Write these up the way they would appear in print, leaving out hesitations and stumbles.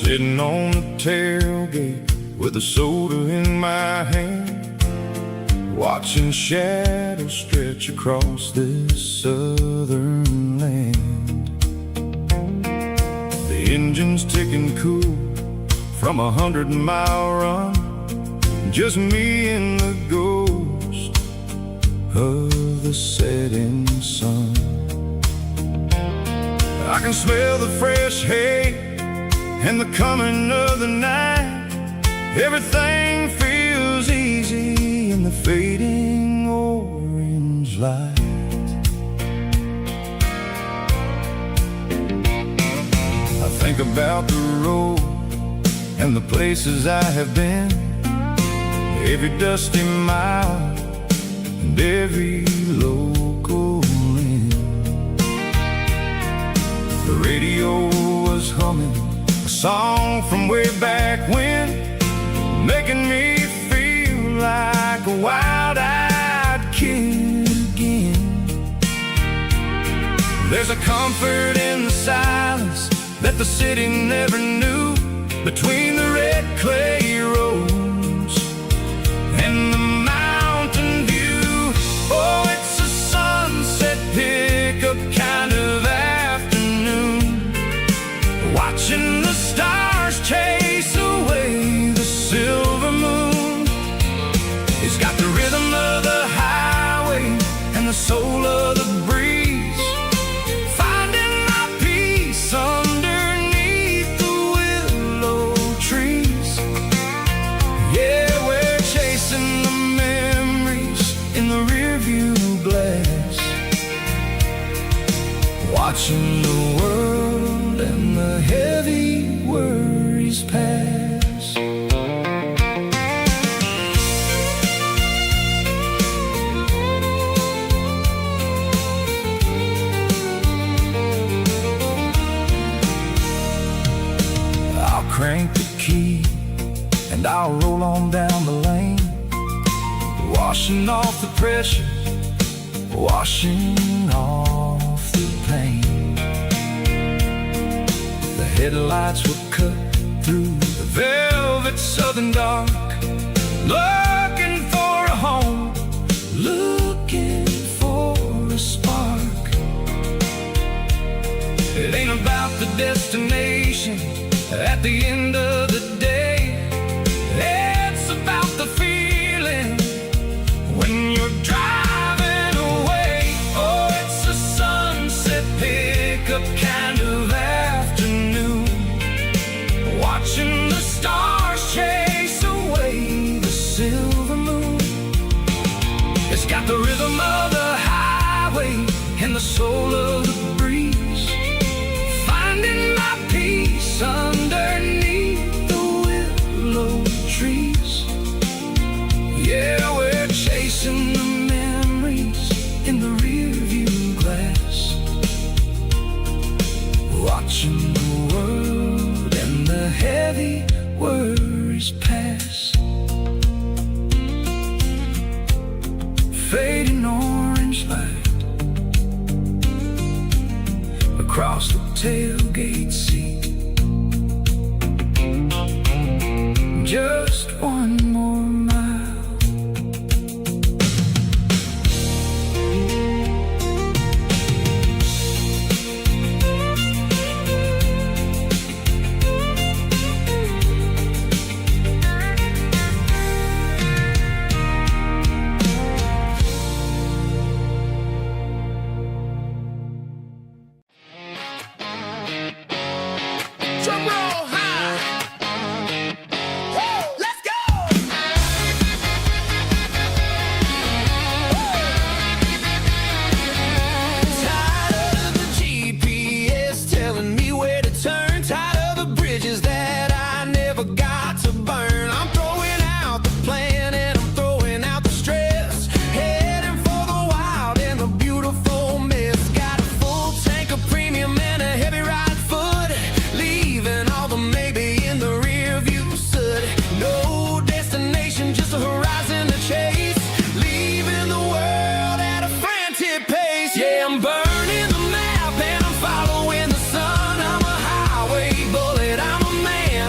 Sitting on the tailgate with a soda in my hand, watching shadows stretch across this southern land. The engine's ticking cool from 100-mile run, just me and the ghost of the setting sun. I can smell the fresh hay and the coming of the night. Everything feels easy in the fading orange light. I think about the road and the places I have been, every dusty mile and every local inn. The radio was humming a song from way back when, making me feel like a wild-eyed kid again. There's a comfort in the silence that the city never knew, between the red clay roads and the mountain view. Oh, it's a sunset pickup kind of afternoon, watching the stars chase away the silver moon. It's got the rhythm of the highway and the soul of the breeze, finding my peace underneath the willow trees. Yeah, we're chasing the memories in the rearview glass, watching the world and the heavy worries pass. I'll crank the key and I'll roll on down the lane, washing off the pressure, washing off the pain. The headlights will cut through the velvet southern dark, looking for a home, looking for a spark. It ain't about the destination at the end of the day, it's about the feeling when you're driving away. Oh, it's a sunset pickup kind of afternoon, watching the stars chase away the silver moon. It's got the rhythm of the highway and the soul of the breeze, finding my peace underneath the willow trees. Yeah, we're chasing the memories in the rearview glass, watching the world and the heavy worries pass. Fading orange light across the tailgate seat, just one more mile. Drum roll high. Woo, let's go. Tired of the GPS telling me where to turn, tired of the bridges that I never got to burn. I'm throwing out the plan and I'm throwing out the stress, heading for the wild and the beautiful mess. Got a full tank of premium and a heavy right foot, leaving all the maybe in the rear view soot. No destination, just a horizon to chase, leaving the world at a frantic pace. Yeah, I'm burning the map and I'm following the sun. I'm a highway bullet, I'm a man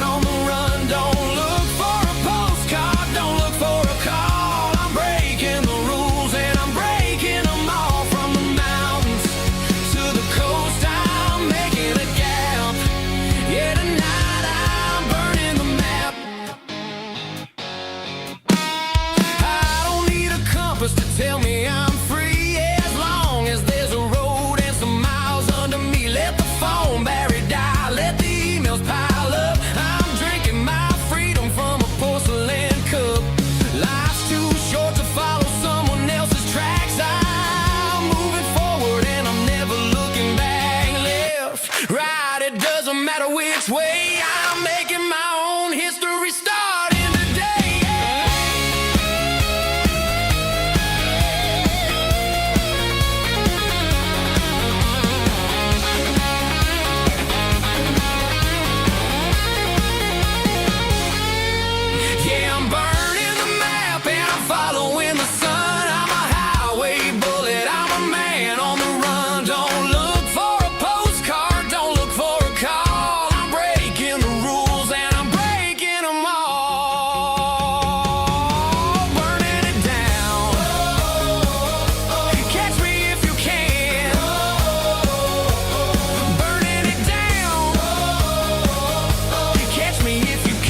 I'm making my own history starting today. Yeah, I'm burning the map and I'm following the sun. I'm a highway bullet, I'm a man on the run. Don't look for a postcard, don't look for a call. I'm breaking the rules and I'm breaking them all. Burning it down. Catch me if you can. Burning it down. Catch me if you can.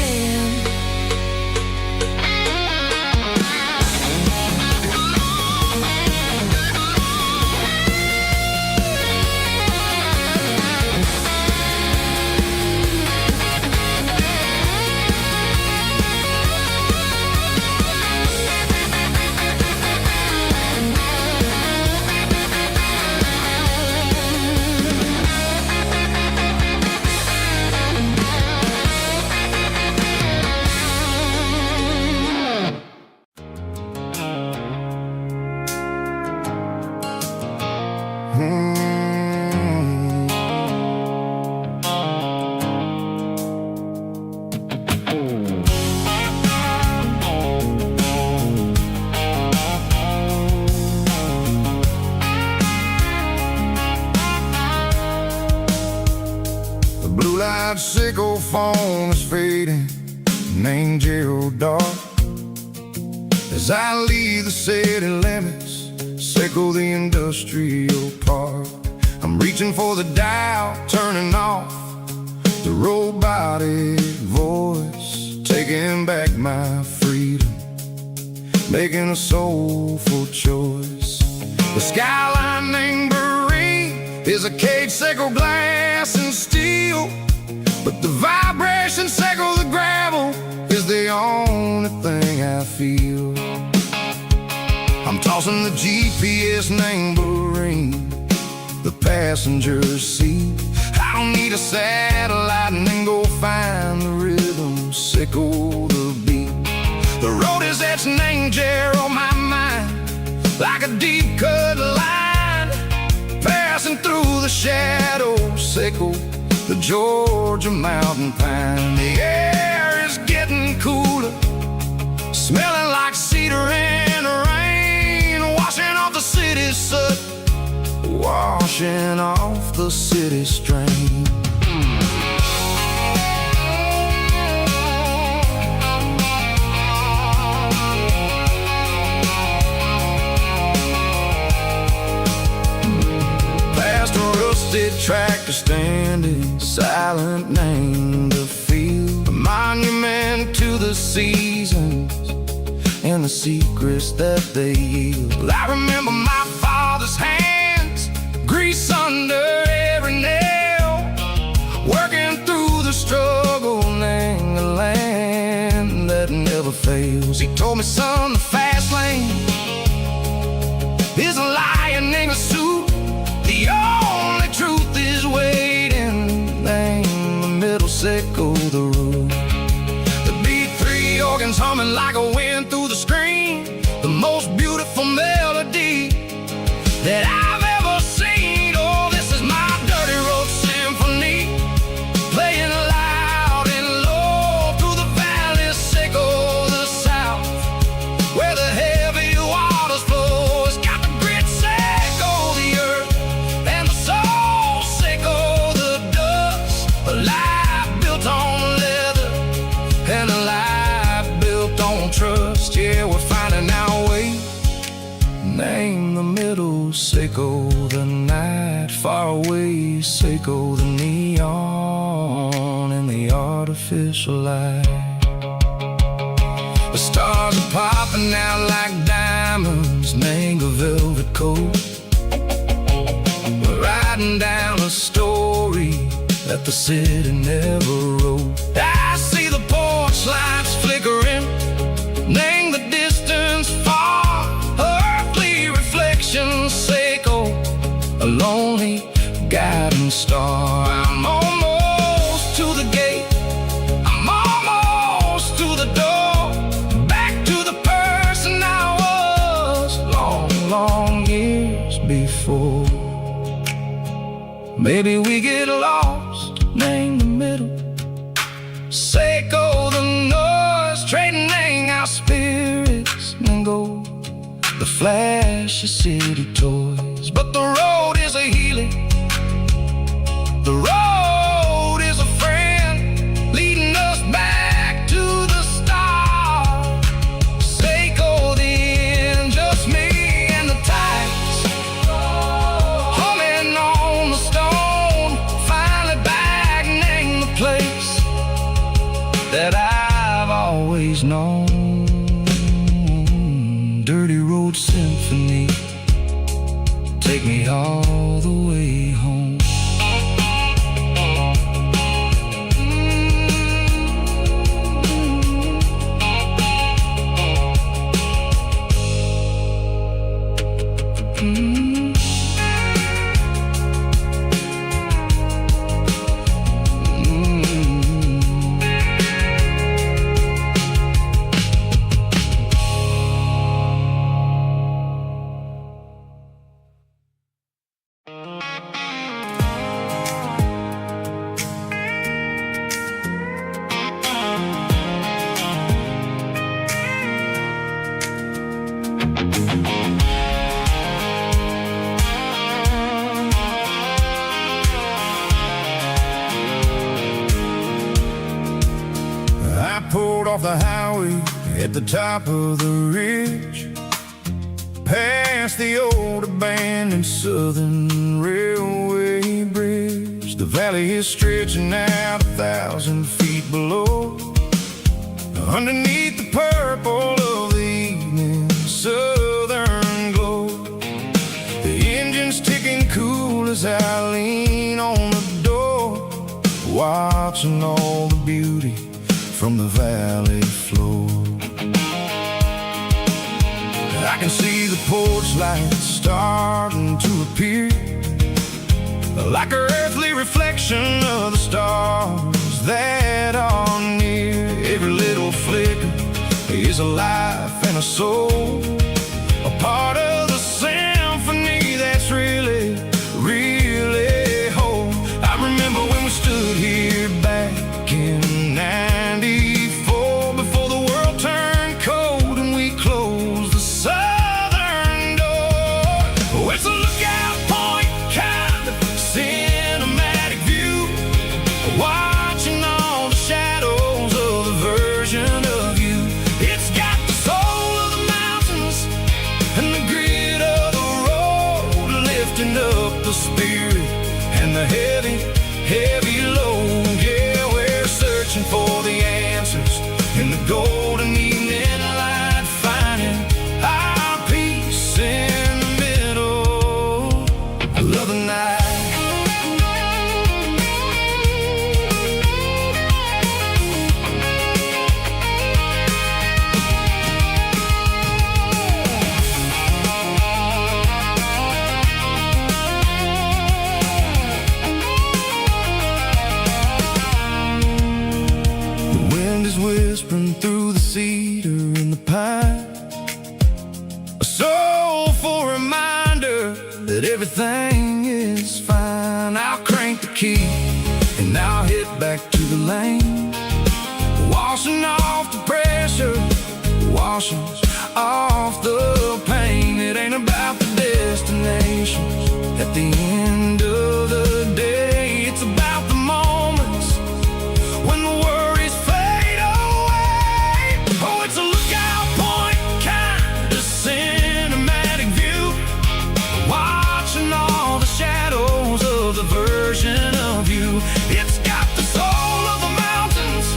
The blue light sickle phone is fading, name Geralkyo. As I leave the city limits, sickle the industrial park. I'm reaching for the dial, turning off the robotic voice, taking back my freedom, making a soulful choice. The skyline named Brice is a cage, sickle glass and steel, but the vibration sickle the gravel is the only thing I feel. I'm tossing the GPS named Brice, the passenger seat. I don't need a satellite and then go find the rhythm, sickle the beat. The road is etched named Gerald on my mind, like a deep cut line, passing through the shadows, sickle the Georgia mountain pine. The air is getting cooler, smelling like cedar in the rain, washing off the city's soot, washing off the city strain. Past a rusted tractor standing silent, named the field, a monument to the seasons and the secrets that they yield. I remember my father's hands, grease under every nail, working through the struggle, named the land that never fails. He told me, son, the fast lane is a lion in a suit. The only truth is waiting, name the middle, sickle the root. The B3 organs humming like a wind through the screen, the most beautiful melody that I've ever seen. Oh, this is my dirty road symphony, playing loud and low through the valley, sickle the south, where the heavy waters flow. It's got the grit, sickle the earth, and the soul, sickle the dust. A life built on leather and a life built on trust. Yeah, we're finding our way, name the middle, sickle the night, far away, sickle the neon and the artificial light. The stars are popping out like diamonds, mango velvet coat. We're riding down a story that the city never wrote. I see the porch lights flickering, name the distance far, earthly reflections, sickle a lonely guiding star. I'm almost to the gate, Maybe we get lost, name the middle. Seiko the noise, trading our spirits and gold. The flash of city toys, but the road is a healing. The road is a friend, leading us back to the start. Seiko the end, just me and the tides, humming on the stone. Finally back, name the place that I've always known. Dirty Road Symphony, take me all the way home. Pulled off the highway at the top of the ridge, past the old abandoned Southern Railway bridge. The valley is stretching out 1,000 feet below, underneath the purple of the evening southern glow. The engine's ticking cool as I lean on the door, watching all the beauty from the valley floor. I can see the porch lights starting to appear, like an earthly reflection of the stars that are near. Every little flicker is a life and a soul, a part of the symphony that's really, really whole. I remember when we stood here back in '94, before the world turned cold and we closed the southern door. Oh, it's a lookout point, kind of cinematic view, watching all the shadows of the version of you. It's got the soul of the mountains and the grit of the road, lifting up the spirit and the heavy, heavy load. Yeah, we're searching for the answers in the golden evening light, finding our peace in the middle. I love the night. Whispering through the cedar and the pine, a soulful reminder that everything is fine. I'll crank the key and I'll head back to the lane, washing off the pressure, washing off the pain. It ain't about the destinations at the end of the day, it's about the moments when the worries fade away. Oh, it's a lookout point, kind of cinematic view, watching all the shadows of the version of you. It's got the soul of the mountains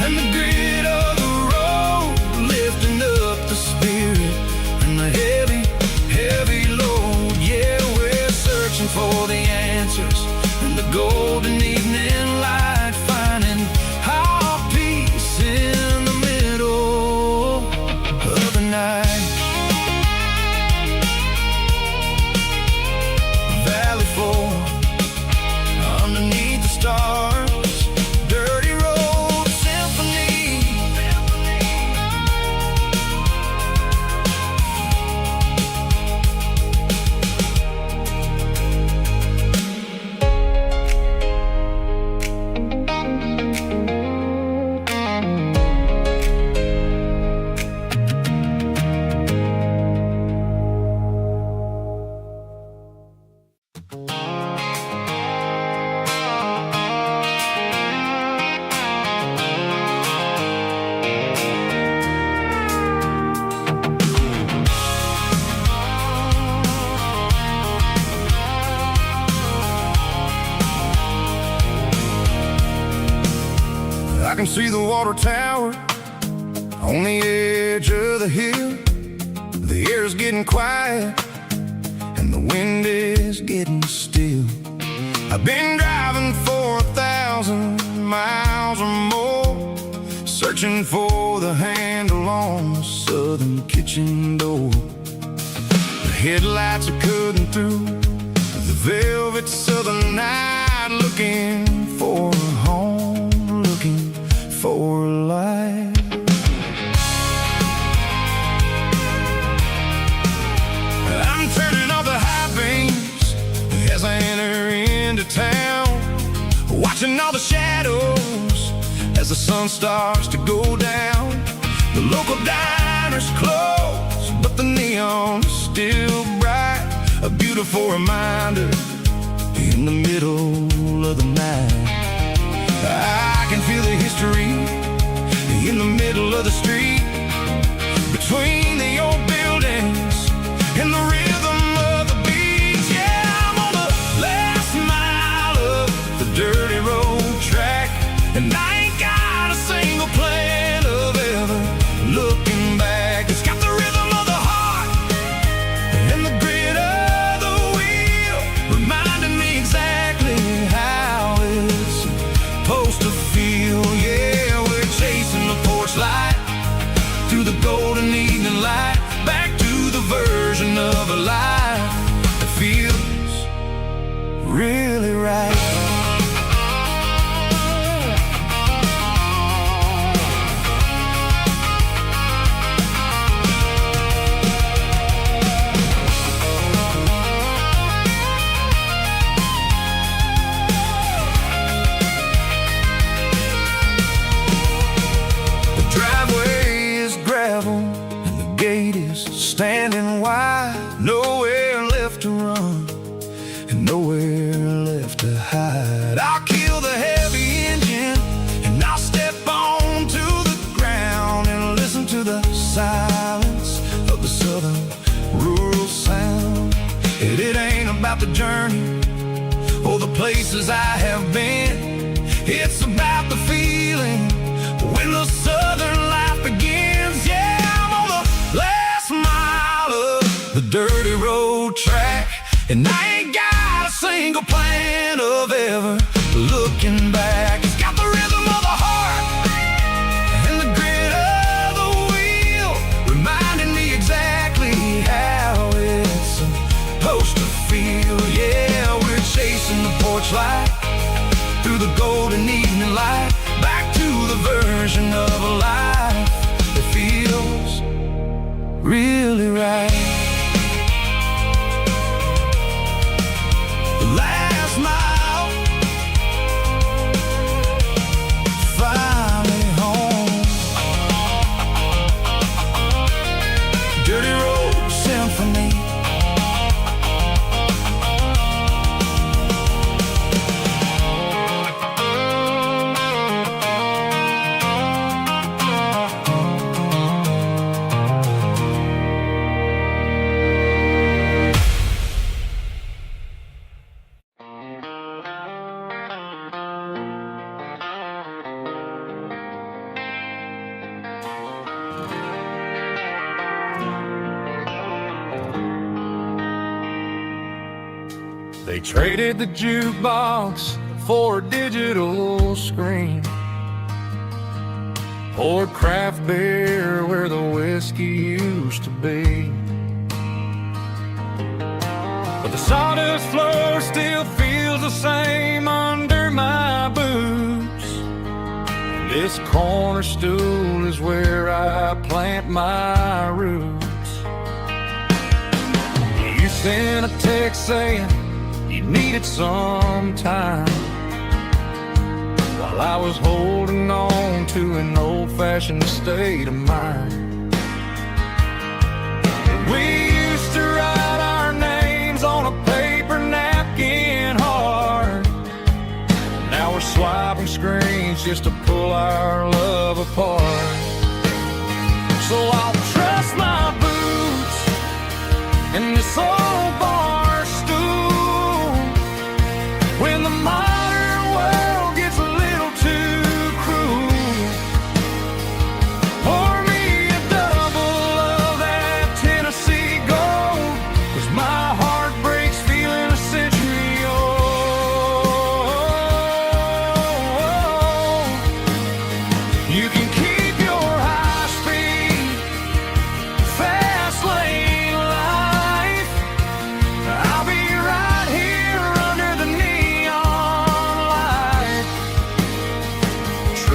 and the grit of the road, lifting up the spirit and the heavy, heavy load. Yeah, we're searching for I can see the water tower on the edge of the hill. The air's getting quiet and the wind is getting still. I've been driving for 1,000 miles or more, searching for the handle on the southern kitchen door. The headlights are cutting through the velvet southern night, looking for a home, looking for a life. I'm turning off the high beams as I enter into town, watching all the shadows as the sun starts to go down. The local diner's closed, but the neon is still bright, a beautiful reminder in the middle of the night. I can feel the history in the middle of the street, between the old buildings and the rhythm of the beats. Yeah, I'm on the last mile of the dirty road track, and I ain't got a single plan of ever looking back. It's got the rhythm of the heart and the grit of the wheel, reminding me exactly how it's supposed to feel. Yeah, we're chasing the porch light through the golden evening light, back to the version of a life that feels really right. Standing wide, nowhere left to run and nowhere left to hide. I'll kill the heavy engine and I'll step onto the ground and listen to the silence of the southern rural sound. It ain't about the journey or the places I have been, it's about the feeling when the southern life begins. Yeah, I'm on the last mile of the dirty road track, and I ain't got a single plan of ever looking back. It's got the rhythm of the heart and the grit of the wheel, reminding me exactly how it's supposed to feel. Yeah, we're chasing the porch light through the golden evening light, back to the version of a life that feels really right. The last mile, finally home. Dirty road symphony. They traded the jukebox for a digital screen, poured craft beer where the whiskey used to be. But the sawdust floor still feels the same under my boots. This corner stool is where I plant my roots. You sent a text saying you needed some time, while I was holding on to an old-fashioned state of mind. We used to write our names on a paper napkin hard. Now we're swiping screens just to pull our love apart. So I'll trust my boots and this old bar stool when the modern world gets a little too cruel.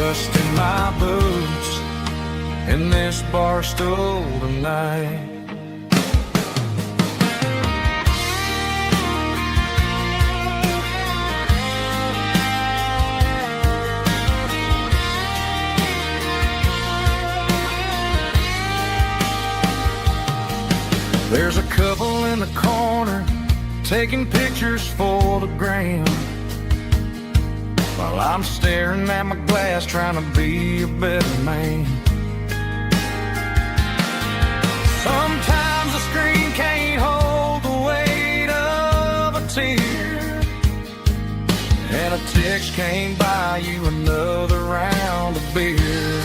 Trust in my boots in this bar stool tonight. There's a couple in the corner taking pictures for the gram, while I'm staring at my glass trying to be a better man. Sometimes the screen can't hold the weight of a tear, and a text can't buy you another round of beer.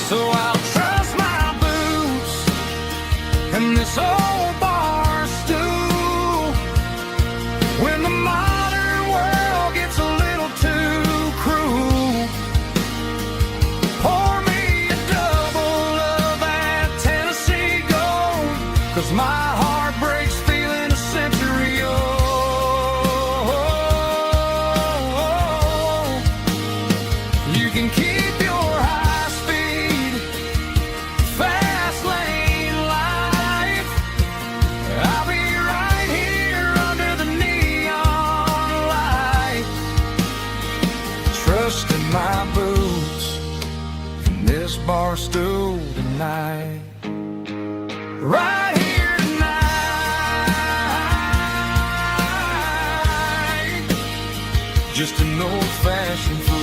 So I'll trust my boots and this old bar stool when the modern world gets a little too cruel. Pour me a double of that Tennessee Gold, 'cause my heart breaks feeling a century old. You can keep your high speed fast lane life. I'll be right here under the neon light, trusting my boots in this bar stool tonight. Right here tonight, just an old-fashioned fool.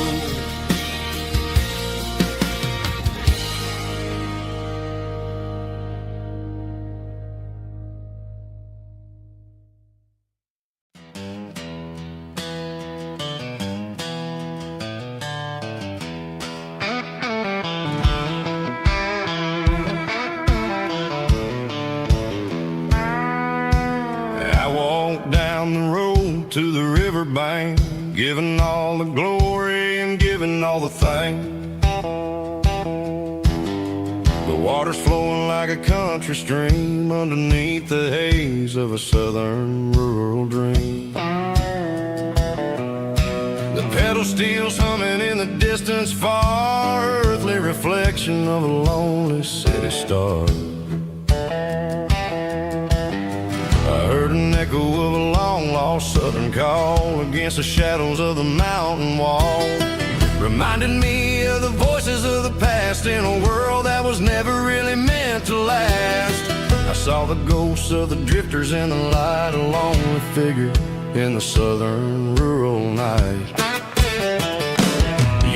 I walked down the road to the riverbank, giving all the glory and giving all the thanks. The water's flowing like a country stream underneath the haze of a southern rural dream. The pedal steel's humming in the distance far, earthly reflection of a lonely city star. I heard an echo of a long-lost southern call against the shadows of the mountain wall, reminding me of the voices of the past in a world that was never really meant to last. I saw the ghosts of the drifters in the light, a lonely figure in the southern rural night.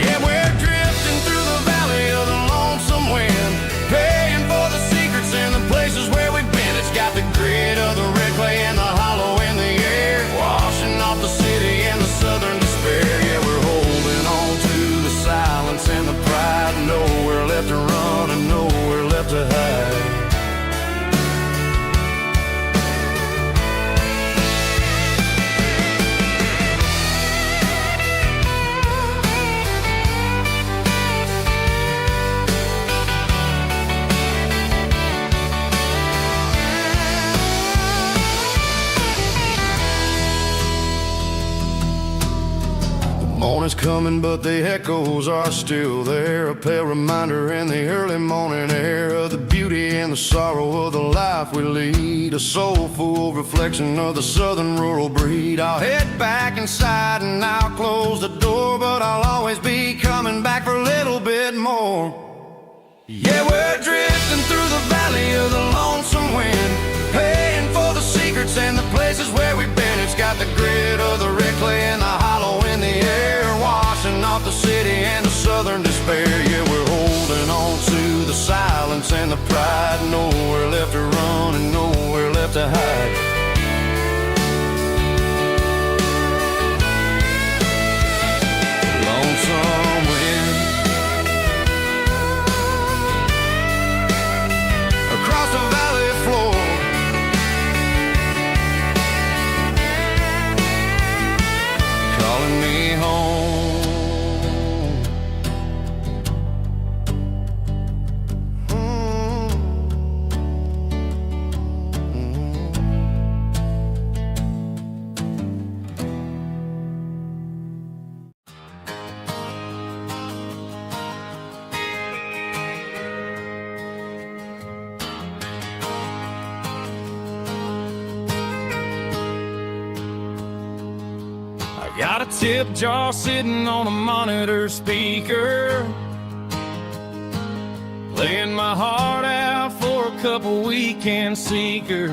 Yeah, we're drifting through the valley of the lonesome wind, paying for the secrets and the places where we've been. It's got the grit of the red clay and the hollow in the air, washing off the city and the southern despair. Yeah, we're holding on to the silence and the pride, nowhere left to run and nowhere left to hide. Morning's coming, but the echoes are still there, a pale reminder in the early morning air of the beauty and the sorrow of the life we lead, a soulful reflection of the southern rural breed. I'll head back inside and I'll close the door, but I'll always be coming back for a little bit more. Yeah, we're drifting through the valley of the lonesome wind, paying for the secrets and the places where we've been. It's got the grit of the red clay and the hollow in the air, washing off the city and the southern despair. Yeah, we're holding on to the silence and the pride, nowhere left to run and nowhere left to hide. Lonesome wind across the valley floor, calling me home. tip jar sitting on a monitor speaker, laying my heart out for a couple weekend seekers.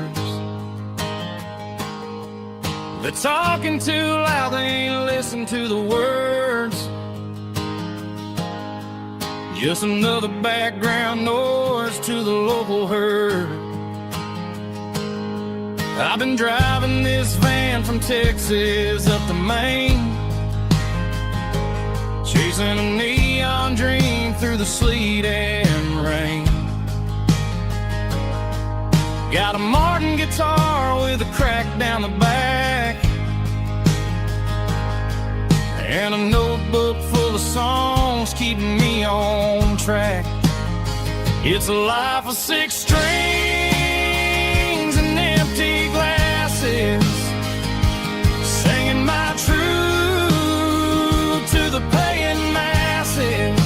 They're talking too loud, they ain't listen to the words. Just another background noise to the local herd. I've been driving this van from Texas up to Maine, chasing a neon dream through the sleet and rain. Got a Martin guitar with a crack down the back, and a notebook full of songs keeping me on track. It's a life of 6 strings and empty glasses, singing my truth to the paying masses.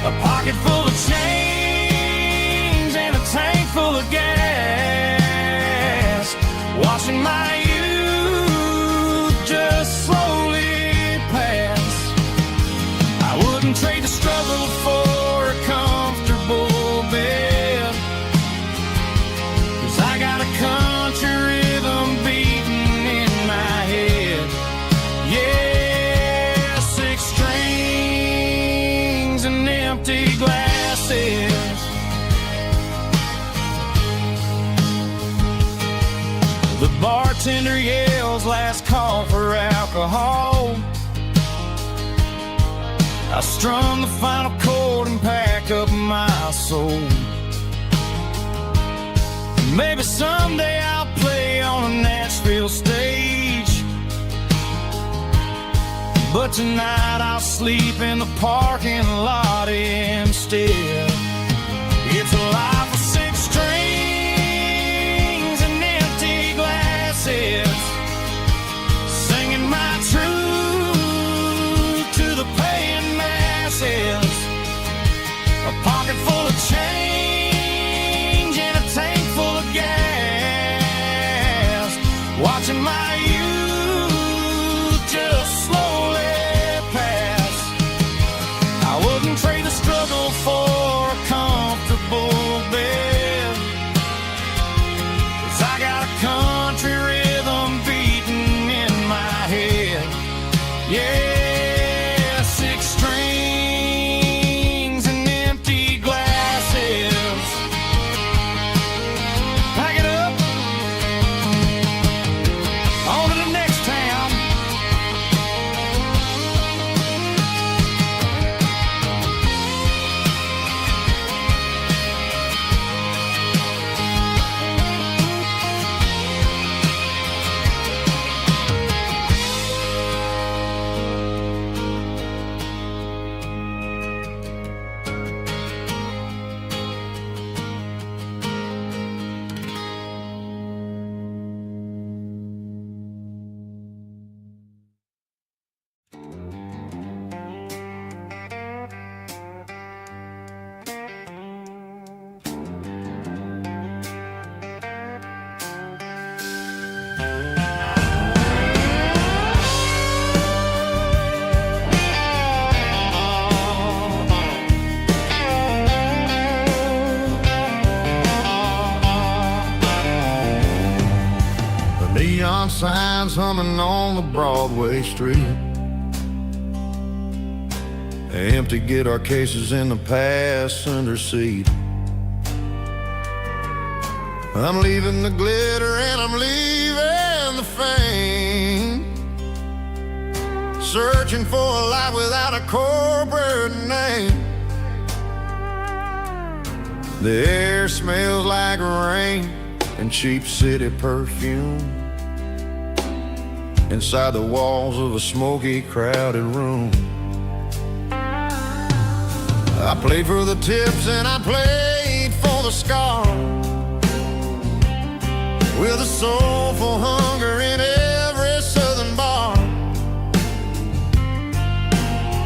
A pocket full of change and a tank full of gas, watching my youth just slowly pass. I wouldn't trade the struggle for a comfortable bed, 'cause I got a country rhythm beating in my head. Yeah, 6 strings and empty glasses. The bartender yells last call for alcohol. I strum the final chord and pack up my soul. Maybe someday I'll play on a Nashville stage, but tonight I'll sleep in the parking lot instead. It's a life of 6 strings and empty glasses, singing my truth to the paying masses. A pocket full of change and a tank full of gas, watching my youth just slowly pass. I wouldn't trade the struggle for a comfortable bed, 'cause I got a country rhythm beating in my head. Yeah, 6 strings and empty glasses. Pack it up, on to the next town. Neon signs humming on the Broadway street, empty guitar cases in the passenger seat. I'm leaving the glitter and I'm leaving the fame, searching for a life without a corporate name. The air smells like rain and cheap city perfume inside the walls of a smoky, crowded room. I played for the tips and I played for the scar, with a soulful hunger in every southern bar.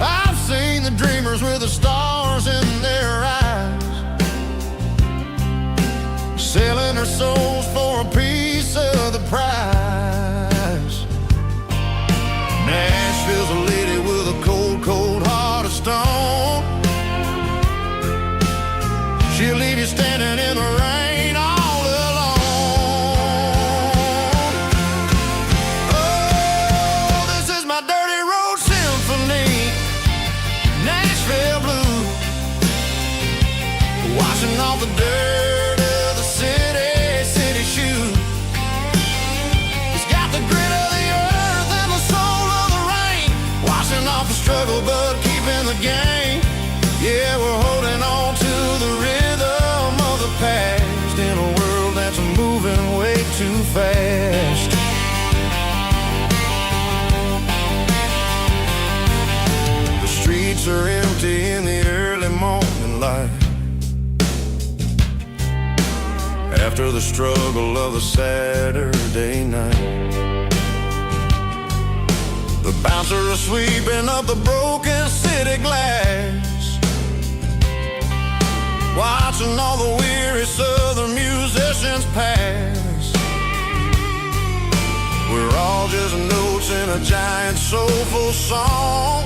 I've seen the dreamers with the stars in their eyes, selling their souls for a piece of the prize. off the dirt of the city shoes. He's got the grit of the earth and the soul of the rain, washing off the struggle but keeping the game. Yeah, we're holding on to the rhythm of the past in a world that's moving way too fast. The streets are empty in the early morning light, after the struggle of the Saturday night. The bouncer is sweeping up the broken city glass, watching all the weary southern musicians pass. We're all just notes in a giant soulful song,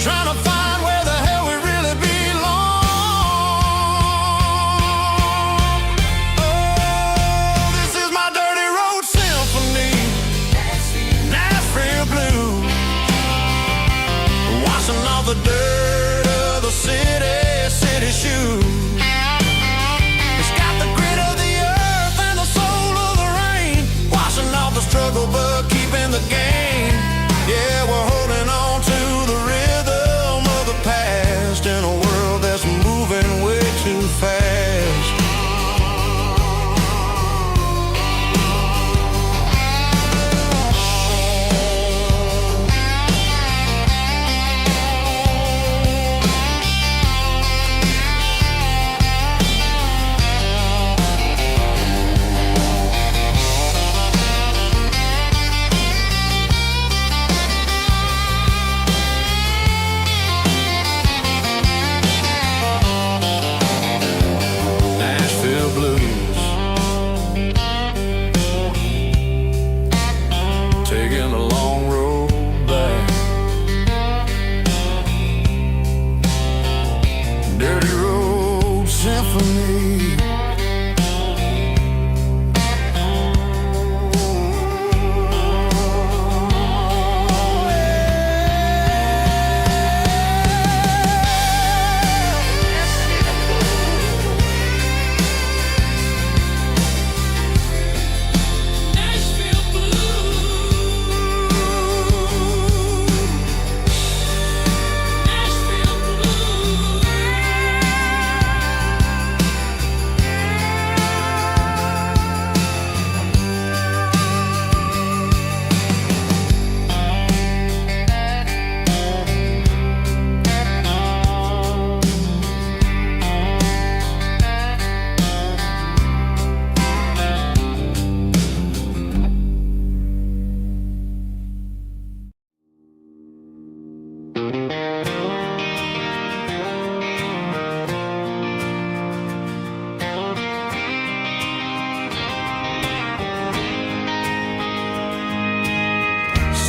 trying to find where the hell we really belong. Oh, this is my dirty road symphony, Nashville blues, washing off the dirt of the city shoes. It's got the grit of the earth and the soul of the rain, washing off the struggle but keeping the game. Yeah, we're holding on to the rhythm of the past in a world that's moving way too fast.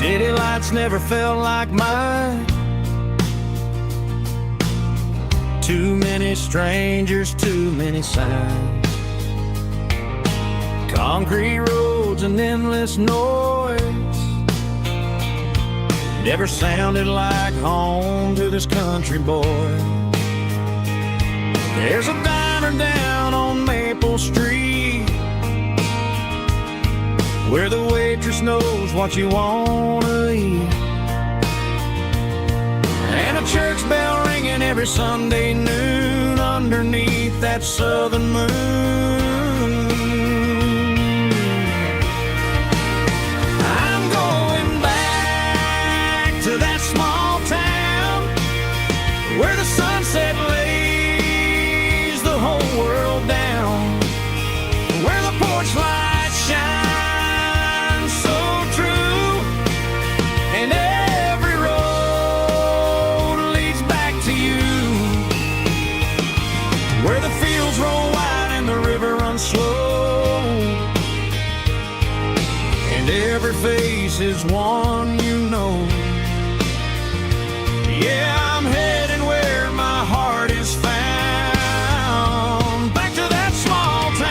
City lights never felt like mine. Too many strangers, too many signs. Concrete roads and endless noise never sounded like home to this country boy. There's a diner down on Maple Street where the waitress knows what you wanna eat, and a church bell ringing every Sunday noon underneath that southern moon. I'm going back to that small town where the sunset lays the whole world down, where the porch lights shine slow, and every face is one you know. Yeah, I'm heading where my heart is found, back to that small town.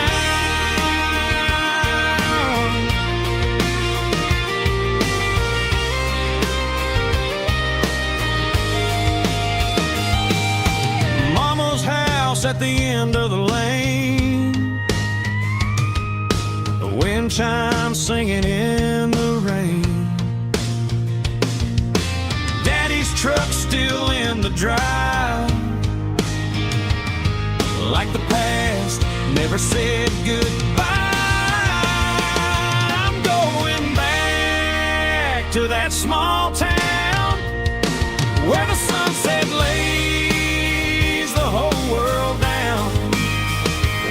Mama house at the end of the lane, the wind chimes singing in the rain. Daddy's truck's still in the drive, like the past never said goodbye. I'm going back to that small town where the sunset lays the whole world down,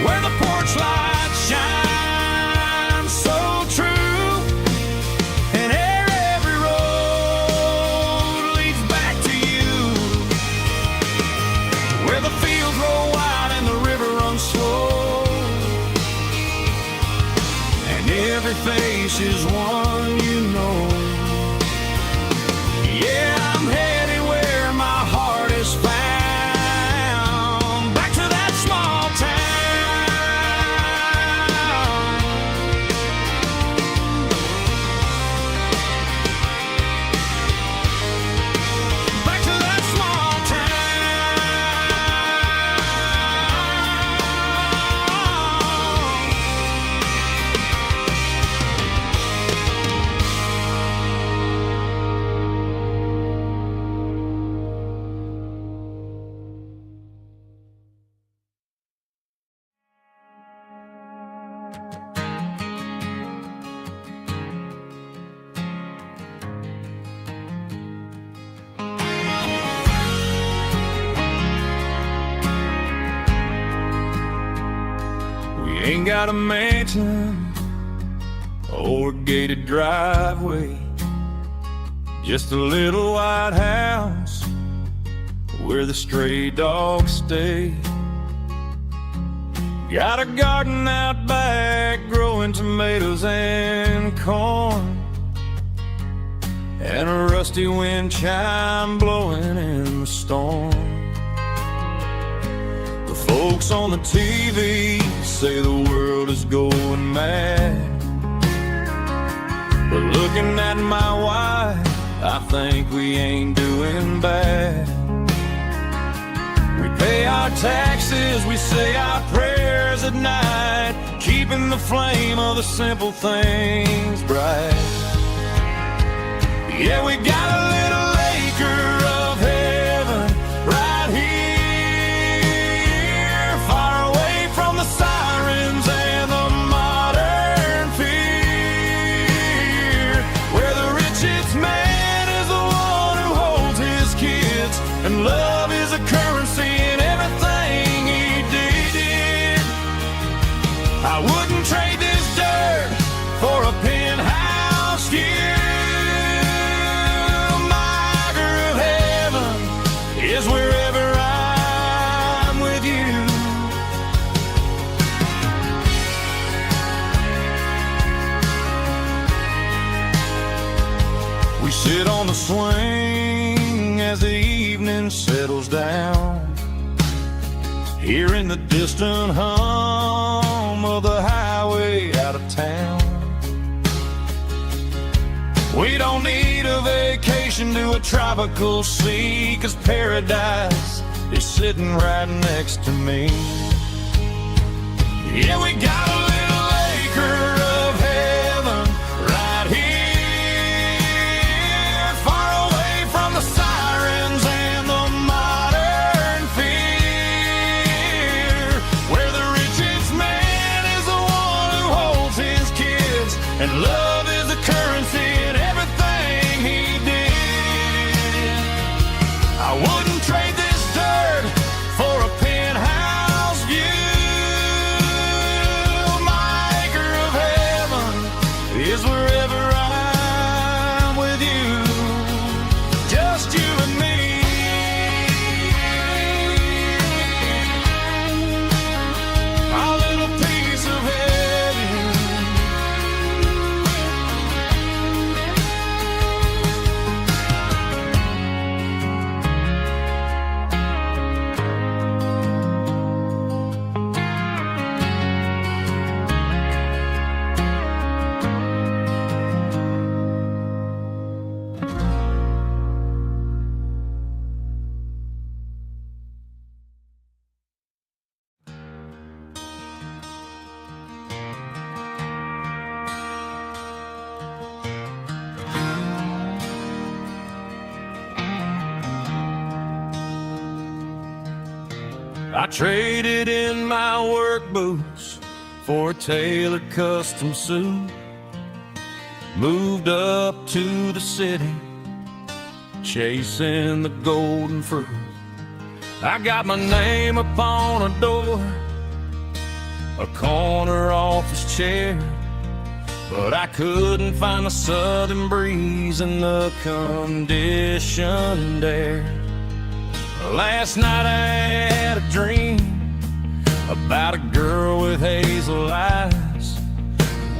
where the porch light shines so true, and every road leads back to you, where the fields roll wide and the river runs slow, and every face is one you know. Yeah, I'm headed where my heart is found, back to that small town, back to that small ain't got a mansion or a gated driveway, just a little white house where the stray dogs stay. Got a garden out back growing tomatoes and corn, and a rusty wind chime blowing in the storm. The folks on the TV say the world is going mad, but looking at my wife, I think we ain't doing bad. We pay our taxes, we say our prayers at night, keeping the flame of the simple things bright. Yeah, we got a little acre of heaven right here, far away from the sirens and the modern fear, where the richest man is the one who holds his kids, and love is a currency in everything he did. I wouldn't trade this dirt for a penthouse view. Is wherever I'm with you. We sit on the swing as the evening settles down, hearing the distant hum of the highway out of town. We don't need a vacation to a tropical sea, 'cause paradise is sitting right next to me. Yeah, we got a little acre of heaven right here, far away from the sirens and the modern fear, where the richest man is the one who holds his kids, and love is a currency in everything he did. I wouldn't trade this dirt for a penthouse view. I traded in my work boots for a tailored custom suit. Moved up to the city, chasing the golden fruit. I got my name upon a door, a corner office chair, but I couldn't find the southern breeze in the conditioned air. Last night I had a dream about a girl with hazel eyes.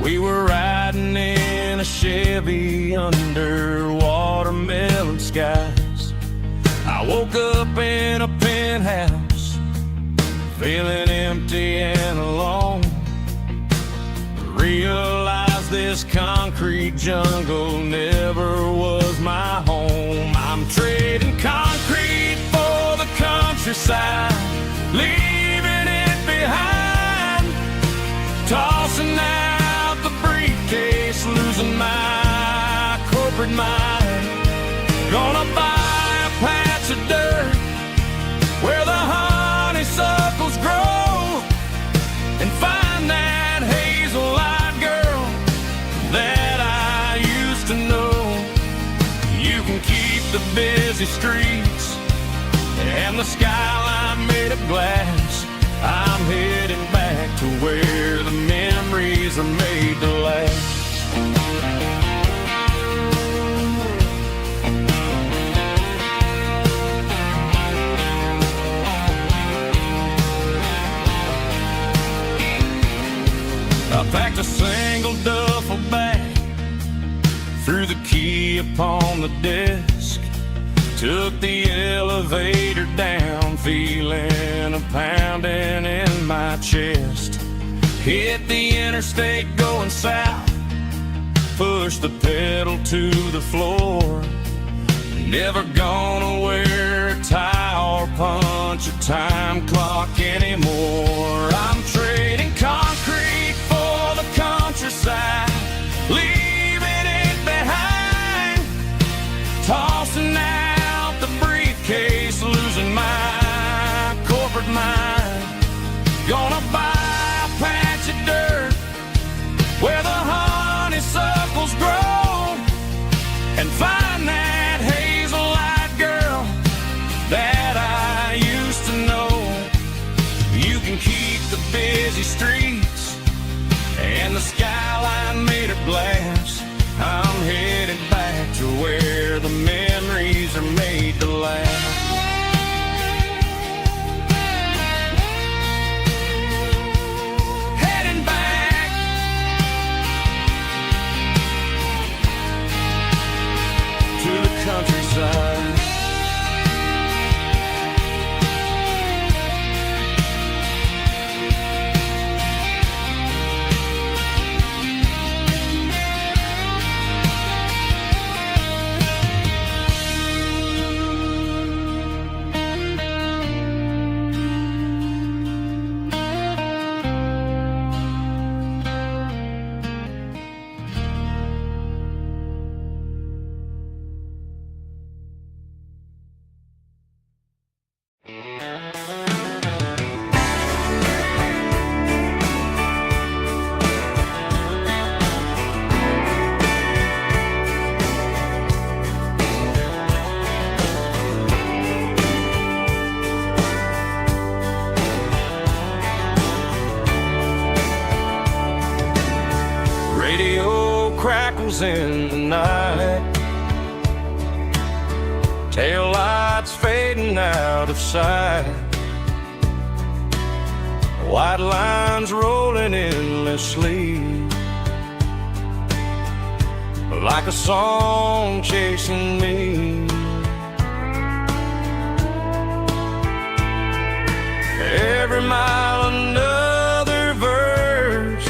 We were riding in a Chevy under watermelon skies. I woke up in a penthouse, feeling empty and alone. Realized this concrete jungle never was my home. I'm trading concrete for the countryside, leaving it behind, tossing out the briefcase, losing my corporate mind. Gonna buy a patch of dirt where the honeysuckles grow, and find that hazel-eyed girl that I used to know. You can keep the busy streets and the skyline made of glass. I'm heading back to where the memories are made to last. I packed a single duffel bag, threw the key upon the desk, took the elevator down, feeling a pounding in my chest. Hit the interstate going south, pushed the pedal to the floor. Never gonna wear a tie or punch a time clock anymore. I'm trading concrete for the countryside, leaving it behind, tossing out the briefcase, losing my corporate mind. Gonna buy a patch of dirt where the honeysuckles grow, and find that hazel-eyed girl that I used to know. You can keep the busy streets and the skyline made of glass. I'm headed back to where the memories are made to last. Heading back to the countryside. In the night, tail lights fading out of sight, white lines rolling endlessly, like a song chasing me. Every mile another verse,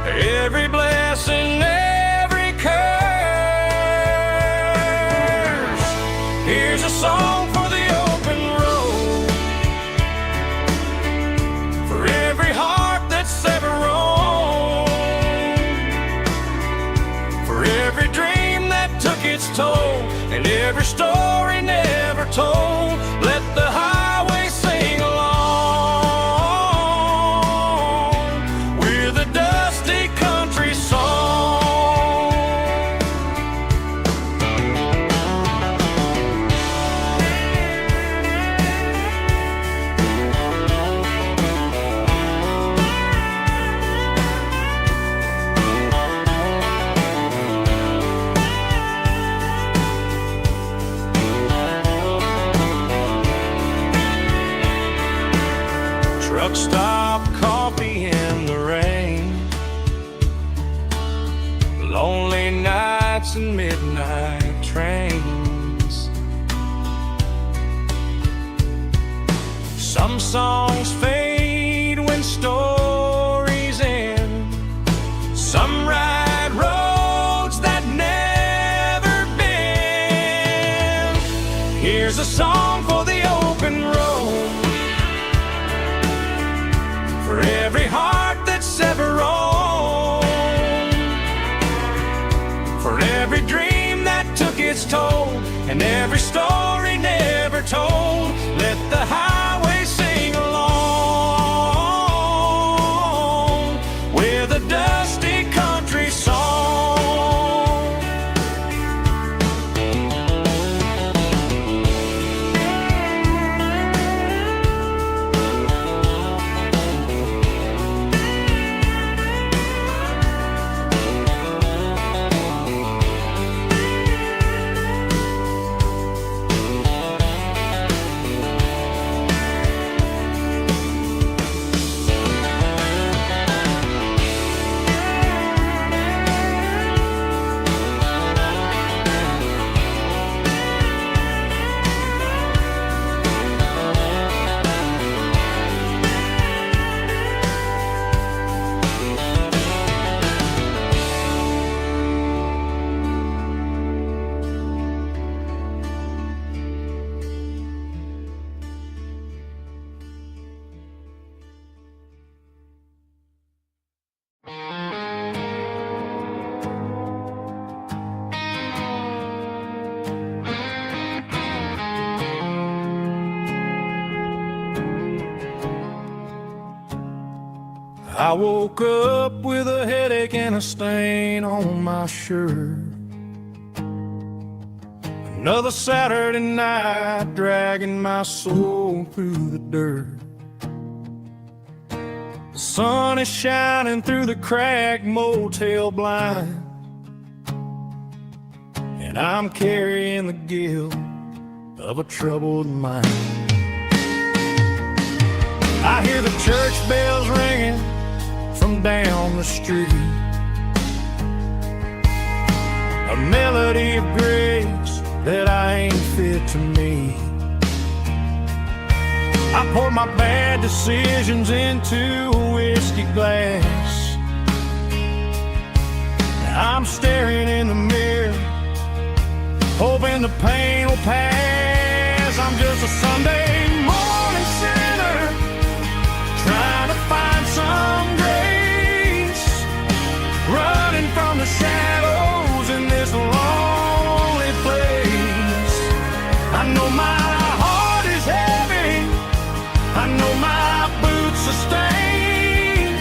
every blessing, every curse. Here's a song for the open road, for every heart that's ever roamed, for every dream that took its toll, and every story never told. Let the highway truck stop coffee in the rain, lonely nights and midnight trains. Some songs fade when stories end, some ride roads that never bend. Here's a song for the open road, for every heart that's ever roamed, for every dream that took its toll, and every story never told. Let the highway sing along with a dusty country song. I woke up with a headache and a stain on my shirt. Another Saturday night dragging my soul through the dirt. The sun is shining through the cracked motel blind, and I'm carrying the guilt of a troubled mind. I hear the church bells ringing from down the street, a melody of grace that I ain't fit to meet. I pour my bad decisions into a whiskey glass. I'm staring in the mirror, hoping the pain will pass. I'm just a Sunday morning sinner, trying to find some grace, running from the shadows in this lonely place. I know my heart is heavy, I know my boots are stained,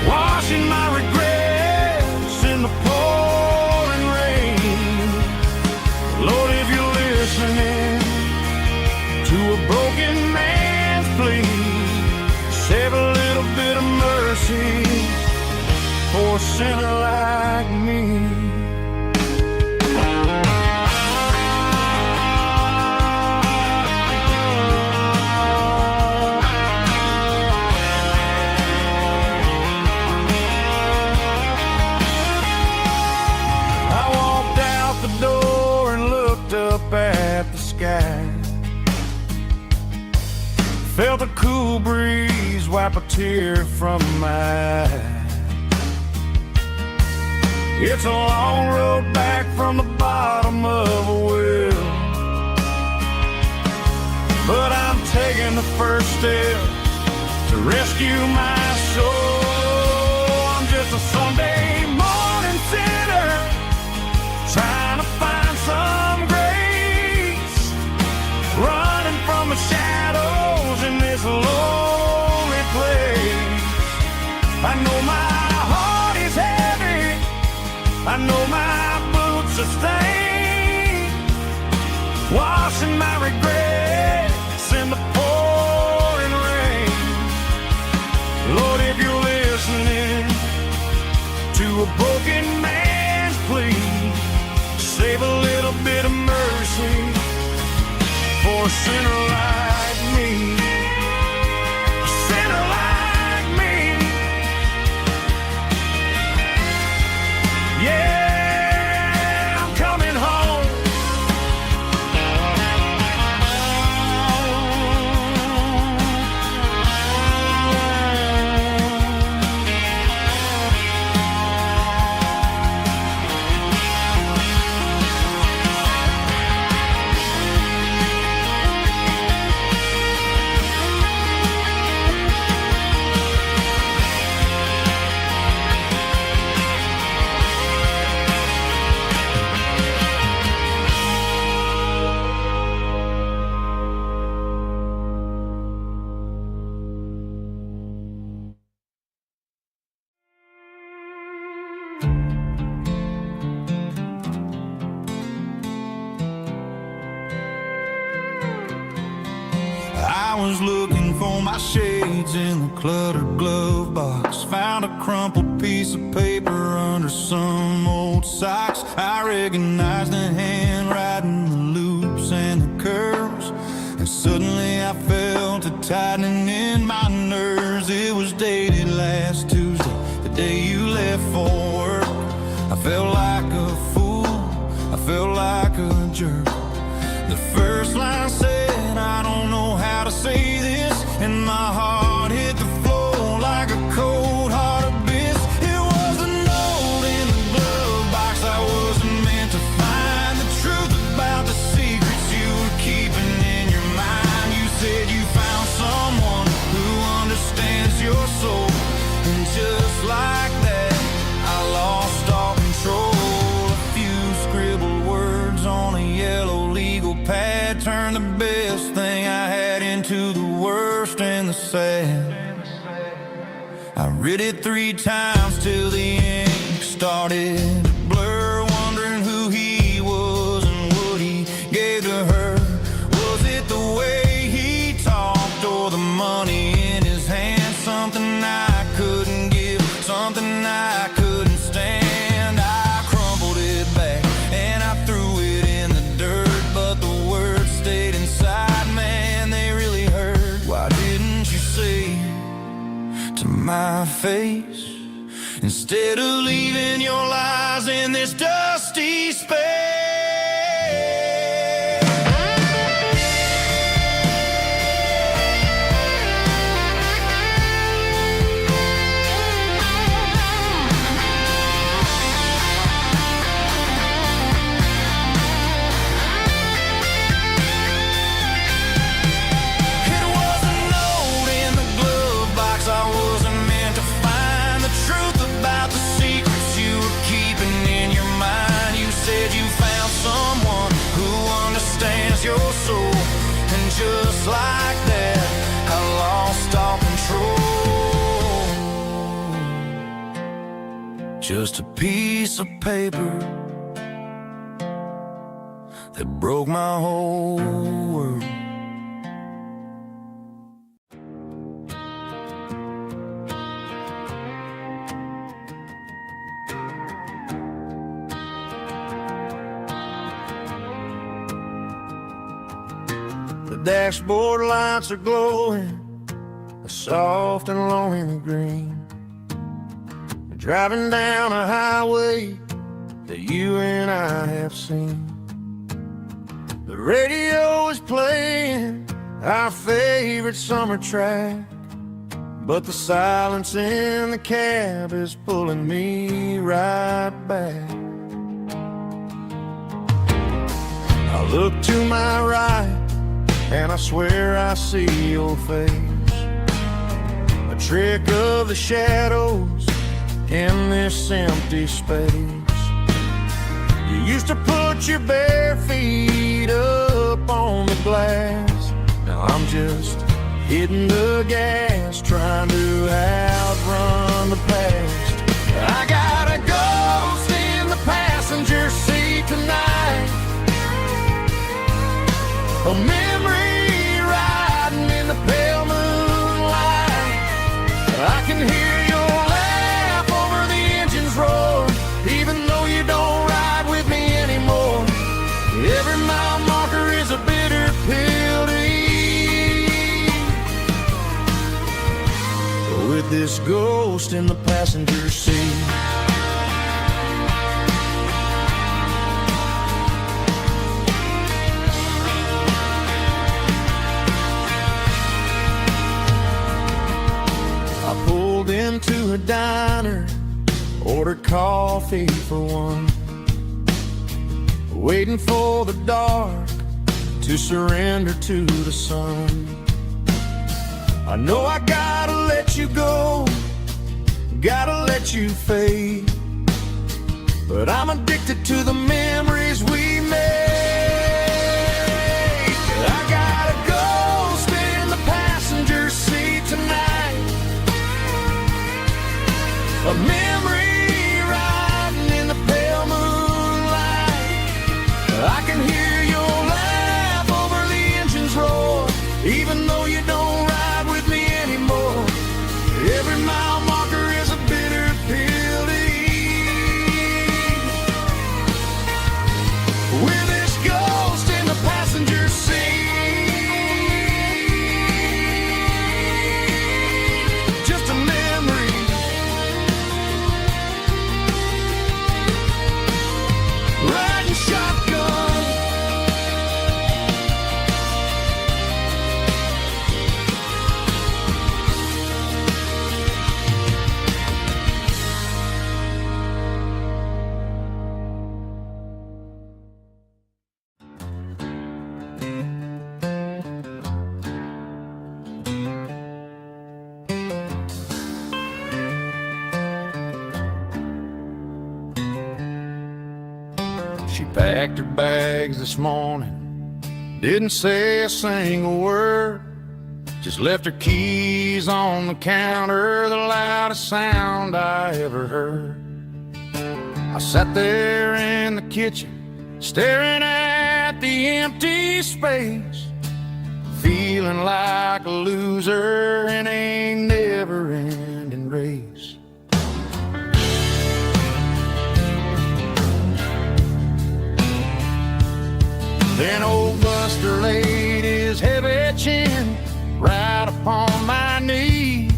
washing my regrets in the pouring rain. Lord, if you're listening to a broken man's plea, save a little bit of mercy for a sinner like me. I walked out the door and looked up at the sky, felt a cool breeze wipe a tear from my eye. It's a long road back from the bottom of a well, but I'm taking the first step to rescue my soul. I'm just a Sunday morning sinner, trying to find some grace, running from the shadows in this lonely place. I know my heart is heavy, I know my boots are stained, washing my regrets in the pouring rain. Lord, if you're listening to a broken man's plea, save a little bit of mercy for a sinner like me. was looking for my shades in the cluttered glove box. Found a crumpled piece of paper under some old socks. I recognized the handwriting, the loops and the curves, and suddenly I felt a tightening in my nerves. It was dated last Tuesday, the day you left for work. I felt like a fool, I felt like a jerk. The first line said, I don't know how to say this, and my heart hit the floor like a cold heart abyss. It was a note in the glove box I wasn't meant to find. The truth about the secrets you were keeping in your mind. You said you found someone who understands your soul, and just like that, I lost all control. A few scribbled words on a yellow legal pad turned the best thing I had into the worst and the sad. I read it 3 times till the ink started to blur, wondering who he was and what he gave to her. Was it the way he talked or the money in his hand? Something I couldn't give, something I couldn't stand. I crumpled it back and I threw it in the dirt, but the words stayed inside, man, they really hurt. Why didn't you say to my face, instead of leaving your lies in this dusty space? Your soul, and just like that, I lost all control. Just a piece of paper that broke my whole world. The dashboard lights are glowing, a soft and lonely green. Driving down a highway that you and I have seen. The radio is playing our favorite summer track, but the silence in the cab is pulling me right back. I look to my right and I swear I see your face, a trick of the shadows in this empty space. You used to put your bare feet up on the glass. Now I'm just hitting the gas, trying to outrun the past. I got a ghost in the passenger seat tonight, a memory riding in the pale moonlight. I can hear your laugh over the engine's roar, even though you don't ride with me anymore. Every mile marker is a bitter pill to eat, with this ghost in the passenger seat. Into a diner, ordered coffee for one, waiting for the dark to surrender to the sun. I know I gotta let you go, gotta let you fade, but I'm addicted to the memories we made. I got a ghost in the passenger seat tonight, a memory riding in the pale moonlight. I can hear your laugh over the engine's roar, even though you don't packed her bags this morning, didn't say a single word, just left her keys on the counter, the loudest sound I ever heard. I sat there in the kitchen, staring at the empty space, feeling like a loser in a never-ending race. Then old Buster laid his heavy chin right upon my knee,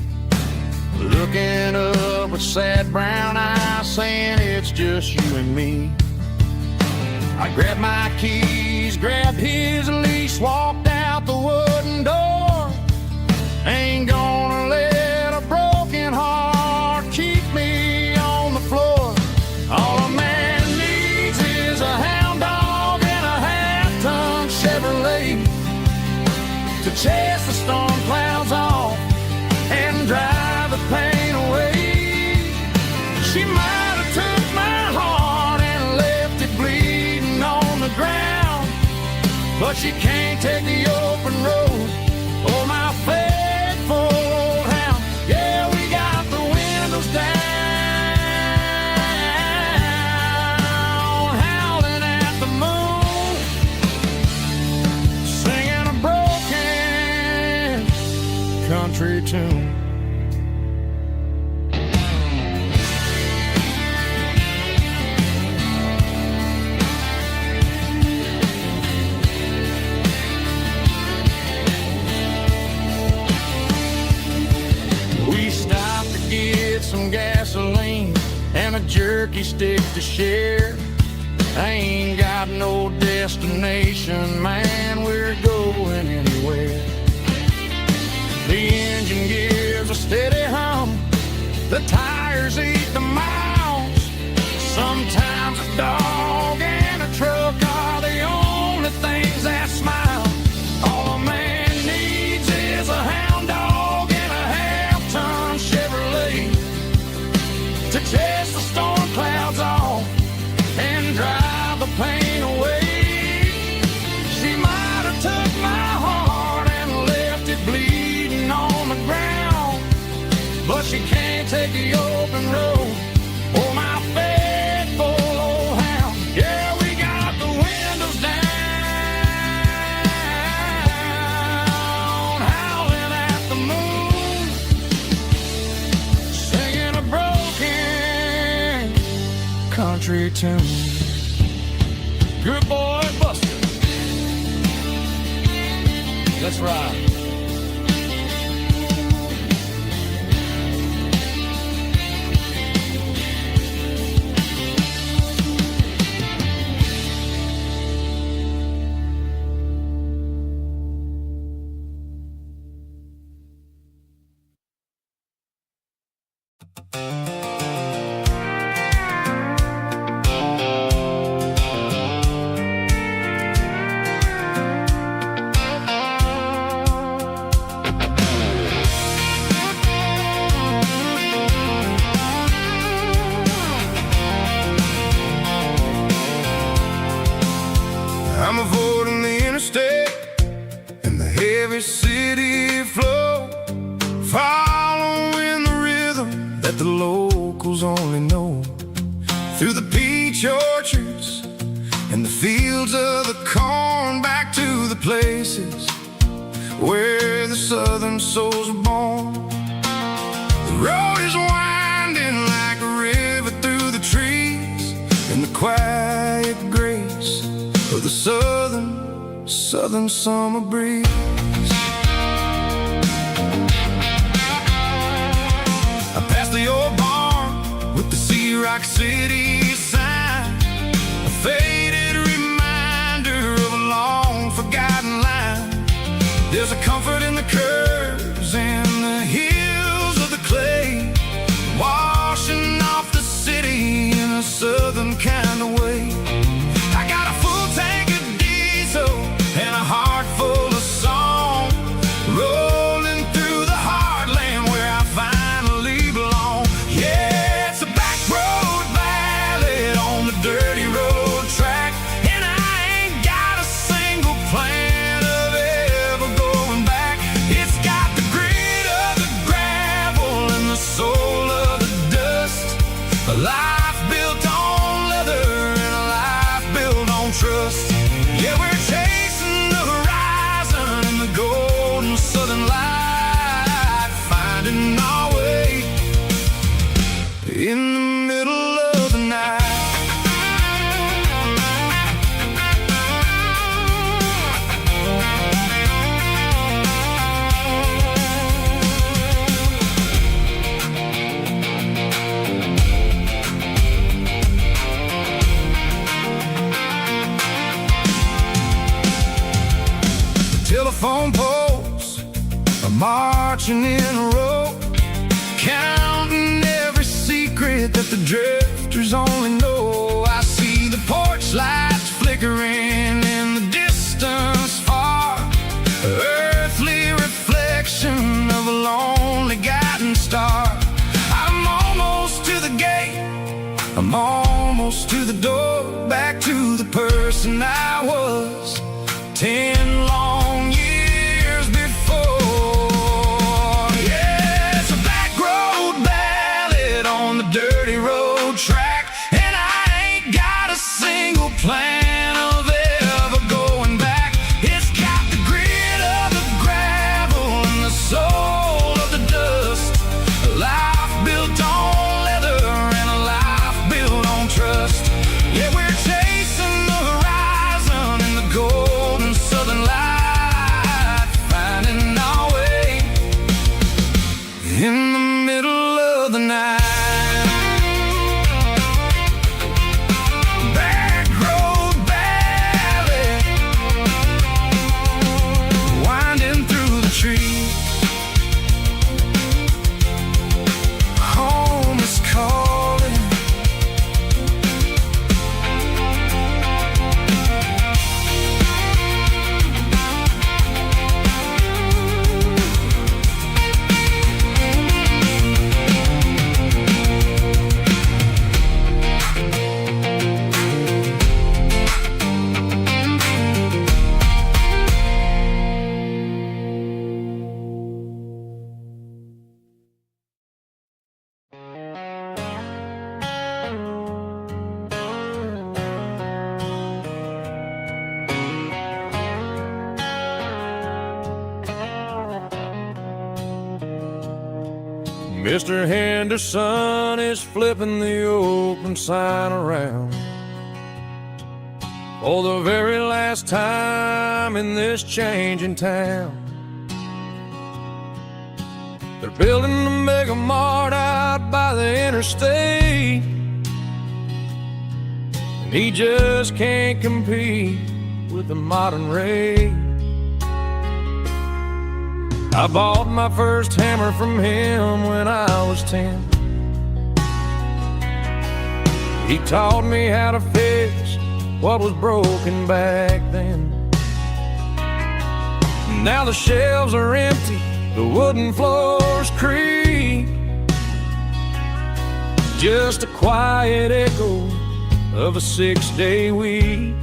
looking up with sad brown eyes, saying it's just you and me. I grabbed my keys, grabbed his leash, walked out the wooden door. Ain't gonna let a broken heart keep me on the floor. All a man needs is a hound dog and a half-ton Chevrolet to chase the storm clouds off and drive the pain away. She might have took my heart and left it bleeding on the ground, but she can't take the open road or my faithful old hound. Yeah, we got the windows down, howling at the moon, singing a broken country tune. Some gasoline and a jerky stick to share. I ain't got no destination, man, we're going anywhere. The engine gives a steady hum, the tires eat the miles. Sometimes a dog and a truck are the only things that smile. All a man needs is a hound dog and a half-ton Chevrolet to chase the storm clouds off and drive the pain away. She might have took my heart and left it bleeding on the ground, but she can't take the open road or my faithful old hound. Yeah, we got the windows down, howling at the moon, singing a broken country tune. Good boy, Buster. Let's ride. I'm avoiding the interstate and the heavy city flow, following the rhythm that the locals only know. Through the peach orchards and the fields of the corn, back to the places where the southern souls were born. The road is winding like a river through the trees in the quiet grace of the southern summer breeze. I passed the old barn with the Sea Rock City sign, a faded reminder of a long forgotten line. There's a comfort in the curves and the hills of the clay, washing off the city in a southern kind of way. I got a full tank of diesel and a heart full of song, rolling through the heartland where I finally belong. Yeah, it's a back road ballad on the dirty road track, telephone poles are marching in a row, counting every secret that the drifters only know. I see the porch lights flickering in the distance far, earthly reflection of a lonely guiding star. I'm almost to the gate, I'm almost to the door, back to the person I was 10 long years before. Yeah, it's a back road ballad on the dirty road track, and I ain't got a single plan of ever going back. It's got the grit of the gravel and the soul of the dust, a life built on leather and a life built on trust. Yeah, we're chasing the horizon in the golden southern light, finding our way in the middle of the night. Back road ballad, winding through the trees. Home is calling. Mr. Henderson is flipping the open sign around for the very last time in this changing town. They're building a mega mart out by the interstate, and he just can't compete with the modern rate. I bought my first hammer from him when I was 10. He taught me how to fix what was broken back then. Now the shelves are empty, the wooden floors creak, just a quiet echo of a 6-day week.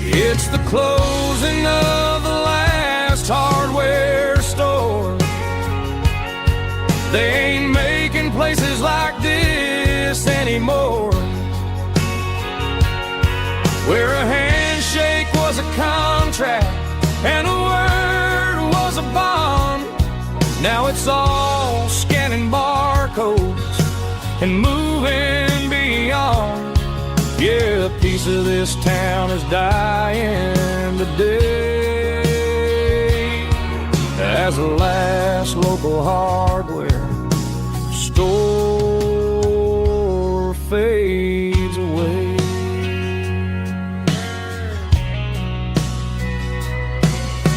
It's the closing of the last hardware store. They ain't making places like this anymore, where a handshake was a contract and a word was a bond. Now it's all scanning barcodes and moving beyond. Yeah, a piece of this town is dying today as the last local hardware store fades away.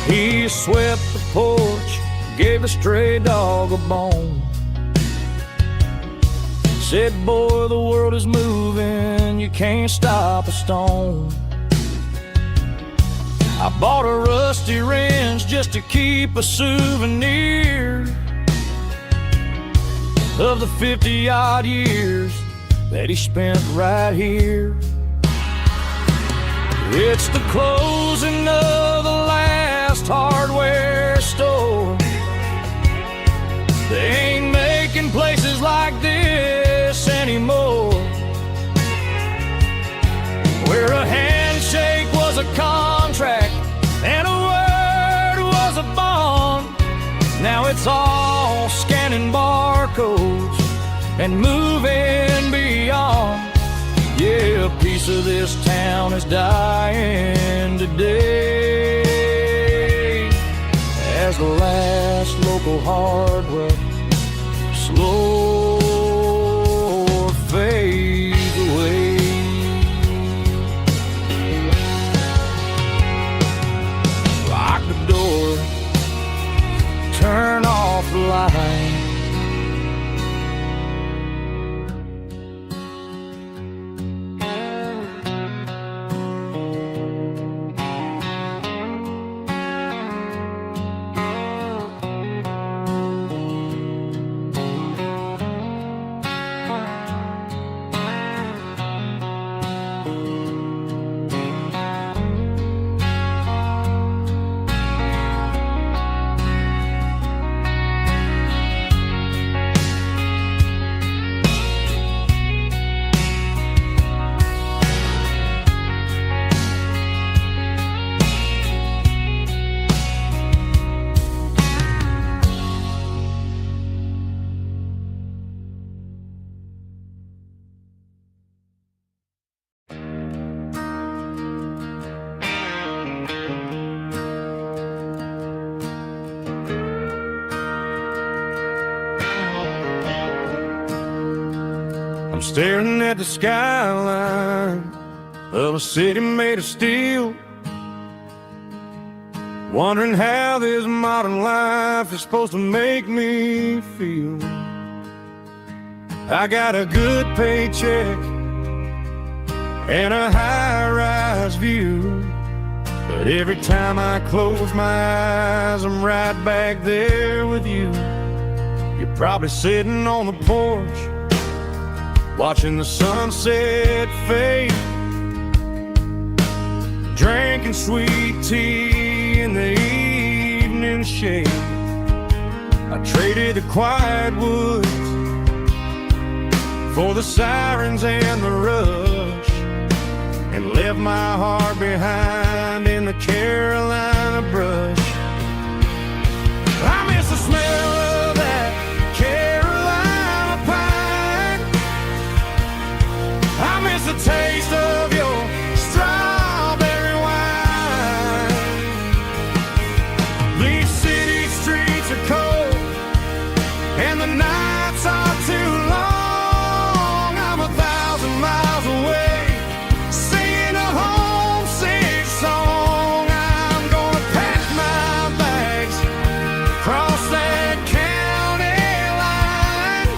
He swept the porch, gave the stray dog a bone, said, boy, the world is moving, you can't stop a stone. I bought a rusty wrench just to keep a souvenir of the 50-odd years that he spent right here. It's the closing of the last hardware store. They ain't making places like this anymore, where a handshake was a contract and a word was a bond. Now it's all scanning barcodes and moving beyond. Yeah, a piece of this town is dying today as the last local hardware slow fades away. staring at the skyline of a city made of steel, wondering how this modern life is supposed to make me feel. I got a good paycheck and a high-rise view, but every time I close my eyes, I'm right back there with you. You're probably sitting on the porch, watching the sunset fade, drinking sweet tea in the evening shade. I traded the quiet woods for the sirens and the rush, and left my heart behind in the Carolina brush. I miss the smell of that Carolina pine. I miss the taste of your strawberry wine. These city streets are cold and the nights are too long. I'm 1,000 miles away, singing a homesick song. I'm gonna pack my bags, cross that county line,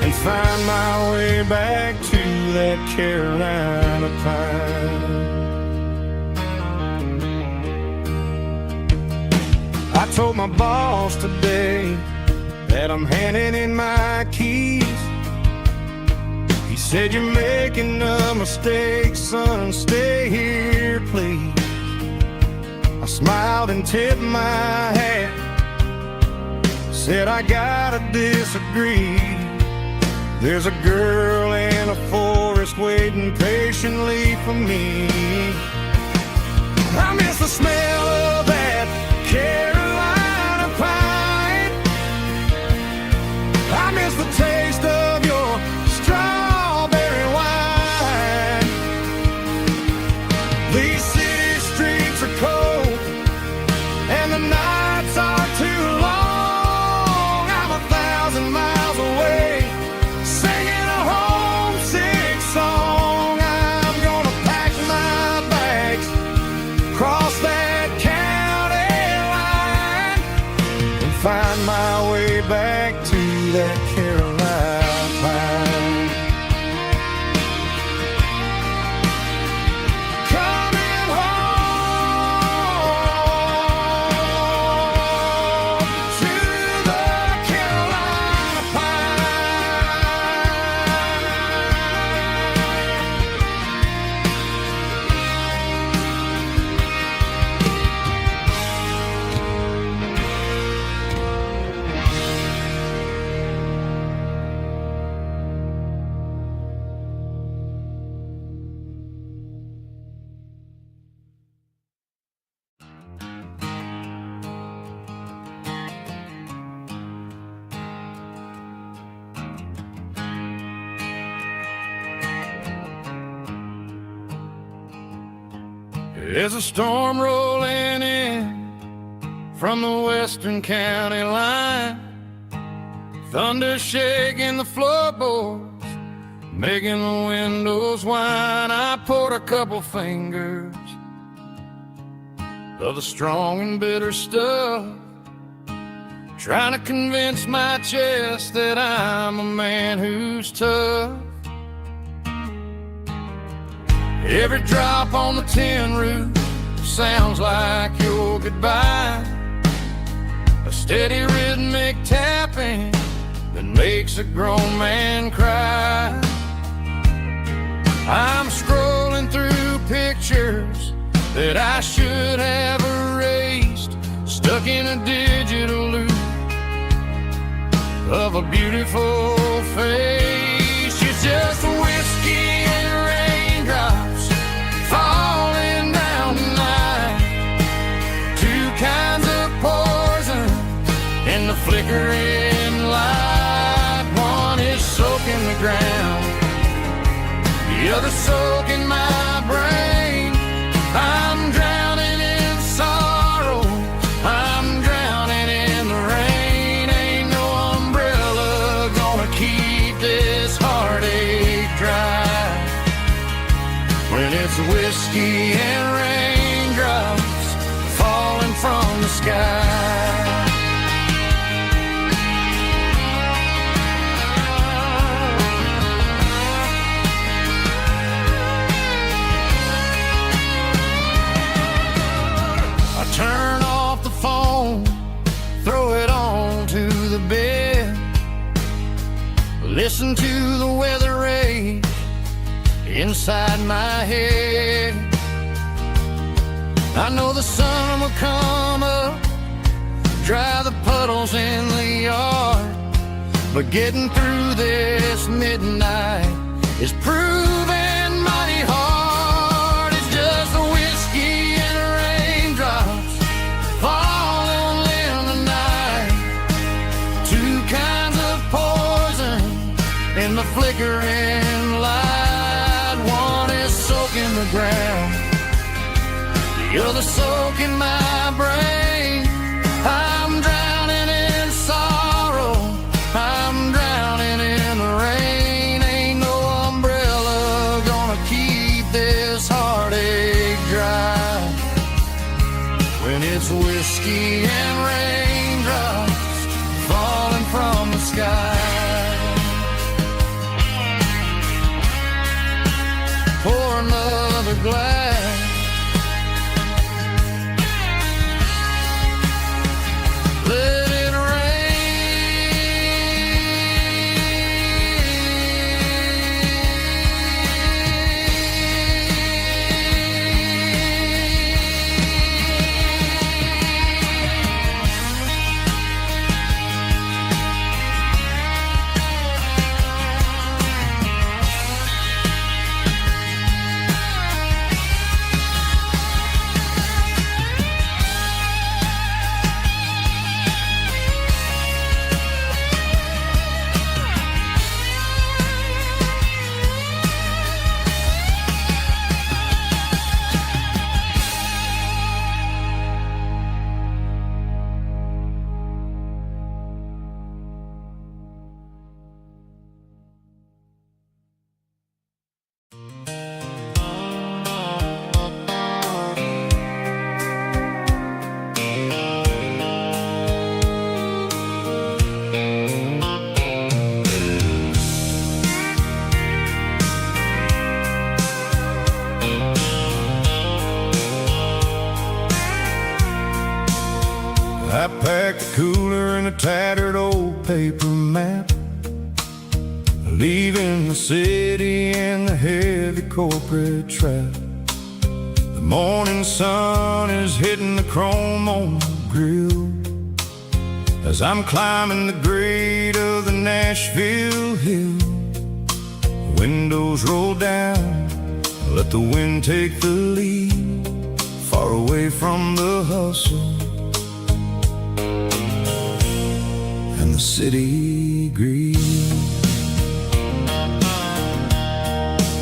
and find my way back to that Carolina pine. I told my boss today that I'm handing in my keys. He said, "You're making a mistake, son, stay here, please." I smiled and tipped my hat, said, "I gotta disagree. There's a girl in a forest waiting patiently for me." I miss the smell of that Carolina pine. I miss the taste of your strawberry wine. These city streets are cold and the nights are too long. I'm 1,000 miles away, singing a homesick song. I'm gonna pack my bags, cross that county line, and find my way back to that Carolina pine. Coming home to the Carolina There's a storm rolling in from the western county line, thunder shaking the floorboards, making the windows whine. I poured a couple fingers of the strong and bitter stuff, trying to convince my chest that I'm a man who's tough. Every drop on the tin roof sounds like your goodbye, a steady rhythmic tapping that makes a grown man cry. I'm scrolling through pictures that I should have erased, stuck in a digital loop of a beautiful face. You're just whiskey and raindrops falling down tonight, two kinds of poison in the flickering light. One is soaking the ground, the other soaking my brain. I'm drowning in sorrow, I'm drowning in the rain. Ain't no umbrella gonna keep this heartache listen to the weather rage inside my head. I know the sun will come up, dry the puddles in the yard, but getting through this midnight is proving mighty hard. It's just a whiskey and raindrops falling in the night, two kinds of poison in the flickering light. One is soaking the ground, the other soaking my brain. I'm drowning in sorrow, I'm drowning in the rain. Ain't no umbrella gonna keep this heartache dry when it's whiskey and raindrops falling from the sky. Pour another glass, let it I packed a cooler and a tattered old paper map, leaving the city and the heavy corporate trap. The morning sun is hitting the chrome on the grill as I'm climbing the grade of the Nashville hill. Windows roll down, let the wind take the lead, far away from the hustle and the city greed.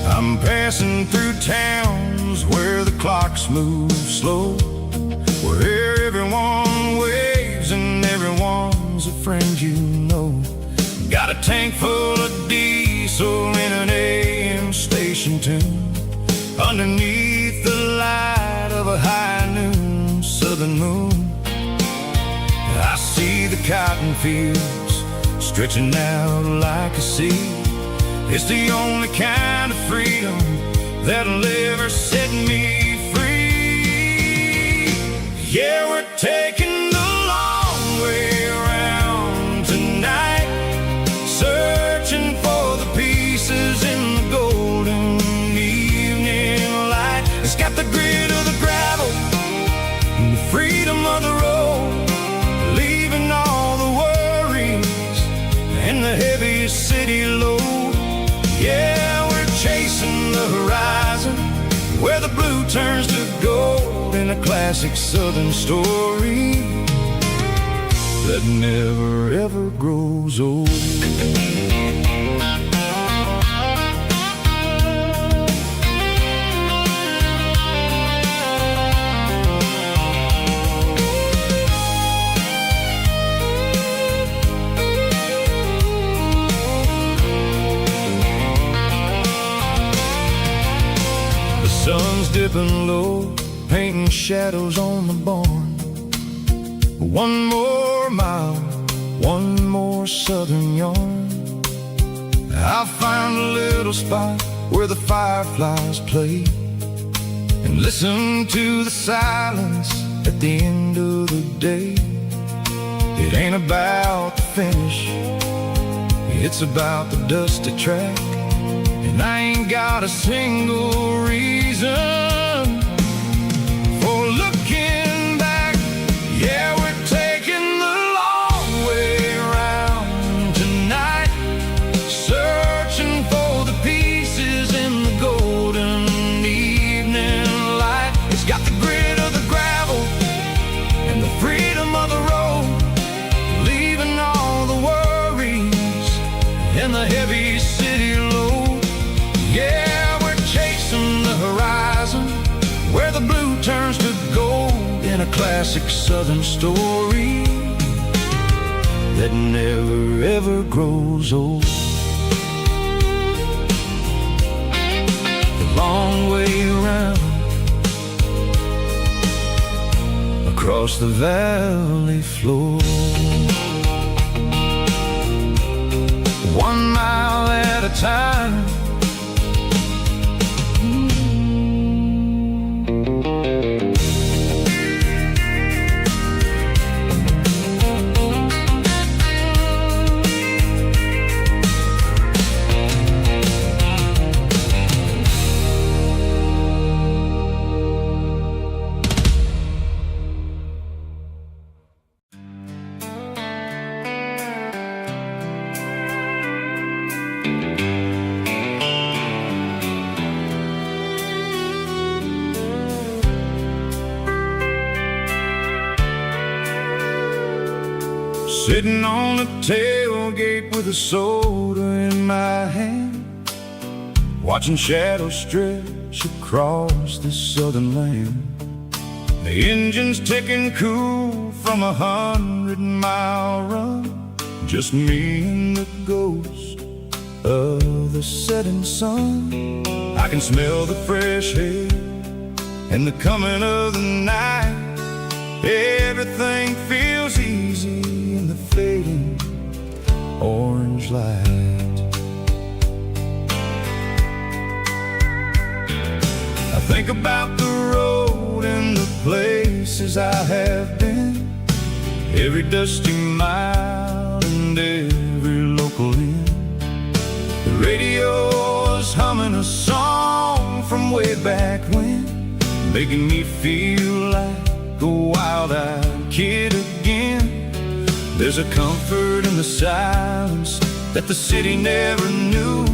I'm passing through towns where the clocks move slow, where everyone waves and everyone's a friend you know. Got a tank full of diesel in an AM station tune, underneath the light of a high noon southern moon. I see the cotton fields stretching out like a sea. It's the only kind of freedom that'll ever set me free. Yeah, we're taking the long way around tonight, searching for the pieces in the golden evening light. It's got the grit of the gravel and the freedom of the road, leaving all the worries and the heavy city load. Yeah, we're chasing the horizon, where the blue turns to gold, in a classic southern story that never ever grows old. Sun's dipping low, painting shadows on the barn. One more mile, one more southern yarn. I'll find a little spot where the fireflies play, and listen to the silence at the end of the day. It ain't about the finish, it It's about the dusty track, and I ain't got a single reason for looking back. Yeah, we're taking the long way around tonight, searching for the pieces in the golden evening light. It's got the grit of the gravel and the freedom of the road, leaving all the worries and the heavy city load. Yeah, we're chasing the horizon, where the blue turns to gold, in a classic southern story that never ever grows old. The long way around, across the valley floor, 1 mile at a time. Sitting on the tailgate with a soda in my hand, watching shadows stretch across this southern land. The engine's ticking cool from a 100-mile run, just me and the ghost of the setting sun. I can smell the fresh air and the coming of the night. Everything feels easy in the fading orange light. I think about the road and the places I have been, every dusty mile and every local inn. The radio is humming a song from way back when, making me feel like a wild-eyed kid again. There's a comfort in the silence that the city never knew,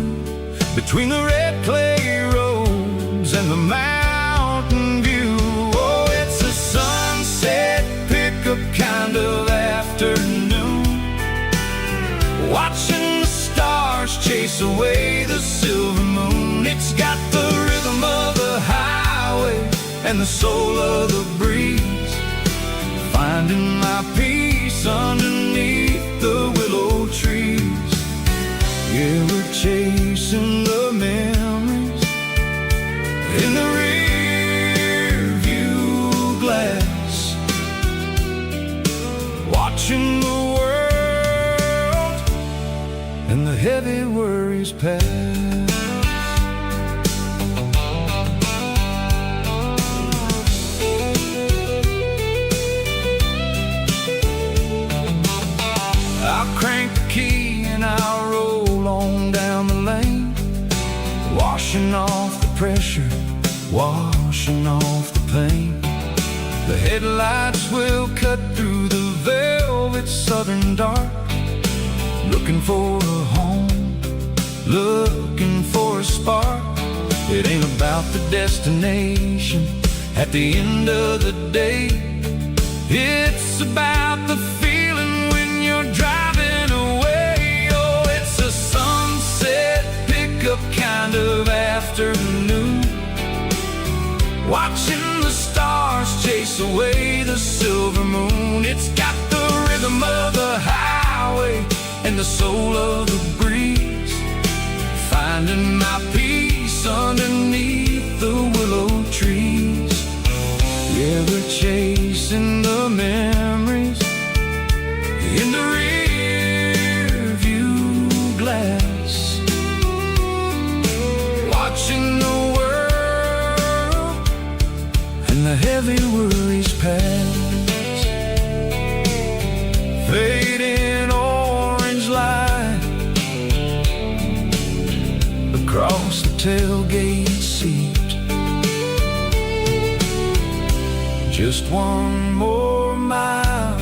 between the red clay roads and the mountain view. Oh, it's a sunset pickup kind of afternoon, watching the stars chase away the silver moon. It's got the rhythm of the highway and the soul of the breeze, finding my peace underneath the willow trees. Yeah, we're chasing the memories in the rear view glass, watching the world and the heavy worries pass. I'll crank the key and I'll roll on down the lane, washing off the pressure, washing off the pain. The headlights will cut through the velvet southern dark, looking for a home, looking for a spark. It ain't about the destination at the end of the day, it's about the feeling when you're driving away. Oh, it's a sunset pickup kind of afternoon, watching the stars chase away the silver moon. It's got the rhythm of the highway and the soul of the breeze, finding my peace underneath the willow trees. Yeah, we're chasing the memories in the rear view glass, watching the world and the heavy worries pass. Fading orange light tailgate seat. Just one more mile.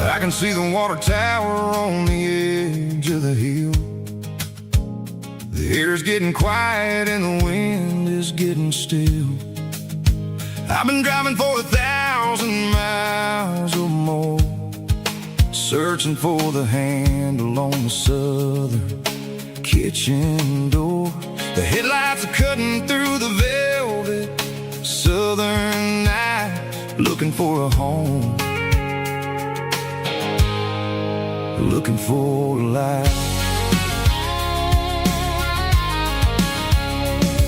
I can see the water tower on the edge of the hill. The air's getting quiet and the wind is getting still. I've been driving for 1,000 miles or more, searching for the handle on the southern kitchen door. The headlights are cutting through the velvet southern night, looking for a home, looking for a life.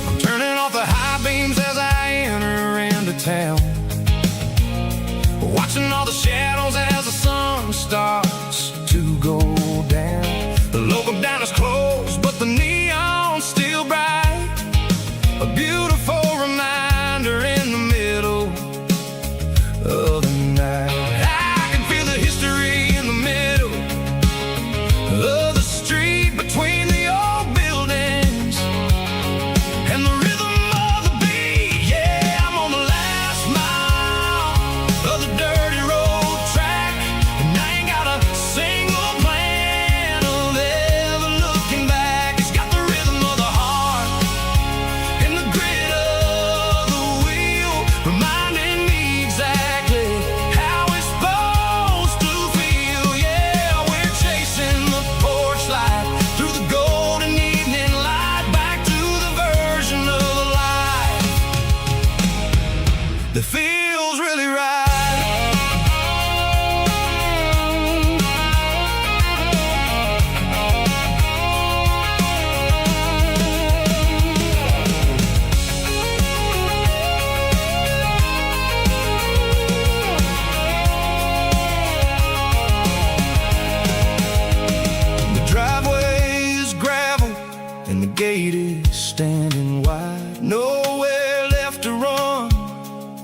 I'm turning off the high beams as I enter into town, watching all the shadows as the sun starts to go down. The local diner's closed, but the neon's still bright, a beautiful reminder in the middle of the night. I can feel the history in the middle of the street, between the old buildings and the rhythm of the beat. Yeah, I'm on the last mile of the dirty road track, and I ain't got a single plan of ever looking back. It's got the rhythm of the heart and the grit of the wheel, reminding me exactly how it's supposed to feel. Yeah, we're chasing the porch light through the golden evening light, back to the version of life that feels really right. The driveway is gravel and the gate is standing wide. Nowhere left to run,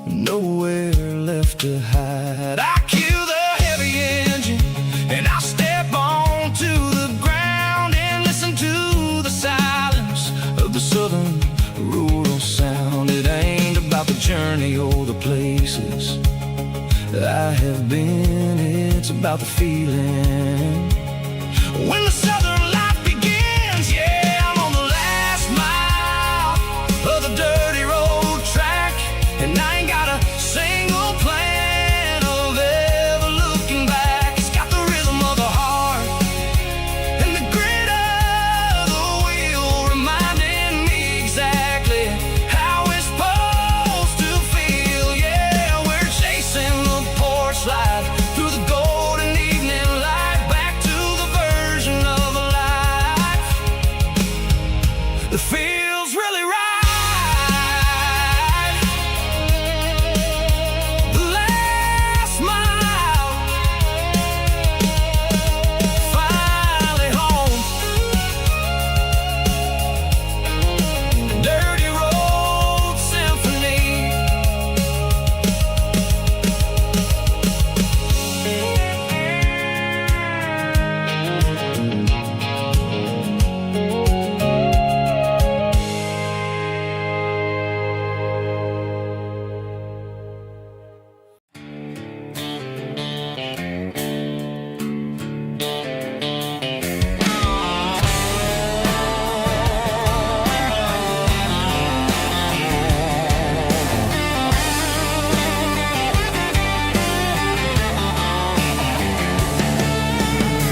nowhere left to hide. I kill the heavy engine and I step onto the ground and listen to the silence of the southern rural sound. It ain't about the journey or the places I have been, it's about the feeling when the southern life begins. Yeah, I'm on the last mile of the dirty road track, and I ain't got a single plan of ever looking back. It's got the rhythm of the heart and the grit of the wheel, reminding me exactly how it's supposed to feel. Yeah, we're chasing the porch light through the golden evening light, back to the version of life that feels really right. The last mile, finally home. Dirty road symphony.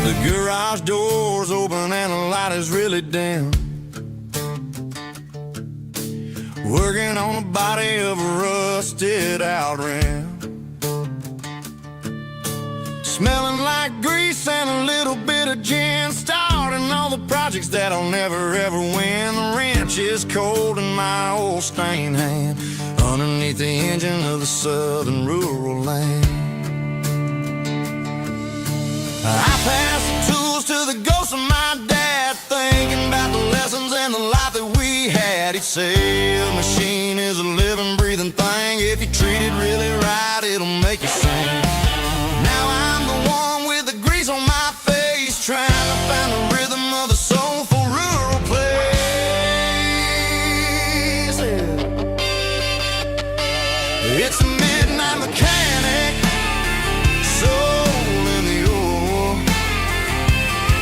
The garage door's open and the light is really dim. Working on the body of a rusted out rim. smelling like grease and a little bit of gin, starting all the projects that I'll never ever win. The wrench is cold in my old stained hand, underneath the engine of the southern rural land. I pass the tools to the ghost of my dad, thinking about the lessons and the life that we had. He'd say a machine is a living, breathing thing. If you treat it really right, it'll make you sing. Now I'm the one with the grease on my face, trying to find the rhythm of the soulful rural place. It's a midnight mechanic, soul in the ore,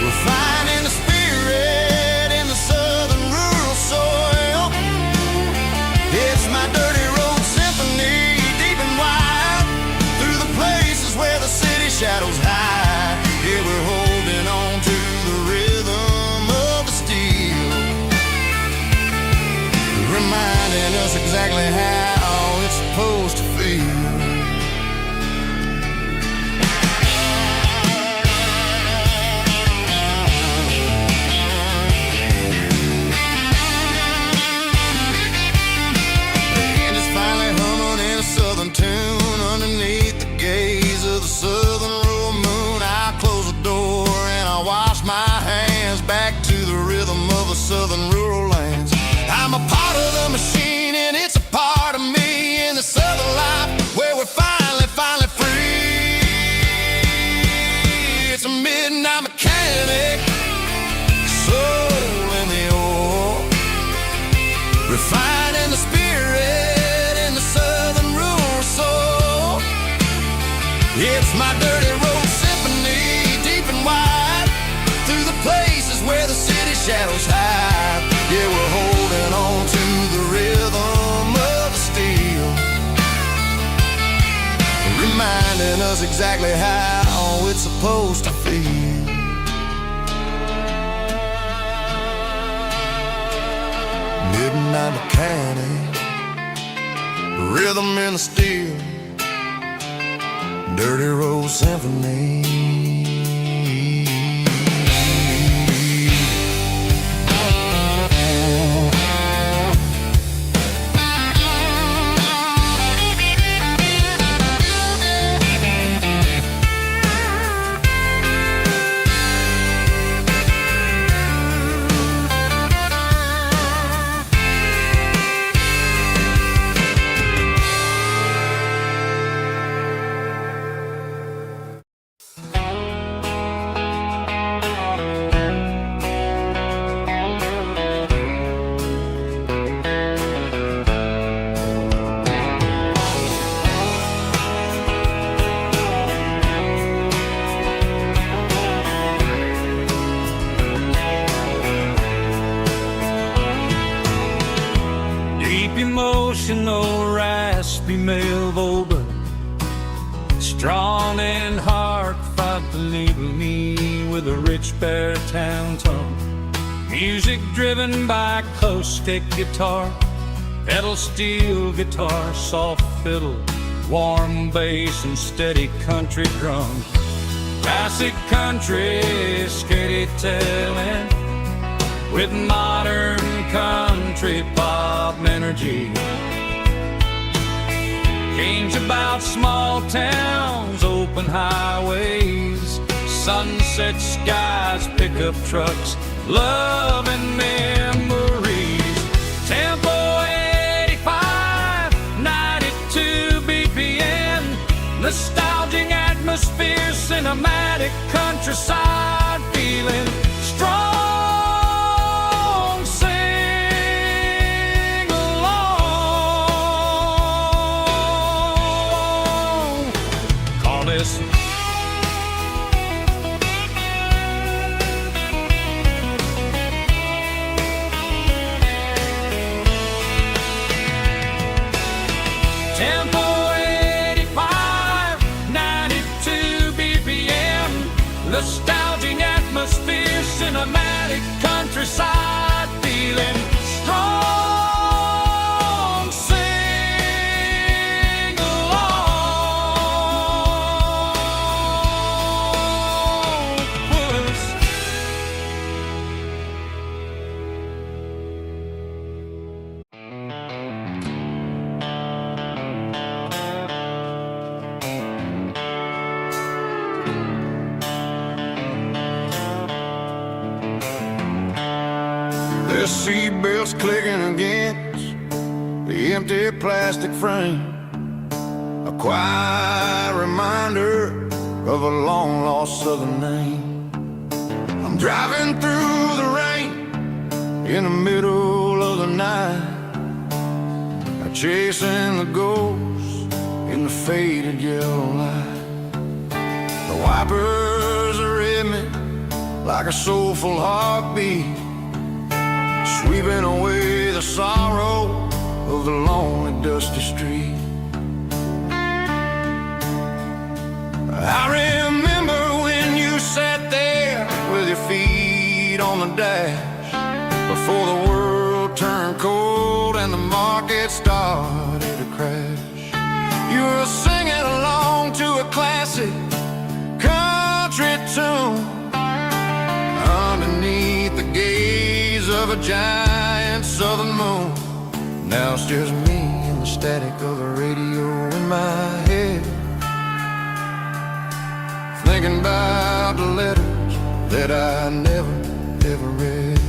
refining the spirit in the southern rural soil. It's my dirty road symphony, deep and wide, through the places where the city shadows hide. Yeah, we're holding on to the rhythm of the steel, reminding us exactly how it's supposed to feel. Southern tune underneath the gaze of the southern rural moon. I close the door and I wash my hands, back to the rhythm of the southern rural lands. I'm a part of the machine and it's a part of me, in the southern life where we're finally free. It's a midnight mechanic, soul in the ore, refining the spirit in the southern rural soul. It's my dirty road symphony, deep and wide, through the places where the city shadows hide. Yeah, we're holding on to the rhythm of the steel, reminding us exactly how it's supposed to feel. Midnight mechanic, rhythm in the steel, dirty road symphony. Emotional, raspy male vulva, strong and heartfelt, enable me with a rich baritone tone. Music driven by acoustic guitar, pedal steel guitar, soft fiddle, warm bass and steady country drums. Classic country, skitty telling, with modern country pop energy. Games about small towns, open highways, sunset skies, pickup trucks, love and memories. Tempo 85, 92 BPM, nostalgic atmosphere, cinematic countryside feeling, strong. Tempo 85, 92 BPM, nostalgic atmosphere, cinematic countryside feeling, strong, sing along. The seatbelts clicking against the empty plastic frame, a quiet reminder of a long-lost southern name. I'm driving through the rain in the middle of the night, chasing the ghosts in the faded yellow light. The wipers are in me like a soulful heartbeat, sweeping away the sorrow of the lonely dusty street. I remember when you sat there with your feet on the dash, before the world turned cold and the market started to crash. You were singing along to a classic country tune underneath the gaze of a giant southern moon. Now it's just me and the static of the radio in my head, thinking about the letters that I never, ever read.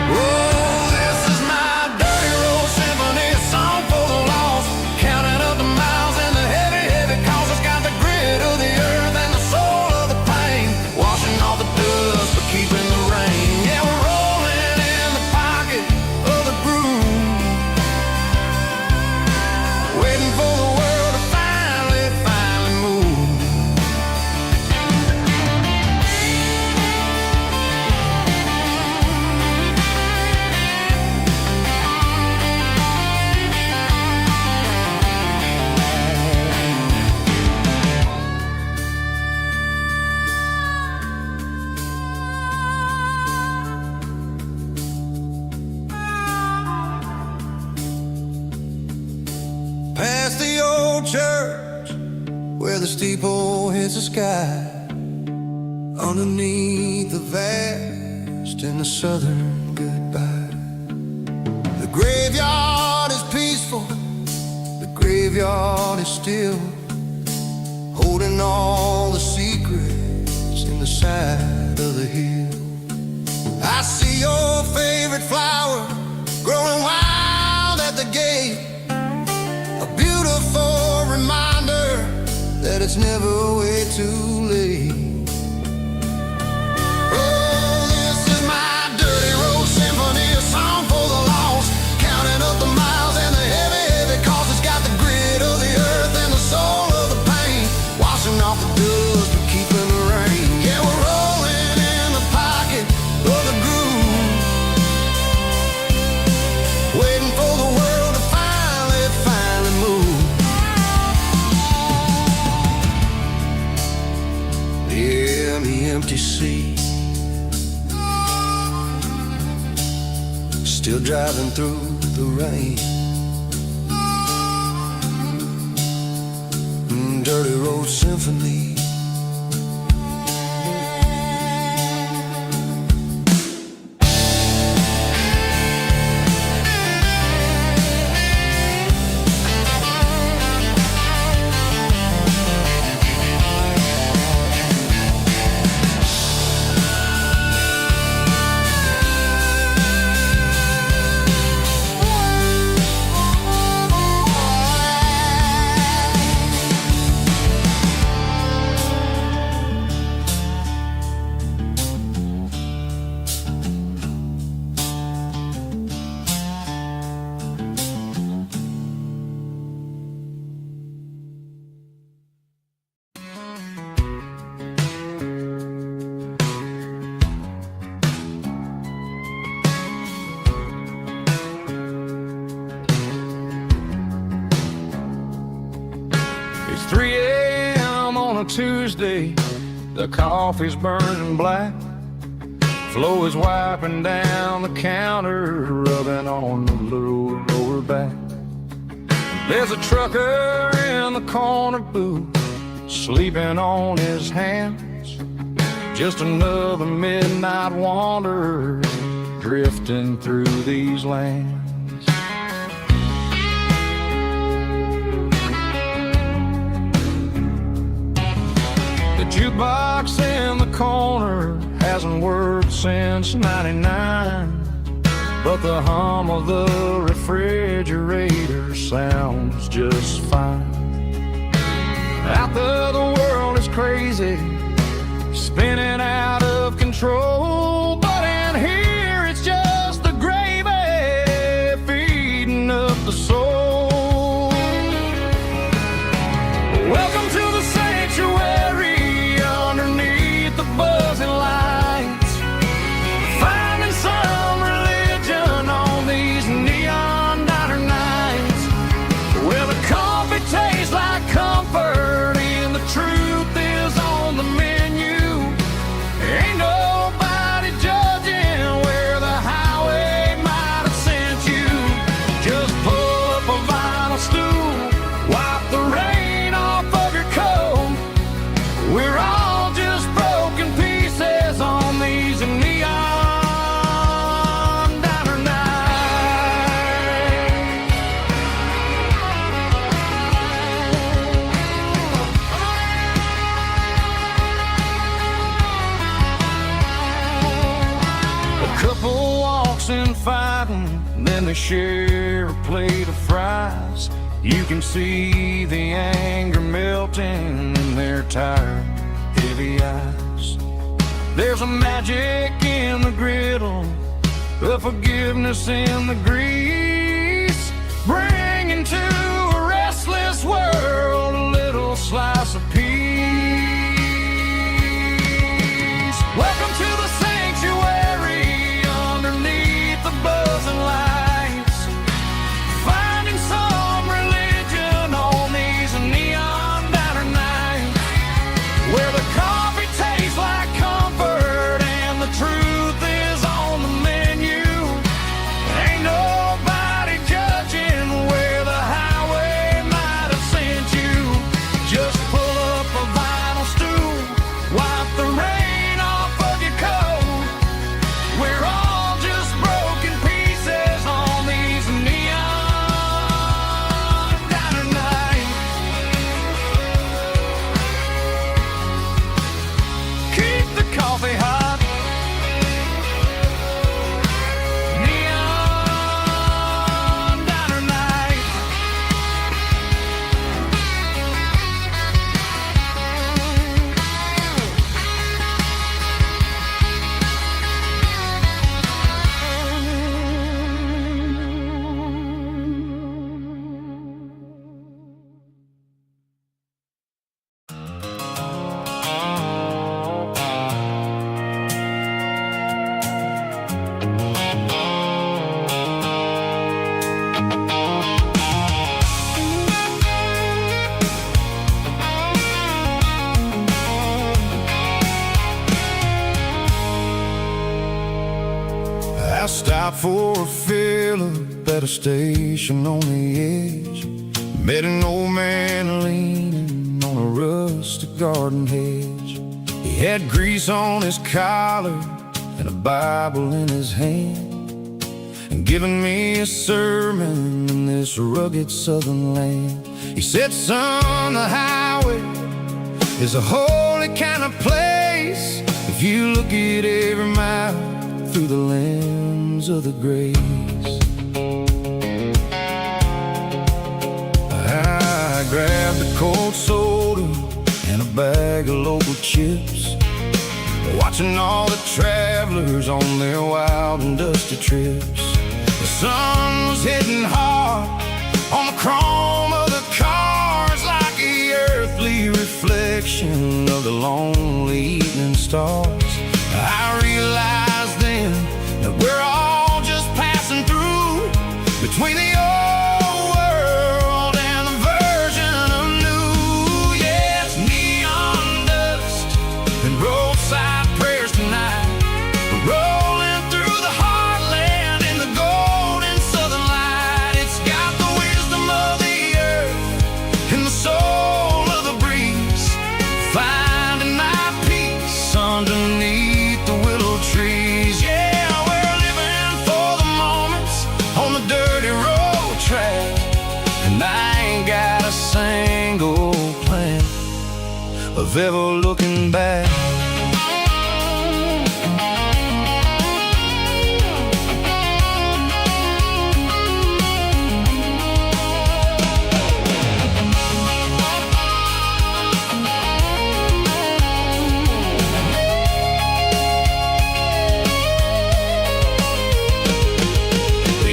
Oh, this is my dirty road symphony, a song for the lost, counting up the miles and the heavy, heavy calls. It's got the grit of the earth and the soul of the pain, washing off the dust but keeping the rain. Yeah, we're rolling in the pocket of the groove, waiting for the world to finally move. Past the old church where the steeple hits the sky, underneath the vast in the southern goodbye. The graveyard is peaceful, the graveyard is still, holding all the secrets in the side of the hill. I see your favorite flower growing wild at the gate, a beautiful reminder that it's never way too late. Oh, this is my dirty road symphony, a song for the lost, counting up the miles and the heavy, heavy calls. It's got the grit of the earth and the soul of the pain, washing off the dust but keeping the rain. Yeah, we're rolling in the pocket of the groove, waiting for the world to finally move. Yeah, the empty sea, still driving through the rain. Dirty road symphony. It's 3 a.m. on a Tuesday, the coffee's burning black, Flo is wiping down the counter, rubbing on the little lower back. There's a trucker in the corner booth, sleeping on his hands, just another midnight wanderer drifting through these lands. The Jukebox in the corner hasn't worked since '99, but the hum of the refrigerator sounds just fine. Out there the world is crazy, spinning out of control, but in here it's just the gravy feeding up the soul. Welcome to the sanctuary underneath the buzzing lights, finding some religion on these neon diner nights, where the coffee tastes like comfort and the truth is on the menu. Ain't nobody judging where the highway might have sent you. Just pull up a vinyl stool, wipe the rain off of your coat. We're all just broken pieces on these neon diner nights. A couple walks in fighting, then they share a plate of fries. You can see the anger melting in their tired, heavy eyes. There's a magic in the griddle, a forgiveness in the grease, bringing to a restless world a little slice of peace. Welcome to the sanctuary underneath the buzzing lights, finding some religion on these neon diner nights, where the coffee tastes like comfort and the truth is on the menu. Ain't nobody judging where the highway might have sent you. Just pull up a vinyl stool, wipe the rain off of your coat. We're all just broken pieces on these neon diner nights. Keep the coffee hot. Neon diner night. I stopped for a fill-up at a station on the edge. Met an old man leaning on a rustic garden hedge. He had grease on his collar and a Bible in his hand, and giving me a sermon in this rugged southern land. He said, son, the highway is a holy kind of place if you look at every mile through the lens of the grace. I grabbed a cold soda and a bag of local chips, watching all the travelers on their wild and dusty trips. The sun was hitting hard on the chrome of the cars, like the earthly reflection of the lonely evening stars. I realized then that we're all just passing through between the old world and the version of new. Yeah, it's neon dust and roadside prayers tonight. We're rolling through the heartland in the golden southern light. It's got the wisdom of the earth and the soul of the breeze, finding my peace underneath the willow trees. Yeah, we're living for the moments on the dirty road track, and I ain't got a single plan of of ever looking back.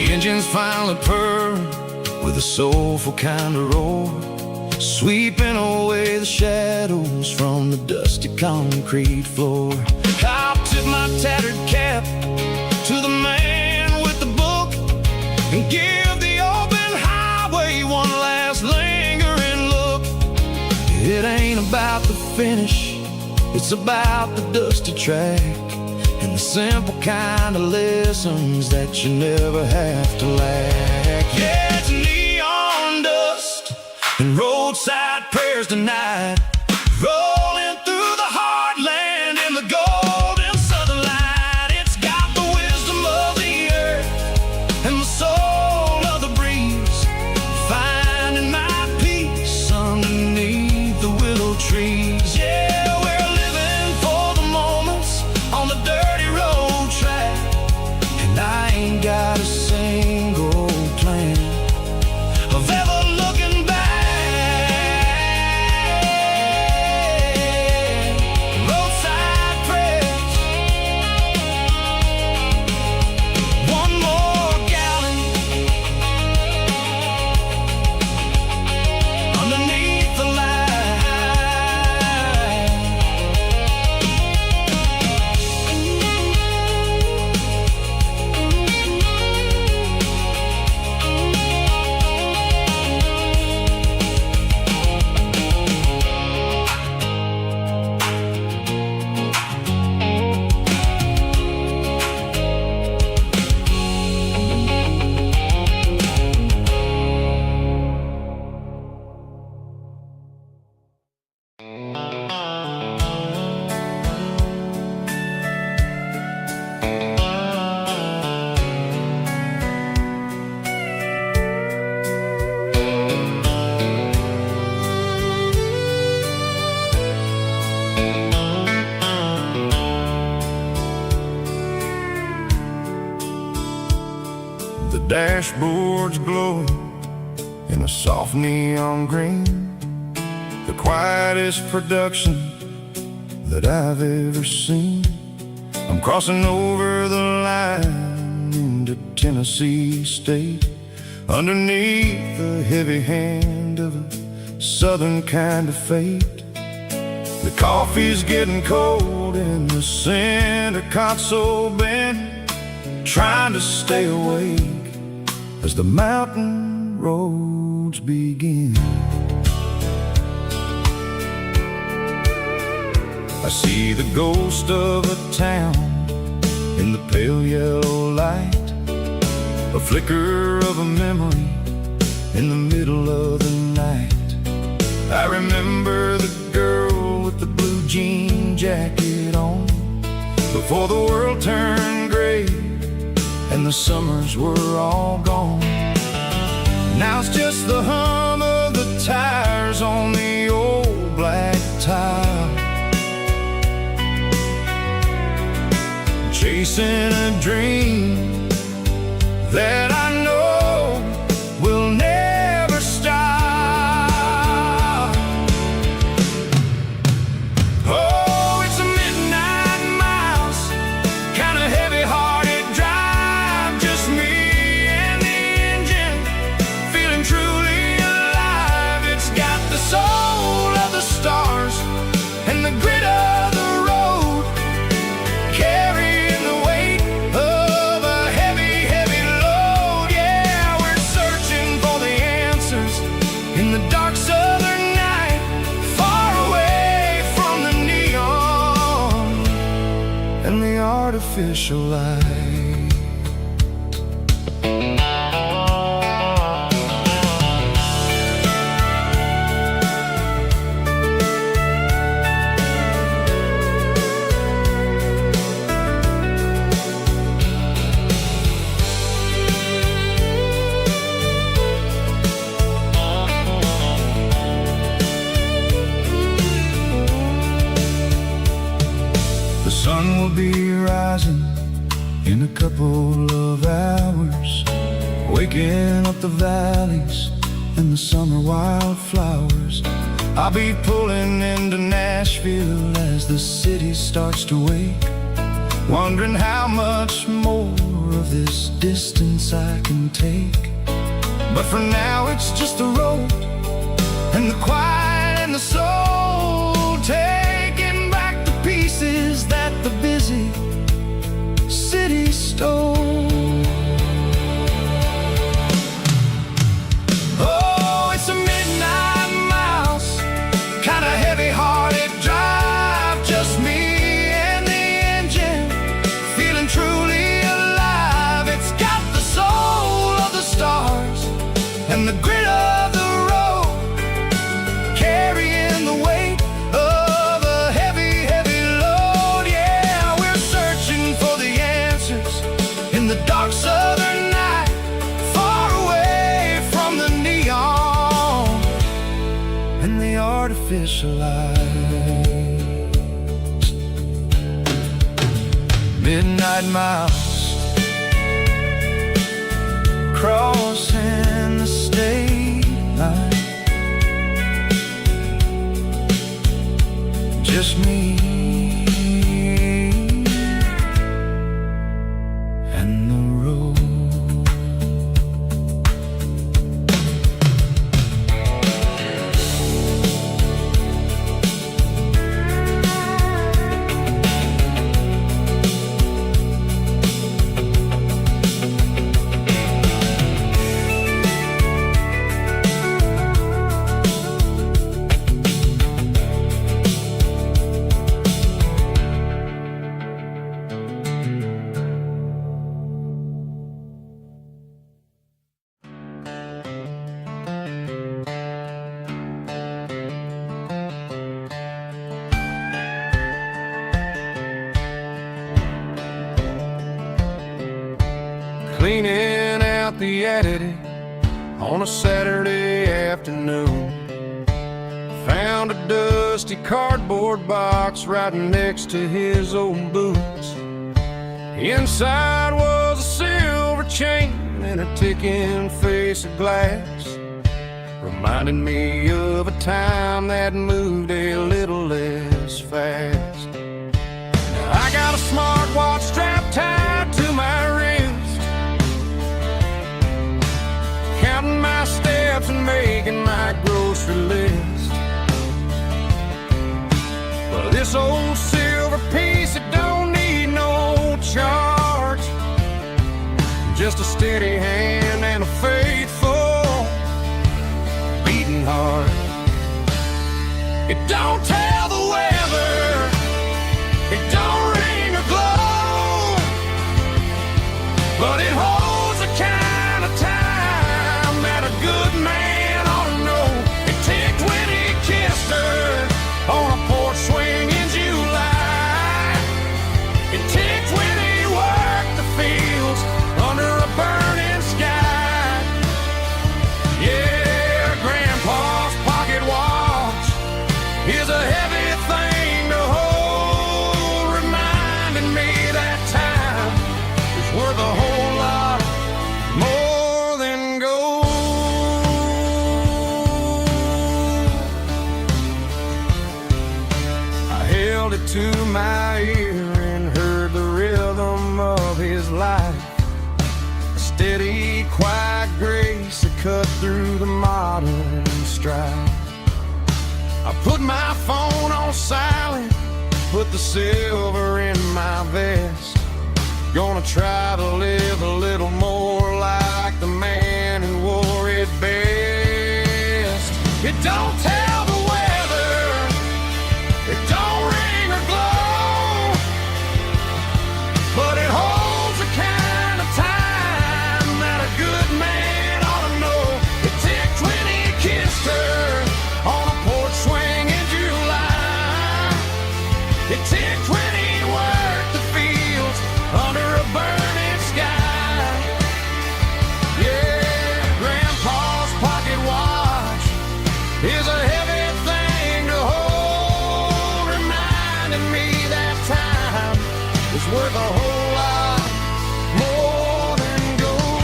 Engines finally purr with a soulful kind of roar, sweeping away the shadows from the dusty concrete floor. I'll tip my tattered cap to the man with the book and give the open highway one last lingering look. It ain't about the finish, it's about the dusty track and the simple kind of lessons that you never have to lack. Yeah, it's neon dust and roadside prayers tonight, rolling through the heartland in the golden southern light. It's got the wisdom of the earth and the soul of the breeze, finding my peace underneath the willow trees. Yeah, we're living for the moments on the dirty road track, and I ain't got a single plan of ever looking back. Roadside prayers, one more gallon underneath the light. The dashboard's glowing in a soft neon green, the quietest production that I've ever seen. I'm crossing over the line into Tennessee State, underneath the heavy hand of a southern kind of fate. The coffee's getting cold in the center console bin, trying to stay awake as the mountain roads begin. I see the ghost of a town in the pale yellow light, a flicker of a memory in the middle of the night. I remember the girl with the blue jean jacket on, before the world turned gray and the summers were all gone. Now it's just the hum of the tires on the old black tile, chasing a dream that I know will never stop. Oh, it's a midnight miles, kind of heavy-hearted drive, just me and the engine, feeling truly alive. It's got the soul of the stars and the grit of the road, carrying the weight of a heavy, heavy load. Yeah, we're searching for the answers in the dark southern night, far away from the neon and the artificial light. The sun will be rising in a couple of hours, waking up the valleys and the summer wildflowers. I'll be pulling into Nashville as the city starts to wake, wondering how much more of this distance I can take. But for now it's just the road and the quiet and the soul, taking back the pieces that the busy city stole. Oh, it's a midnight mouse, kinda heavy-hearted drive, just me and the engine, feeling truly alive. It's got the soul of the stars and the grit of the road, carrying the weight of a heavy, heavy load. Yeah, we're searching for the answers in the dark southern night, far away from the neon and the artificial lights. Midnight mouse, crossing the state line, just me and the road. Cleaning out the attic on a Saturday afternoon, found a dusty cardboard box right next to his old boots. Inside was a silver chain and a ticking face of glass, reminding me of a time that moved a little less fast. Now I got a smartwatch strapped tied to my wrist, counting my steps and making my grocery list. But this old silver piece, it don't need no charge, just a steady hand and a faithful beating heart. It don't tell the weather, it don't ring or glow, but it holds the kind of time that a good man ought to know. It ticked when he kissed her on a porch swing in July. It ticked when he worked the fields under a burning sky. Yeah, Grandpa's pocket watch is a heavy thing to hold, reminding me that time is worth a whole lot more than gold. I held it to my ear and heard the rhythm of his life, a steady, quiet grace that cut through the modern strife. I put my phone on silent, put the silver in my vest, gonna try to live a little more like the man who wore it best. It don't tell the weather, it don't ring or glow, but it holds the kind of time that a good man ought to know. It ticked when he kissed her on a porch swing in July. It ticked when he worked the fields under a burning sky. is worth a whole lot more than gold.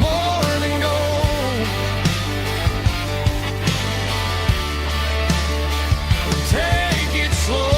More than gold. Take it slow.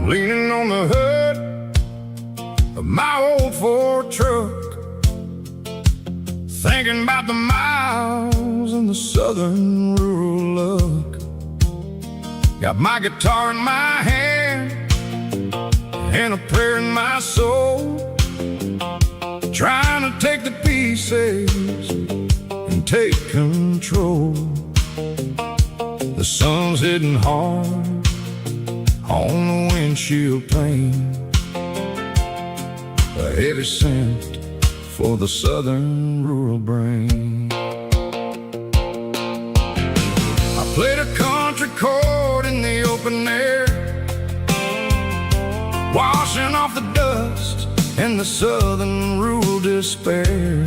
Leaning on the hood of my old Ford truck, thinking about the miles and the southern rural look. Got my guitar in my hand and a prayer in my soul, trying to take the pieces and take control. The sun's hitting hard on the windshield pane, a heavy scent for the southern rural brain. I played a country chord in the open air, washing off the dust and the southern rural despair.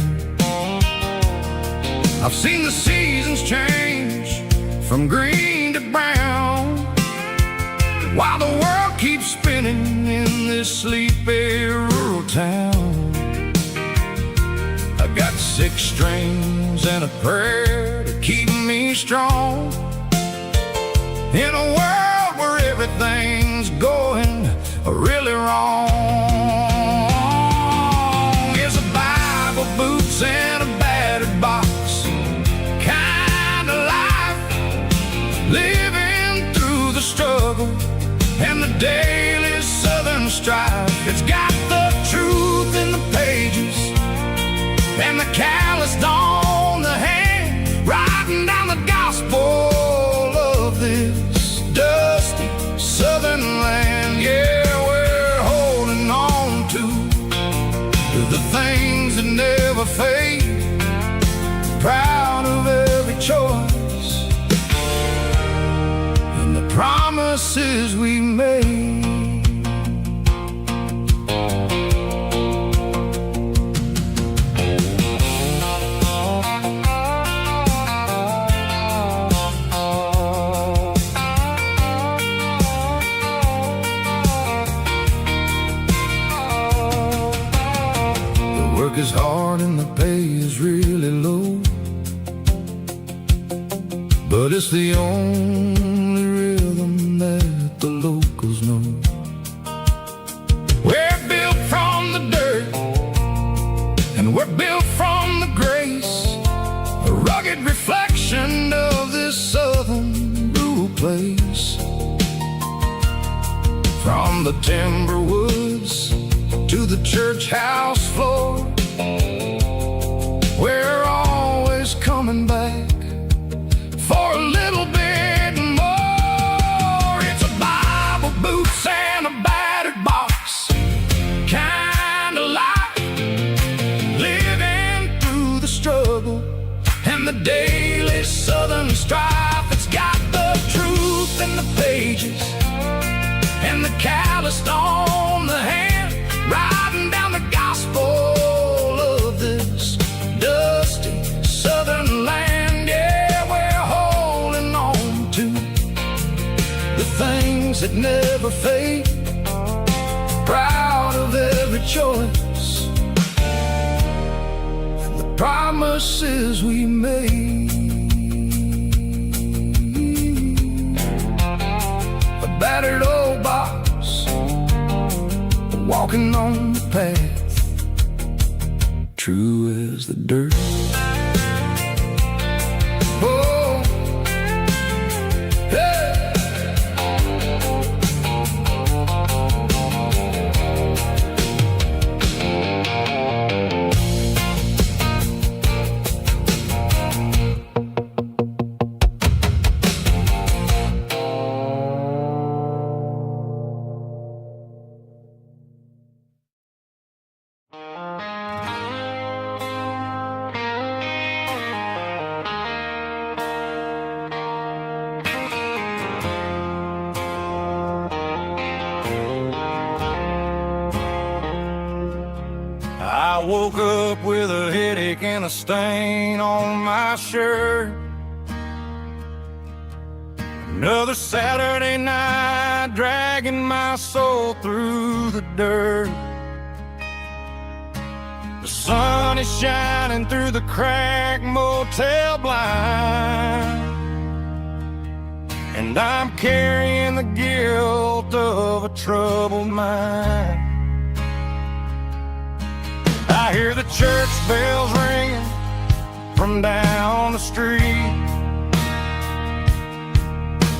I've seen the seasons change from green to brown, while the world keeps spinning in this sleepy rural town. I got 6 strings and a prayer to keep me strong, in a world where everything's going really wrong. It's a Bible, boots, and a battered box kind of life, living through the struggle and the daily southern strife. It's got the truth in the pages and the calloused on the hand, writing down the gospel of this dusty southern land. Yeah, we're holding on to the things that never fade, proud of every choice and the promises we made. Work is hard and the pay is really low, but it's the only rhythm that the locals know. We're built from the dirt and we're built from the grace, a rugged reflection of this southern rural place. From the timber woods to the church house floor, we're always coming back for a little bit more. It's a Bible, boots, and a battered box kind of life, living through the struggle and the daily southern strife. It's got the truth in the pages and the calloused on the hand, writing down the gospel of this dusty southern land. smiles that never fade, proud of every choice and the promises we made. A battered old box, walking on the path, true as the dirt. Oh, hey. I woke up with a headache and a stain on my shirt. Another Saturday night, dragging my soul through the dirt. The sun is shining through the cracked motel blind, and I'm carrying the guilt of a troubled mind. I hear the church bells ringing from down the street,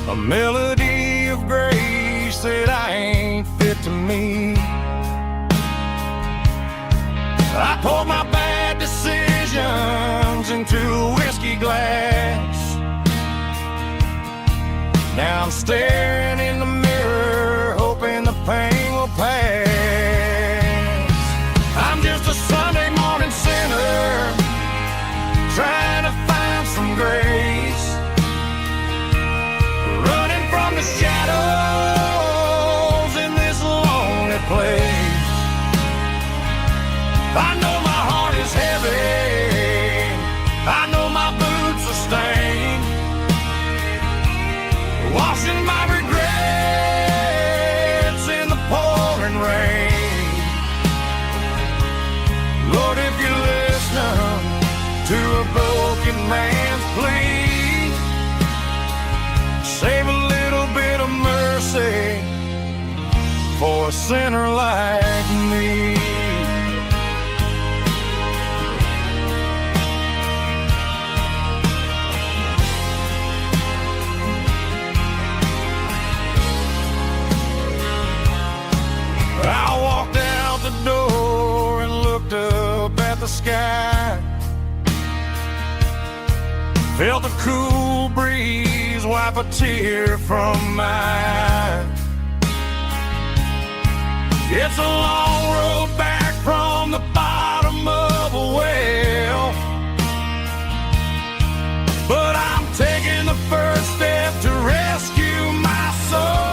a melody of grace that I ain't fit to meet. I poured my bad decisions into a whiskey glass. Now I'm staring in the mirror, hoping the pain will pass. I'm just a Sunday morning sinner, trying to find some grace, running from the shadows in this lonely place. I know my heart is heavy, I know my boots are stained, washing my regrets in the pouring rain. Lord, if you listen to a broken man's plea, save a little bit of mercy for a sinner like me. I walked out the door and looked up at the sky, felt a cool breeze wipe a tear from my eye. It's a long road back from the bottom of a well, but I'm taking the first step to rescue my soul.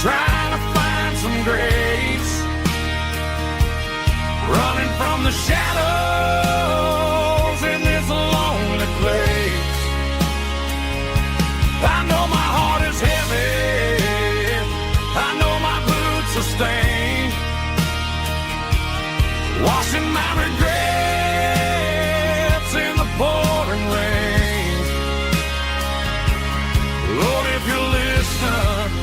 Trying to find some grace, running from the shadows in this lonely place. I know my heart is heavy, I know my boots are stained, washing my regrets in the pouring rain. Lord, if you listen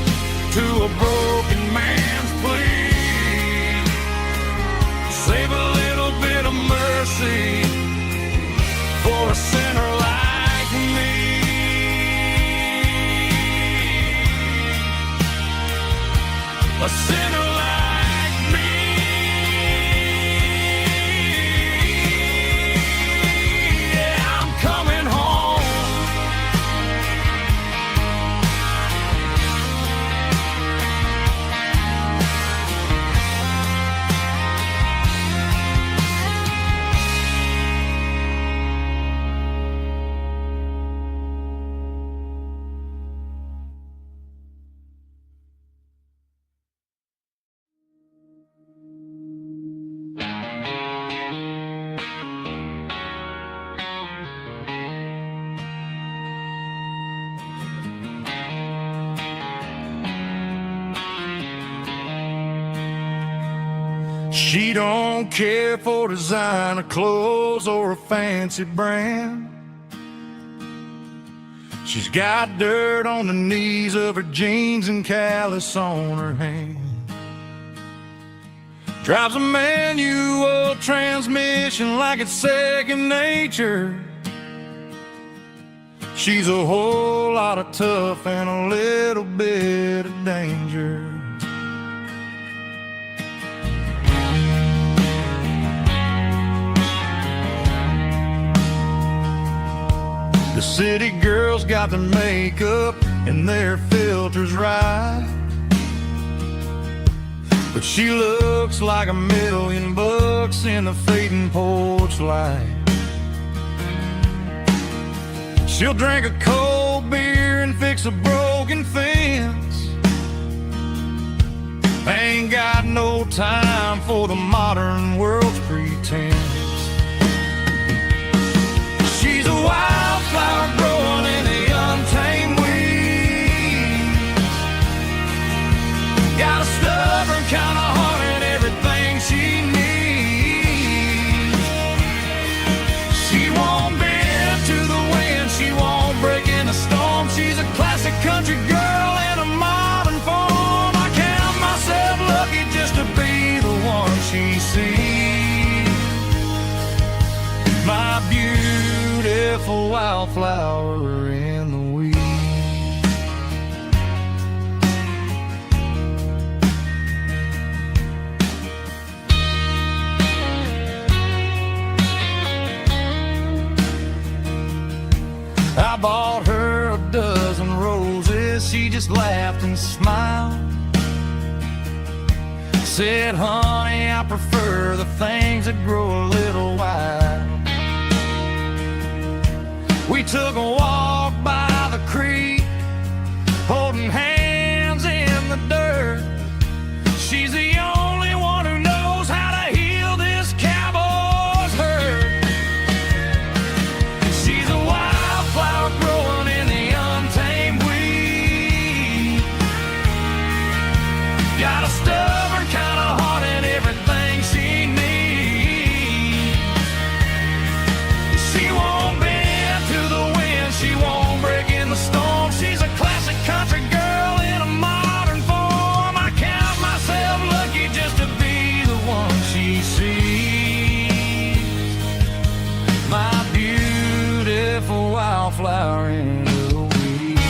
to a broken man's plea, save a little bit of mercy for a sinner like me. A sinner like me. She don't care for designer clothes or a fancy brand. She's got dirt on the knees of her jeans and callus on her hand. Drives a manual transmission like it's second nature. She's a whole lot of tough and a little bit of danger. The city girls got their makeup and their filters right, but she looks like $1,000,000 in the fading porch light. She'll drink a cold beer and fix a broken fence. Ain't got no time for the modern world's pretense. She's a wildflower growing in the untamed weeds. Got a stubborn kind of heart and everything she needs. She won't bend to the wind, she won't break in a storm. She's a classic country girl in a modern form. I count myself lucky just to be the one she sees. My beautiful wildflower in the weeds. I bought her a dozen roses, she just laughed and smiled. Said, honey, I prefer the things that grow a little wild. We took a walk by the creek, holding hands in the dirt. She's the only one who knows how to heal this cowboy's hurt. She's a wildflower growing in the untamed weed. Got a stubborn kind of heart and everything she needs. She won't bend to the wind, she won't break in the storm. She's a classic country girl in a modern form. I count myself lucky just to be the one she sees. My beautiful wildflower in the weeds.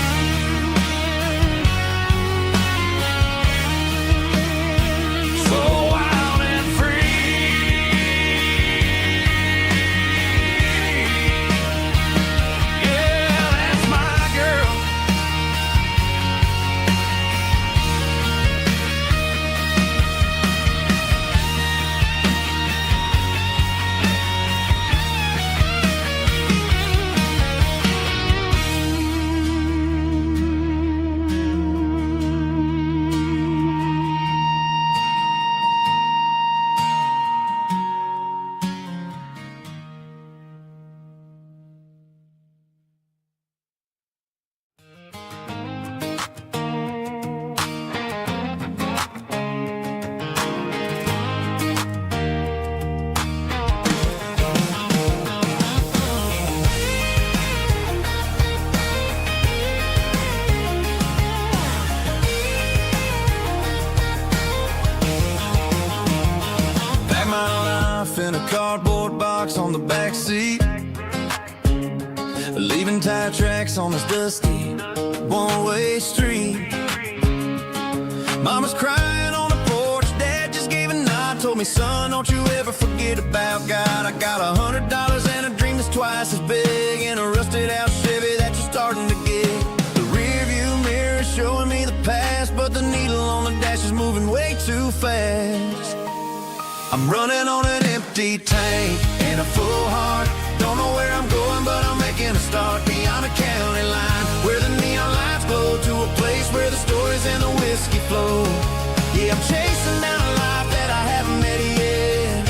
So wild and free. Yeah, that's my girl. Pack my life in a cardboard box on the back seat, leaving tire tracks on this dusty one-way street. Mama's crying on the porch, Dad just gave a nod, told me, son, don't you ever forget about God. I got $100 and a dream that's twice as big, in a rusted out Chevy that you're starting to get. The rear view mirror is showing me the past, but the needle on the dash is moving way too fast. I'm running on an empty tank and a full heart. Don't know where I'm going, but I'm making a start beyond a county line, where the neon lights glow, to a place where the stories and the whiskey flow. Yeah, I'm chasing down a life that I haven't met yet,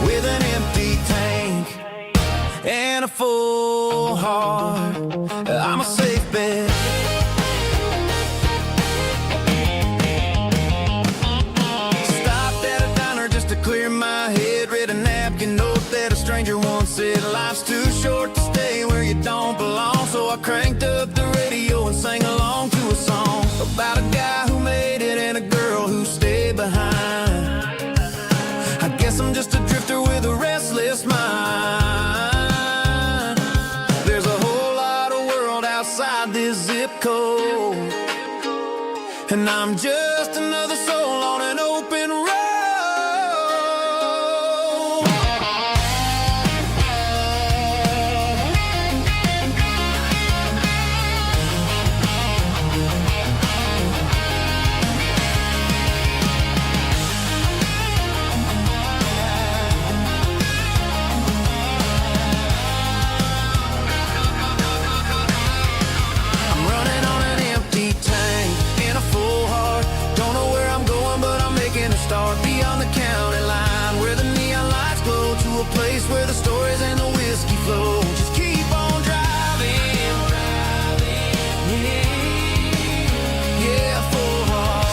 with an empty tank and a full heart. I'm a safe bet. Stopped at a said life's too short to stay where you don't belong. So I cranked up the radio and sang along to a song about a guy who made it and a girl who stayed behind. I guess I'm just a drifter with a restless mind. There's a whole lot of world outside this zip code, and I'm just another soul on an open road. Start beyond the county line, where the neon lights glow, to a place where the stories and the whiskey flow. Just keep on driving, yeah, full heart.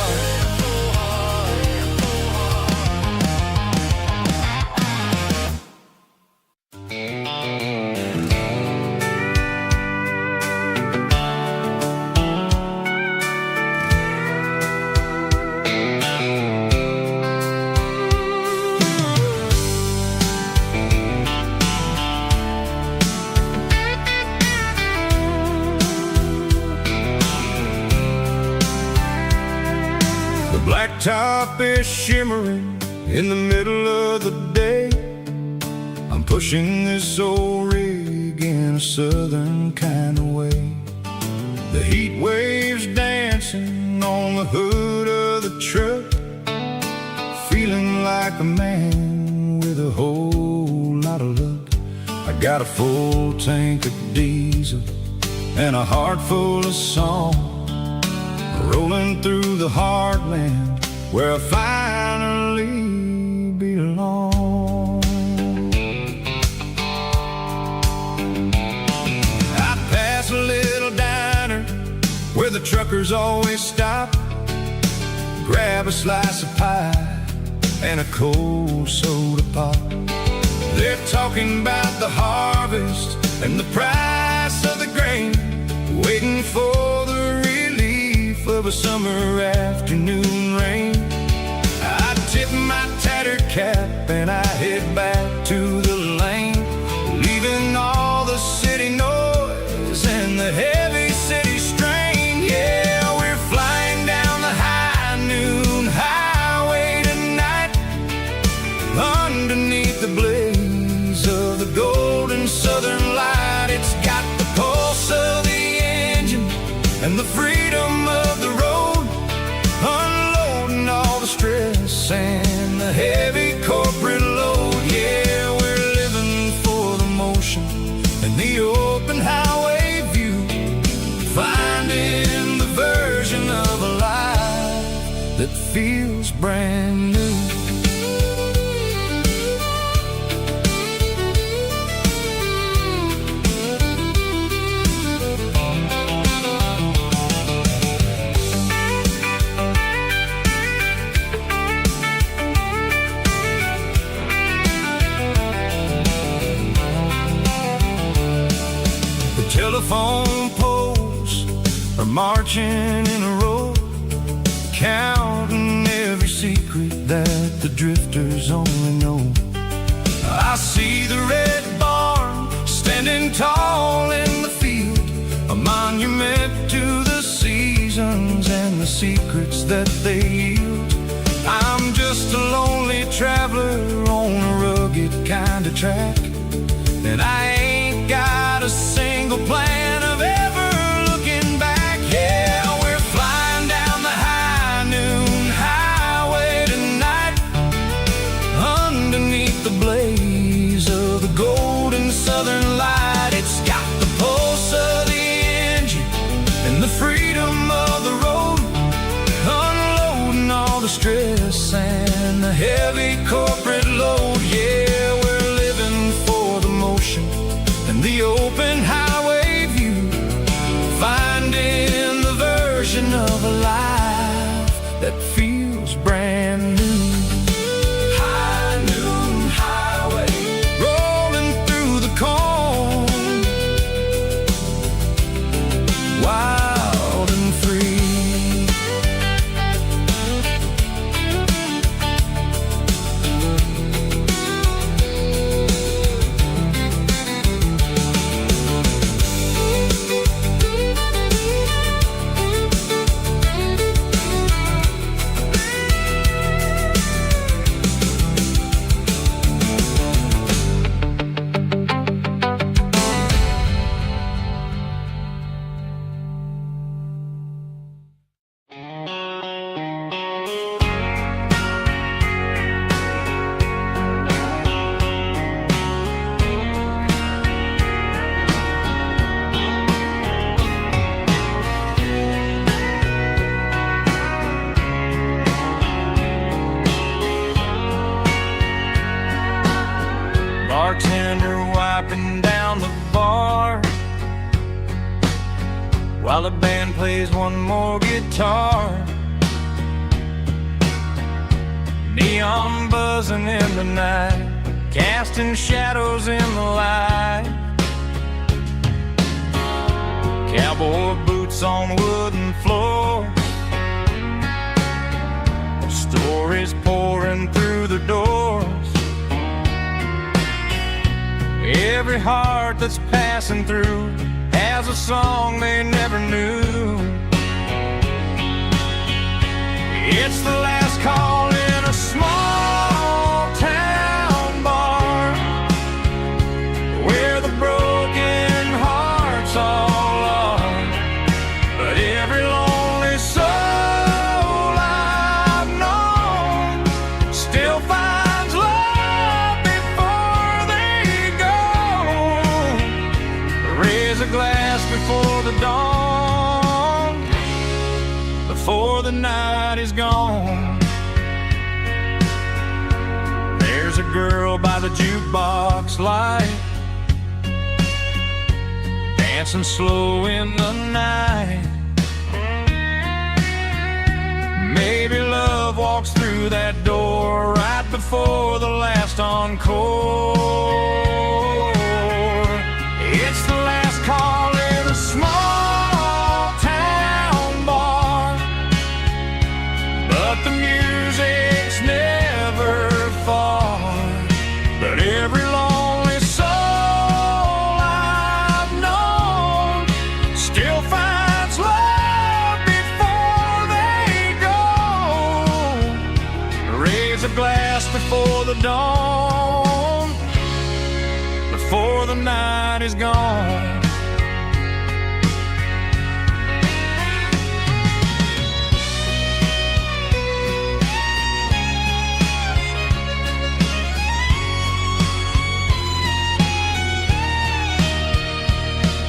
Blacktop is shimmering in the middle of the day. I'm pushing this old rig in a southern kind of way. The heat waves dancing on the hood of the truck, feeling like a man with a whole lot of luck. I got a full tank of diesel and a heart full of song, rolling through the heartland where I finally belong. I pass a little diner where the truckers always stop, grab a slice of pie and a cold soda pop. They're talking about the harvest and the price of the grain, waiting for the relief of a summer afternoon rain. I tip my tattered cap and I head back to the lane, leaving all the city noise and the heavy city strain. Yeah, we're flying down the high noon highway tonight, underneath the blaze of the golden southern light. It's got the pulse of the engine and the freedom of the road, unloading all the stress and the heavy corporate load. Yeah, we're living for the motion and the open highway view, finding the version of a life that feels brand new. Telephone poles are marching in a row, counting every secret that the drifters only know. I see the red barn standing tall in the field, a monument to the seasons and the secrets that they yield. I'm just a lonely traveler on a rugged kind of track, and I ain't got a single plan of ever looking back. Yeah, we're flying down the high noon highway tonight, underneath the blaze of the golden southern light. It's got the pulse of the engine and the freedom of the road, unloading all the stress and the heavy corporate load. Yeah, we're living for the motion and the open highway view, finding the version of a life that feels brand new. High noon highway, rolling through while the band plays one more guitar. Neon buzzing in the night, casting shadows in the light. Cowboy boots on wooden floors, stories pouring through the doors. Every heart that's passing through has a song they never knew. It's the last call in a small town bar, where the broken hearts all are. But every lonely soul I've known still finds love before they go. Raise a glass before the dawn, before the night is gone. There's a girl by the jukebox light, dancing slow in the night. Maybe love walks through that door right before the last encore. It's the last call in a small town bar, but the music's never far. But every lonely soul I've known still finds love before they go. Raise a glass before the dawn, before the night is gone.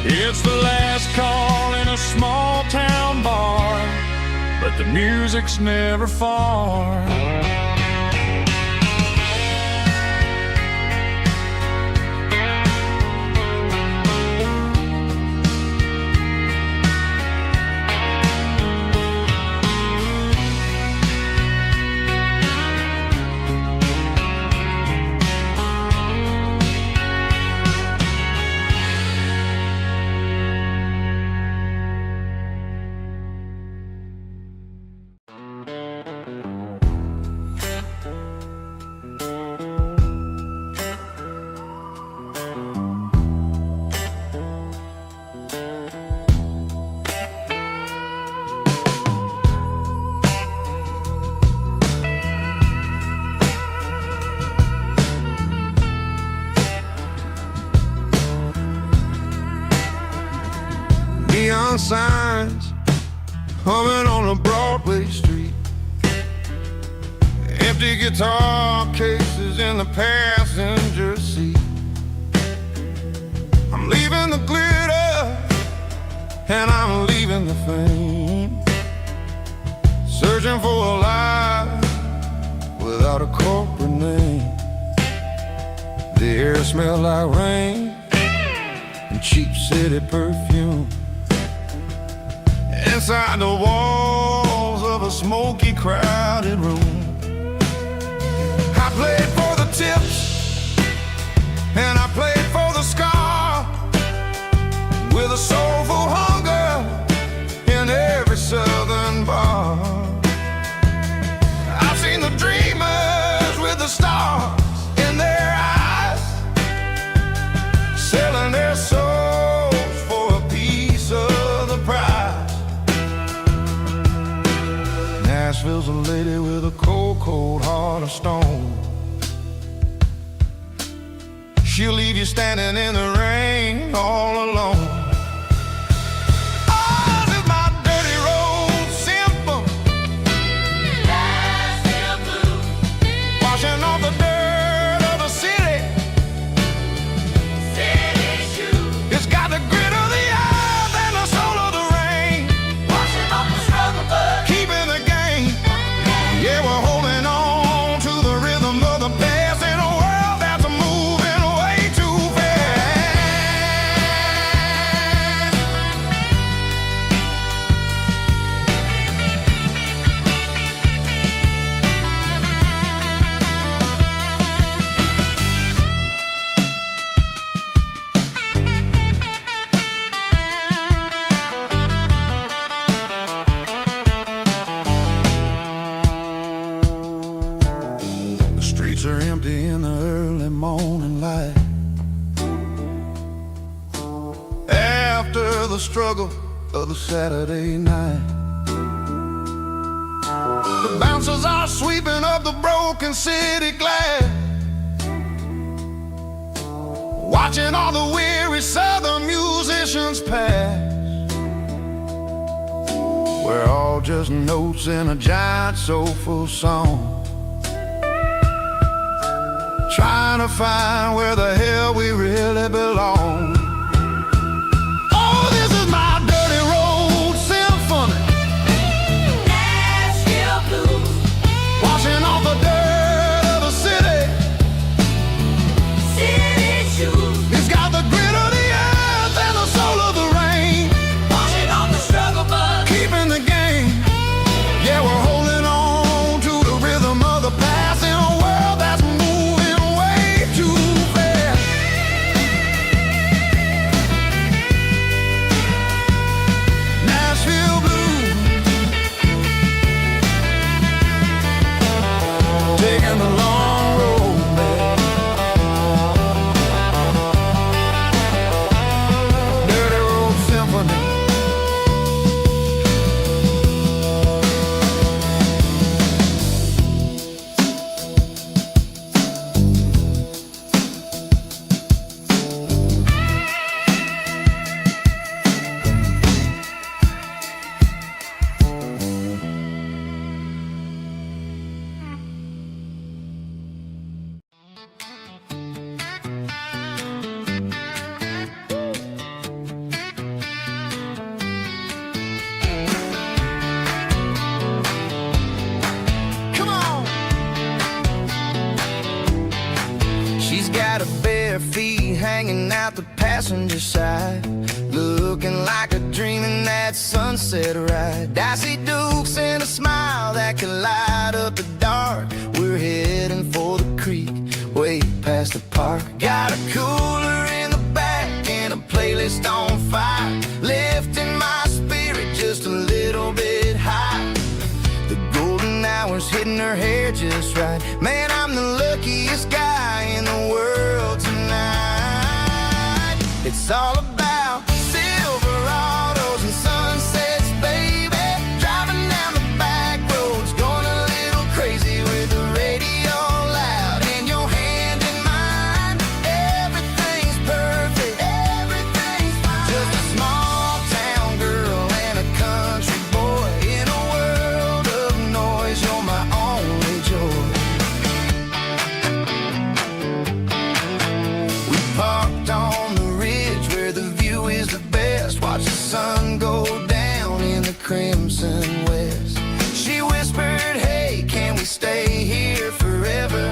It's the last call in a small town bar, but the music's never far. Neon signs humming on a Broadway street, empty guitar cases in the passenger seat. I'm leaving the glitter and I'm leaving the fame, searching for a life without a corporate name. The air smells like rain and cheap city perfume. Inside the walls of a smoky, crowded room, I played for the tips and I played for the scar, with a soulful hunger in every southern bar. I've seen the dreamers with the stars in their eyes, selling their souls for a piece of the prize. Nashville's a lady with a cold, cold heart of stone. She'll leave you standing in the rain all alone. Ours is my dirty road simple, washing off the dirt of the city. It's got the grit of the earth and the soul of the rain, washing off the struggle, but keeping the game. Yeah, we're holding on to the rhythm of the past in a world that's moving way too fast. empty in the early morning light. After the struggle of the Saturday night, the bouncers are sweeping up the broken city glass, watching all the weary southern musicians pass. We're all just notes in a giant soulful song, trying to find where the hell we really belong. Oh, this is my dirty road symphony, Nashville blues, washing off the dirt of the city. city shoes, It's got the grit of the earth and the soul of the rain, washing off the struggle bug. keeping the game. Yeah, we're holding on to the rhythm of the past in a world that's moving way too fast. Nashville blues, taking the long road back. Dirty road symphony. Come on. She's got her bare feet hanging out the passenger side, looking like a dream in that sunset ride. Dicey dukes and a smile that can light up the dark. We're heading for the creek, way past the park. Got a cooler in the back and a playlist on fire, lifting my spirit just a little bit high. The golden hours hitting her hair just right. Man, I'm the luckiest guy in the world tonight. It's all about Silverados and sunsets, baby. Driving down the back roads, going a little crazy with the radio loud. And your hand in mine, everything's perfect, everything's fine. Just a small town girl and a country boy in a world of noise. You're my only joy. We parked on the ridge where the view is the best. Watch the sun go down in the crimson west. She whispered, hey, can we stay here forever?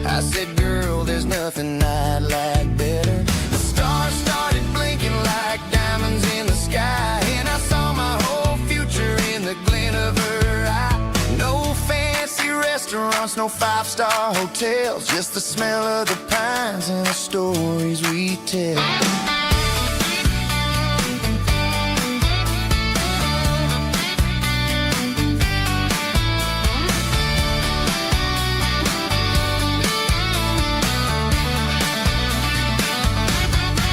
I said, girl, there's nothing I'd like better. The stars started blinking like diamonds in the sky, and I saw my whole future in the glint of her eye. No fancy restaurants, no five-star hotels, just the smell of the pines and the stories we tell.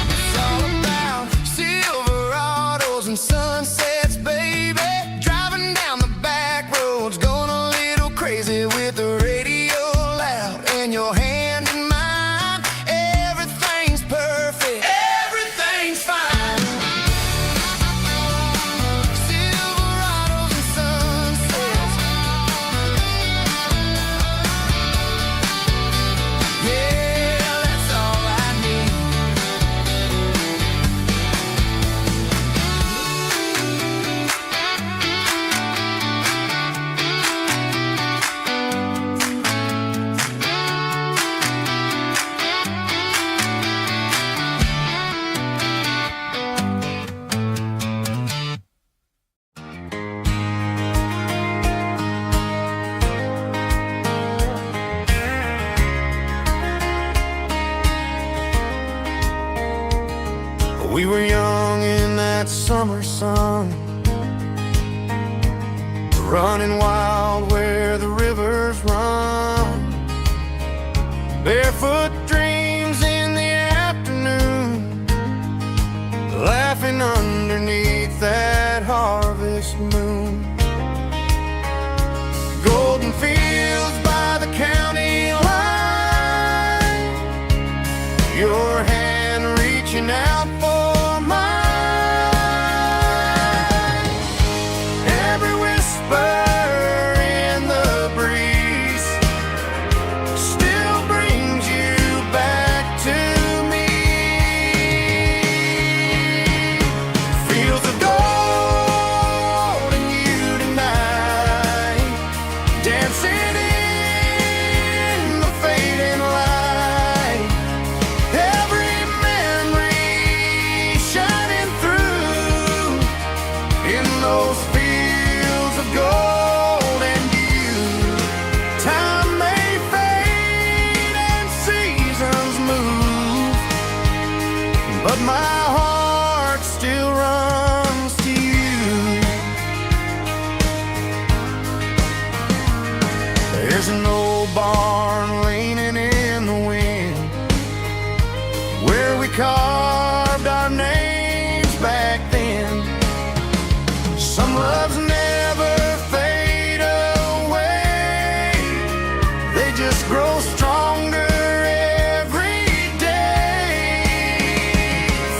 It's all about Silverados and sunsets, baby. Driving down the back roads, going a little crazy with the radio loud. And your hand in mine, everything's perfect, everything's fine. Silverados and sunsets, yeah, that's all I need. We were young in that summer sun, running wild where the rivers run. Barefoot dreams in the afternoon, laughing underneath that harvest moon. Golden fields by the county line, your hand reaching out for mine. Every whisper in the breeze still brings you back to me. Fields of gold and you tonight, dancing in the fading light. Every memory shining through in those fields of gold and you. Time may fade and seasons move, but my heart still runs to you. There's an old barn leaning in the wind, where we carved our names back then. Some loves never fade away, they just grow stronger every day.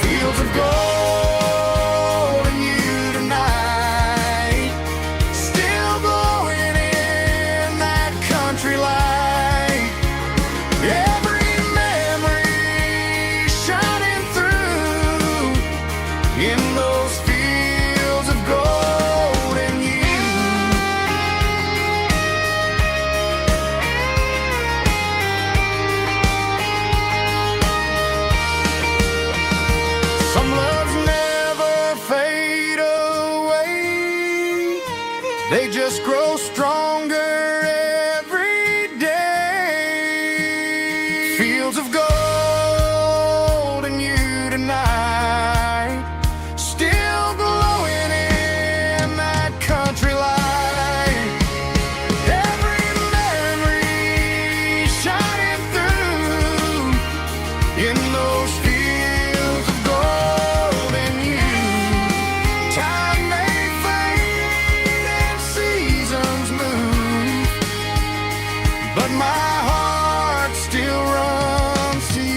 Fields of gold and you tonight, still glowing in that country light. Every memory shining through in those fields of gold and you. Some loves never fade away, they just grow stronger every day. Fields of gold and you tonight, still glowing in that country light. Every memory shining through in those fields of gold and you. Time may fade and seasons move, but my heart still runs to you.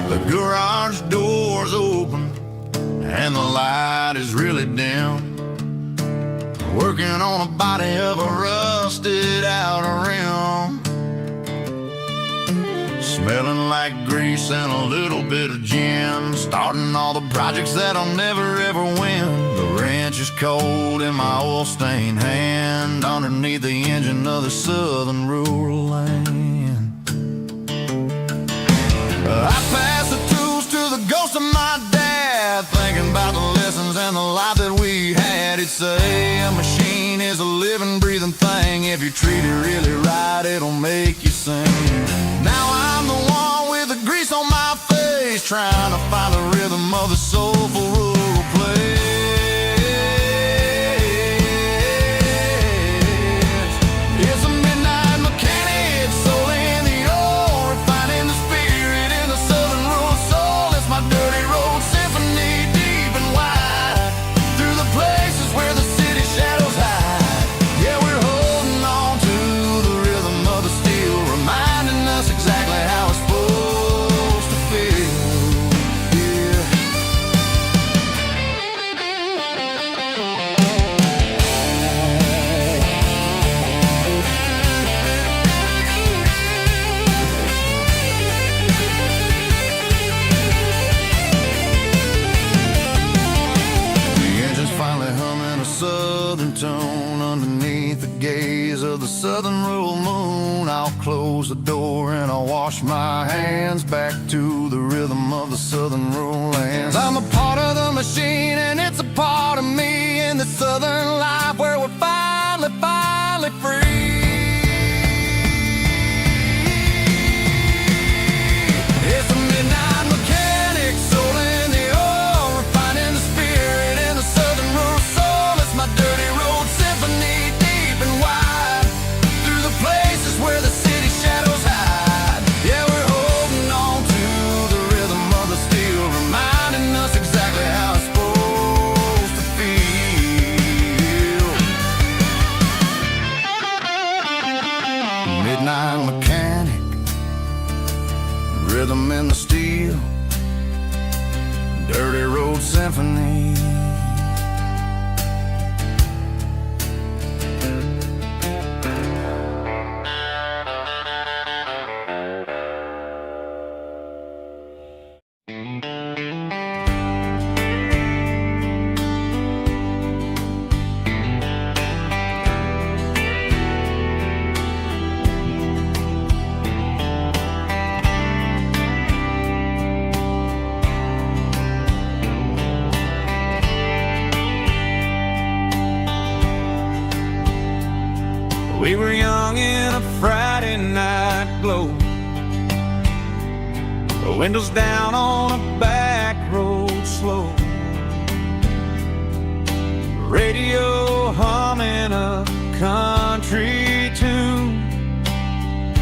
The garage door's open and the light is really dim. Working on a body of a rusted out rim, smelling like grease and a little bit of gin. Starting all the projects that I'll never ever win. The wrench is cold in my oil-stained hand, underneath the engine of the southern rural land. I pass the tools to the ghost of my dad, thinking about the lessons and the life that we had. He'd say a machine is a living, breathing thing. If you treat it really right, it'll make you sing. Now I'm the one with the grease on my face, trying to find the rhythm of the soulful rural place. It's a midnight mechanic, soul in the ore, refining the spirit in the southern rural soul. It's my dirty road symphony, deep and wide, through the places where the city shadows hide. Yeah, we're holding on to the rhythm of the steel, reminding us exactly how it's supposed to feel. Yeah. the door and I wash my hands back to the rhythm of the southern rural lands. I'm a part of the machine and it's a part of me in the southern life where we're finally free. It's a midnight mechanic, soul in the oil, refining the spirit in the southern rural soul. It's my dirty road symphony, deep and wide, through the places where the city shadows hide. Yeah, we're holding on to the rhythm of the steel, reminding us exactly how it's supposed to feel. Midnight mechanic, rhythm in the steel, dirty road symphony. We were young in a Friday night glow, the windows down on a back road slow, radio humming a country tune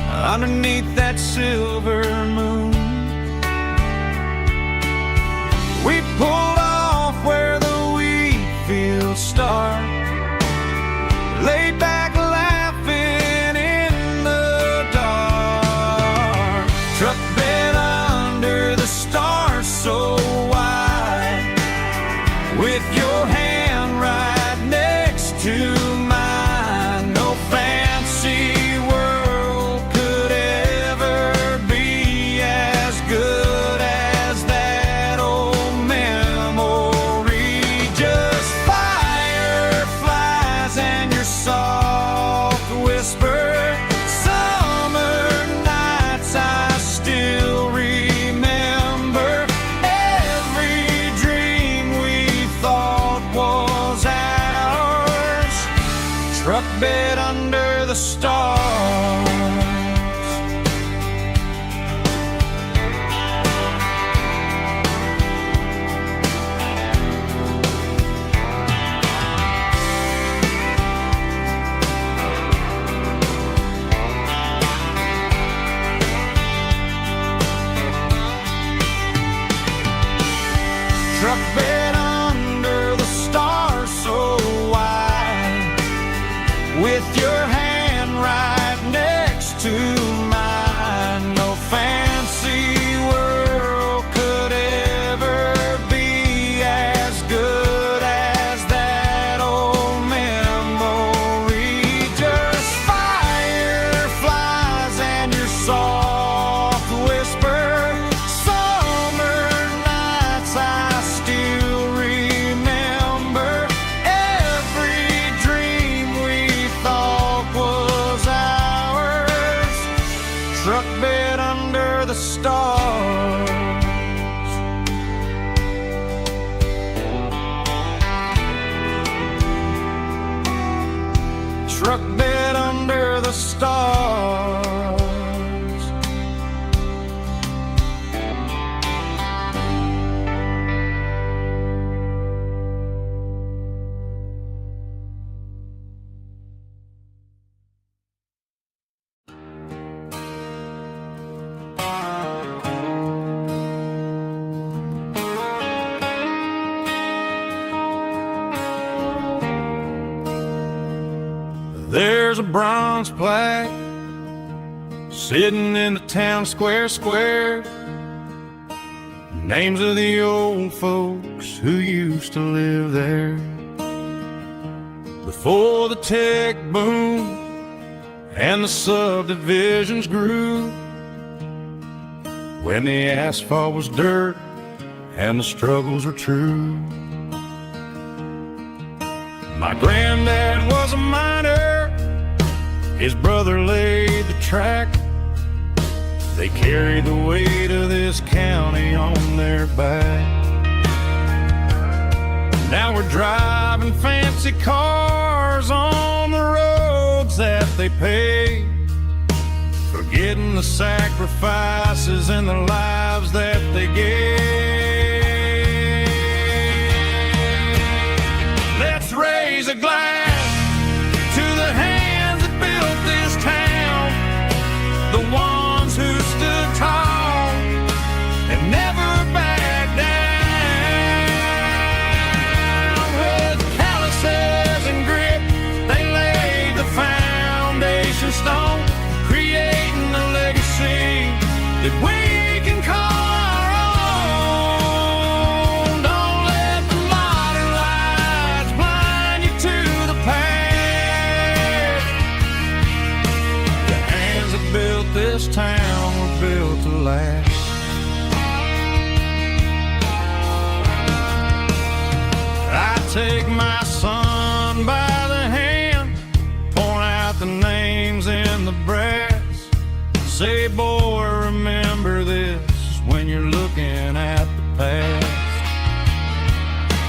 underneath that silver moon. We pulled off where the wheat fields start, laid back so wide, with your hand right next to mine. No fancy world could ever be as good as that old memory. Just fireflies and your soft whisper. Summer nights I still remember. Truck bed under the stars. Truck bed under the stars so wide, with your hand right next to mine. No fancy world could ever be as good as that old memory. Just fireflies and your soft whisper. Summer nights I still remember. Every dream we thought was ours. Truck bed under the stars. Truck bed under the stars. There's a bronze plaque sitting in the town square. Names of the old folks who used to live there before the tech boom and the subdivisions grew, when the asphalt was dirt and the struggles were true. My granddad was a miner, his brother laid the track, They carry the weight of this county on their back. Now we're driving fancy cars on the roads that they paved, forgetting the sacrifices and the lives that they gave. Let's raise a glass to the hands that built this town, the ones who stood tall and never backed down. With calluses and grit, they laid the foundation stone, creating a legacy that we can call our own. Don't let the modern lights blind you to the past. The hands that built this town were built to last. I take my son by the hand, point out the names in the brass. Say, boy, remember this when you're looking at the past.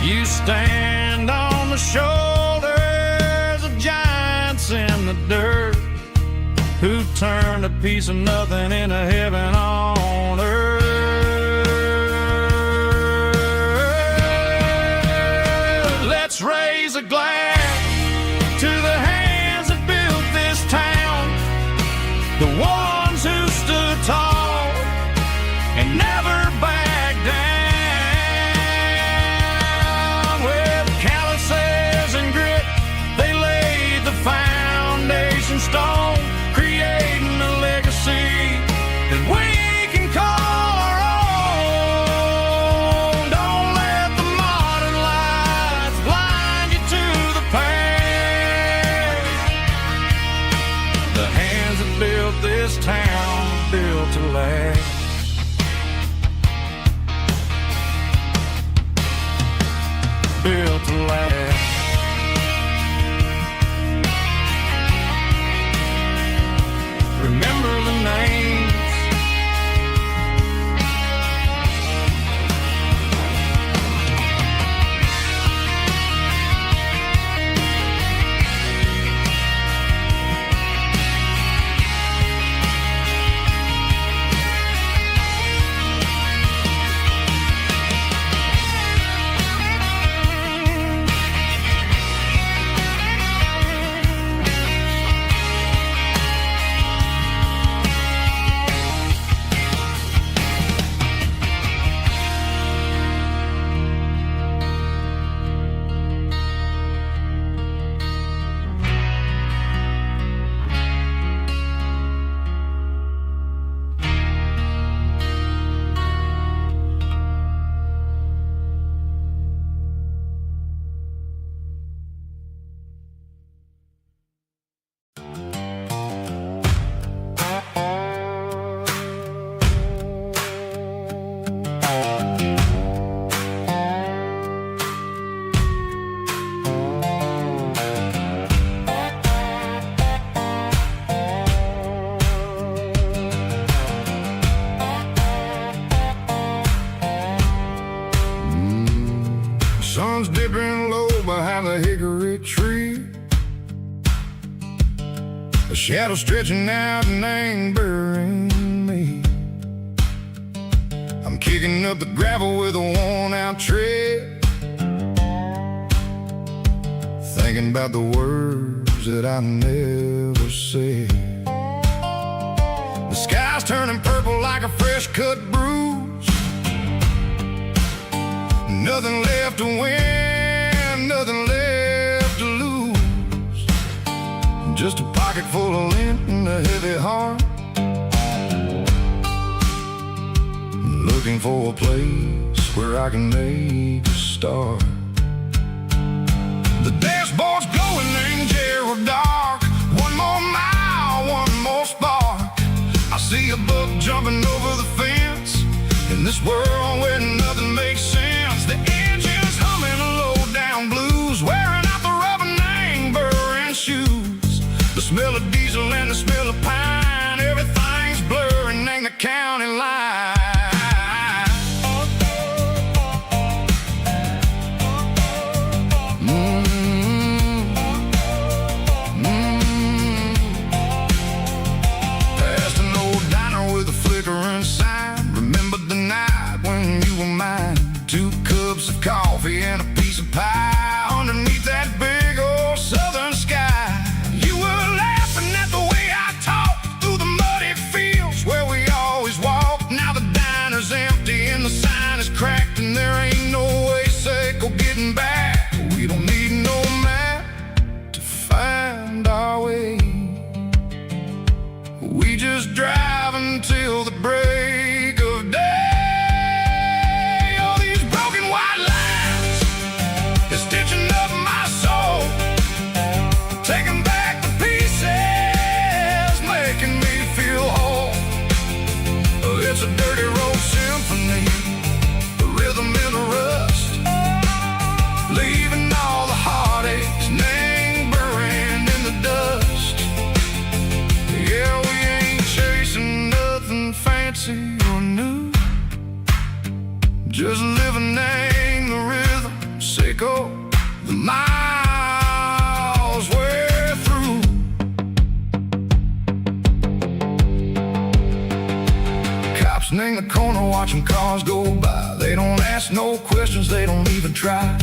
You stand on the shoulders of giants in the dirt, who turned a piece of nothing into heaven on earth. Let's raise a glass to the hands that built this town, the ones who stood tall and never backed down. With calluses and grit, they laid the foundation stone, creating a legacy that we can call our own. Don't let the modern lights blind you to the past. The hands that built this town were built to last. Built to last. Remember the names. Sun's dipping low behind the hickory tree, a shadow stretching out and angering me. I'm kicking up the gravel with a worn-out tread, thinking about the words that I never said. The sky's turning purple like a fresh-cut bruise. Nothing left to win, nothing left to lose. Just a pocket full of lint and a heavy heart, looking for a place where I can make a start. The dashboard's glowing in Gerald dark. One more mile, one more spark. I see a buck jumping over the fence, in this world where nothing makes sense. The engine's humming a low-down blues, wearing out the rubber name, burring shoes. The smell of diesel and the smell of pine, everything's blurring, ain't the until the break of day. All these broken white lines is stitching up my soul, taking back the pieces, making me feel whole. It's a dirty road symphony, a rhythm in the rust, leaving all the heartaches lingering in the dust. Yeah, we ain't chasing nothing fancy or new, just living in the rhythm, sicko, the miles we're through. Cops in the corner watching cars go by. They don't ask no questions, they don't even try.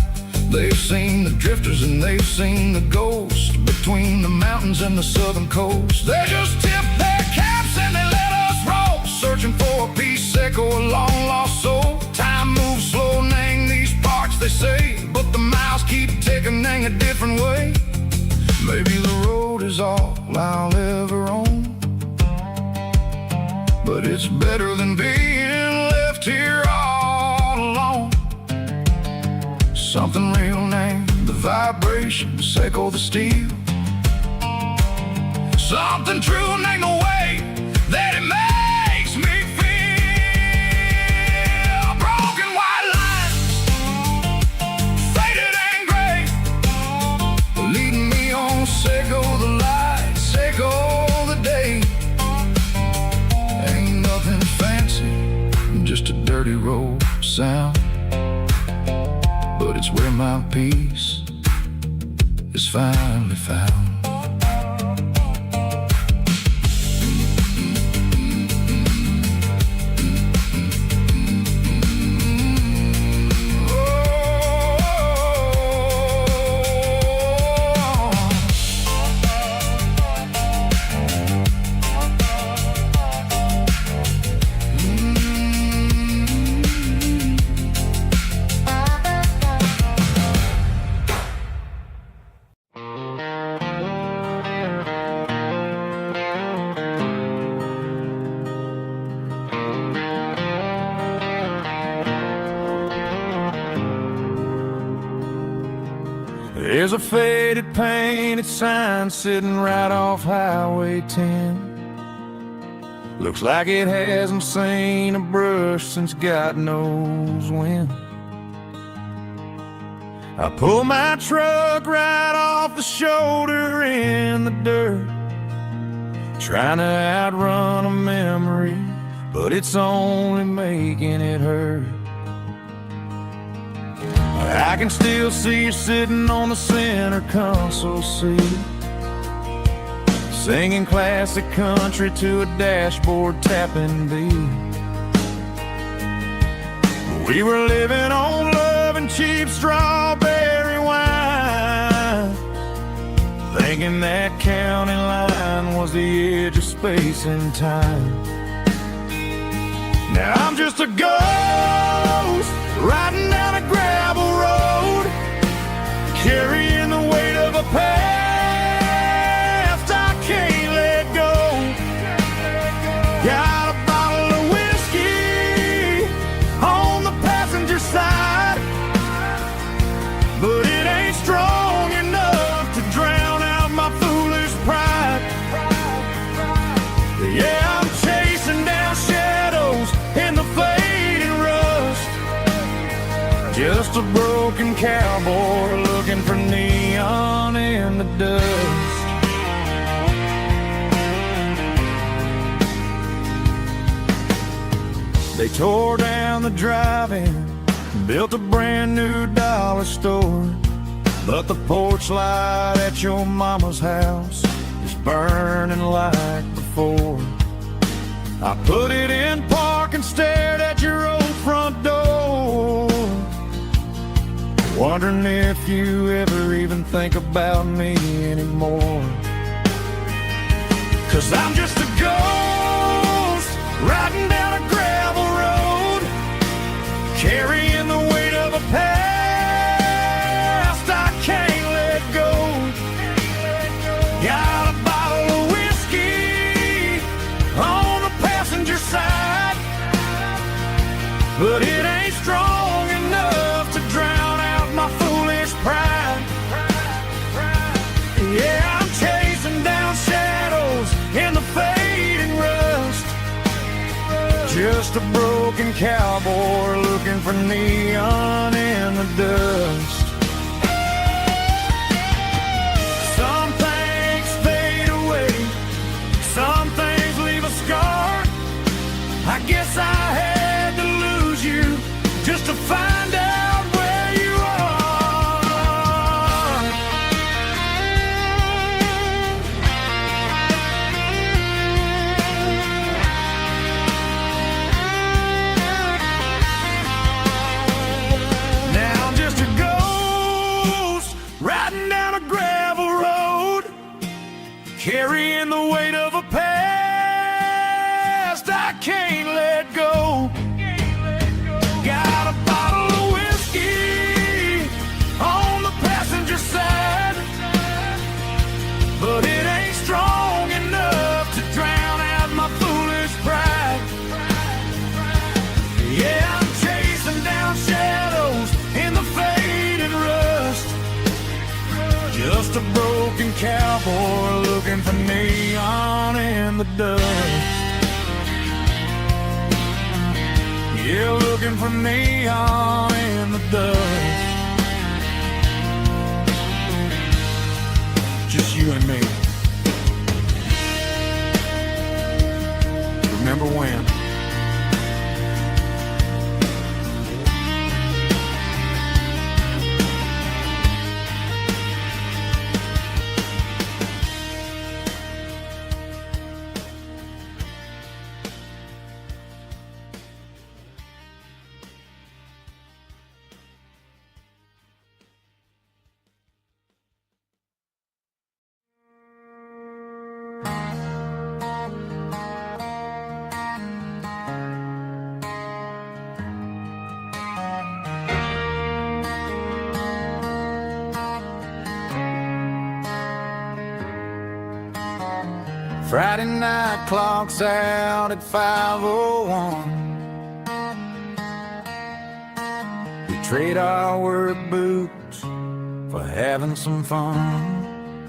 They've seen the drifters and they've seen the ghosts between the mountains and the southern coast. They just tip their caps and they let us roll, searching for a piece or a long lost soul. Time moves slow, nang these parts they say, but the miles keep ticking, nang a different way. Maybe the road is all I'll ever own, but it's better than being left here all alone. Something real named the vibrations echo the steel. Something true named the way that it makes me feel. Broken white lines, faded and gray, leading me on, Seiko the light, Seiko the day. Ain't nothing fancy, just a dirty road sound, but it's where my peace is finally found. There's a faded painted sign sitting right off Highway 10. Looks like it hasn't seen a brush since God knows when. I pull my truck right off the shoulder in the dirt, trying to outrun a memory, but it's only making it hurt. I can still see you sitting on the center console seat, singing classic country to a dashboard tapping beat. We were living on love and cheap strawberry wine, thinking that county line was the edge of space and time. Now I'm just a ghost riding down a gravel road, carrying the weight of a past I can't let go. Got a bottle of whiskey on the passenger side, but it ain't strong enough to drown out my foolish pride. Yeah, I'm chasing down shadows in the fading rust, just a broken cowboy looking for neon in the dust. They tore down the drive-in, built a brand new dollar store, but the porch light at your mama's house is burning like before. I put it in park and stared at your old front door, wondering if you ever even think about me anymore. 'Cause I'm just a ghost riding down a gravel road, carrying the weight of a past I can't let go. Got a bottle of whiskey on the passenger but it ain't strong enough to drown out my foolish pride. Yeah, I'm chasing down shadows in the fading rust, just a broken cowboy looking for neon in the dust. Some things fade away, some things leave a scar. I guess I had to lose you just to find out where you are. Now I'm just a ghost riding down a gravel road, carrying the weight of a past I can't let go. Got a bottle of whiskey on the passenger side, but it ain't strong enough to drown out my foolish pride. Yeah, I'm chasing down shadows in the faded rust, just a broken cowboy looking for neon in the dust. Yeah, looking for neon in the dust. Just you and me. Remember when? Friday night clock's out at 5:01. We trade our work boots for having some fun.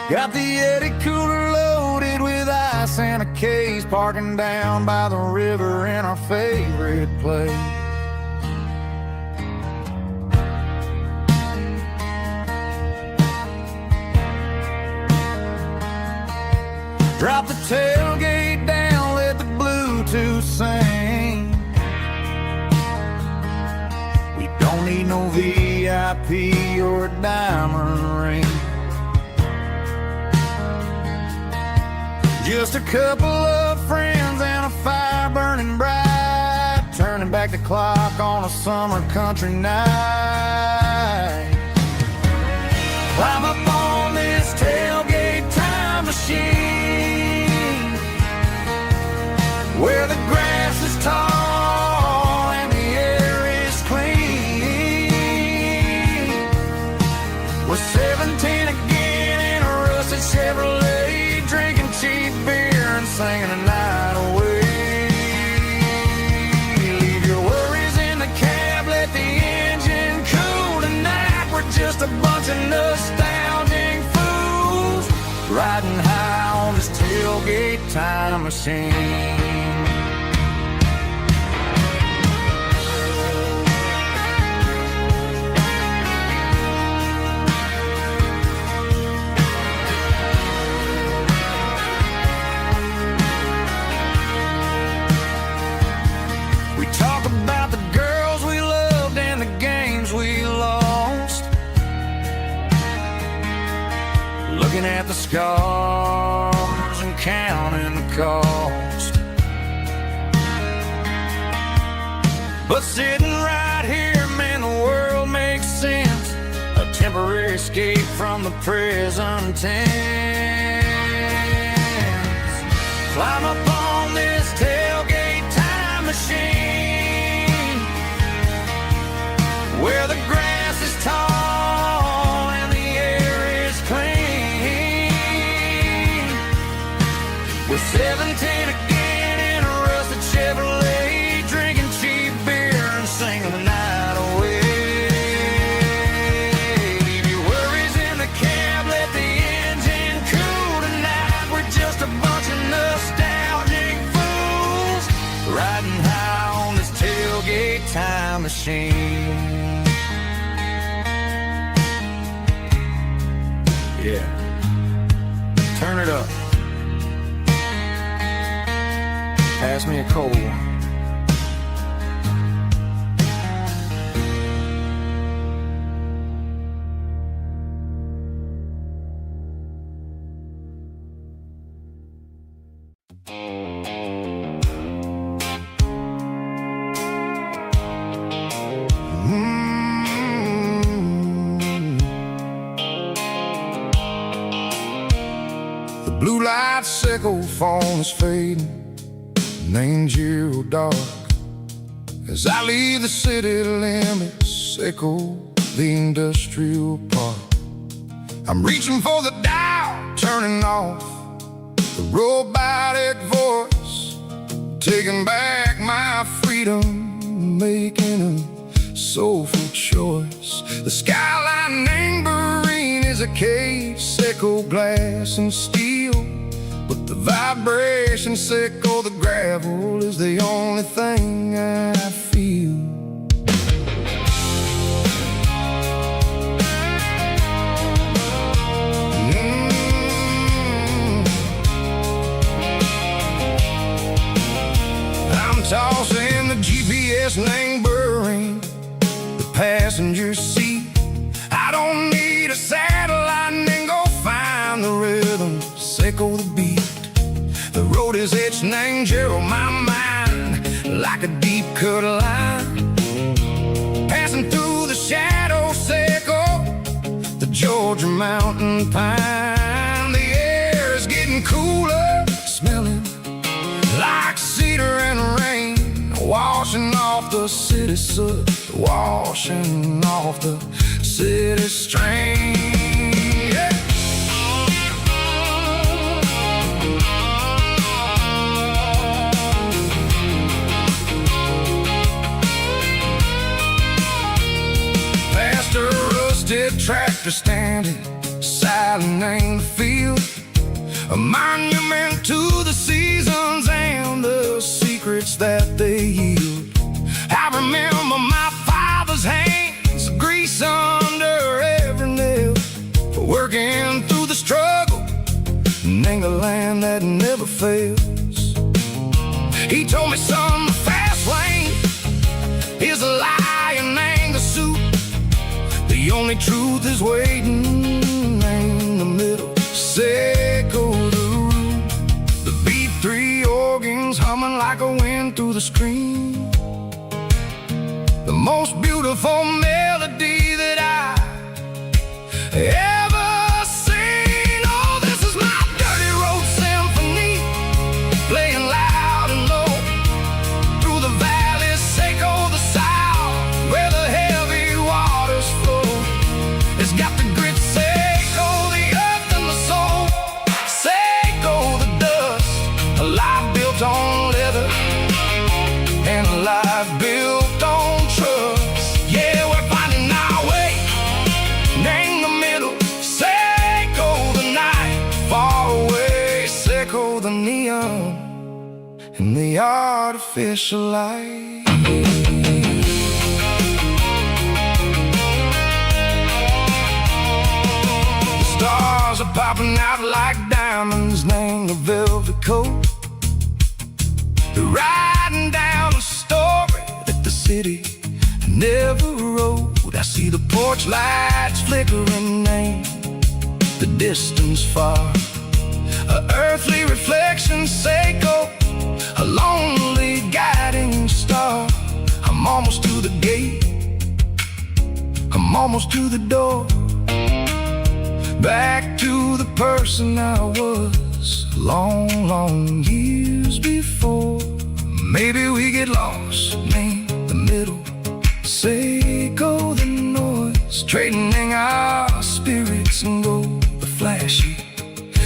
Got the Eddie cooler loaded with ice and a case, parking down by the river in our favorite place. Drop the tailgate down, let the Bluetooth sing. We don't need no VIP or a diamond ring. Just a couple of friends and a fire burning bright, turning back the clock on a summer country night. Climb up on this tailgate time machine, where the grass is tall and the air is clean. We're 17 again in a rusted Chevrolet, drinking cheap beer and singing a night away. Leave your worries in the cab, let the engine cool tonight. We're just a bunch of nostalgic fools riding high on this tailgate time machine. Looking at the scars and counting the cost, but sitting right here, man, the world makes sense. A temporary escape from the present tense. Climb up on this tailgate time machine, where the grass is tall and the air is clean. We're 17 again in a rusted Chevrolet, machine. Yeah, turn it up. Pass me a cold one. The blue light sickle phone is fading, named Giro dark. As I leave the city limits, echo the industrial park. I'm reaching for the dial, turning off the robotic voice, taking back my freedom, making a soulful choice. The skyline named Brice is a case, echo glass and steel, but the vibration sickle, the gravel is the only thing I feel. I'm tossing the GPS named Brice, the passenger seat. I don't need a satellite and go find the rhythm, sickle the beat. The road is etched named Gerald, my mind, like a deep cut line. Passing through the shadow sickle, the Georgia mountain pine. The air is getting cooler, smelling like cedar and rain, washing off the city soot, washing off the city strain. Yeah. Past a rusted tractor standing silent in the field, a monument to the seasons and the secrets that they yield. I remember my father's hands, grease under every nail, working through the struggle, in the land that never fails. He told me, son, the fast lane is a lion and the suit. The only truth is waiting in the middle, sickle the root. The B3 organs humming like a wind through the screen, the most beautiful melody that I ever seen. Oh, this is my dirty road symphony, playing loud and low through the valleys, sickle the south, where the heavy waters flow. It's got the grit, sickle the earth and the soul, sickle the dust, a life built on leather and a life built on trust. Yeah, we're finding our way in the middle, sickle the night far away, sickle the neon and the artificial light. The stars are popping out like diamonds, named the velvet coat. They're riding down the story that the city never wrote. I see the porch lights flickering, name the distance far, a earthly reflection, sickle, a lonely guiding star. I'm almost to the gate, I'm almost to the door, back to the person I was long, long years before. Maybe we get lost in the middle, sickle the noise, trading our spirits and go the flashy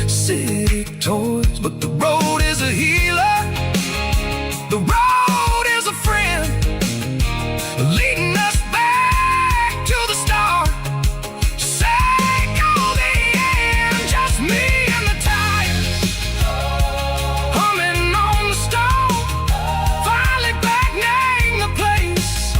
city toys. But the road is a healer, the road is a friend, leading us back to the start. Sickle the end, just me and the tires, humming on the stove, finally back name the place.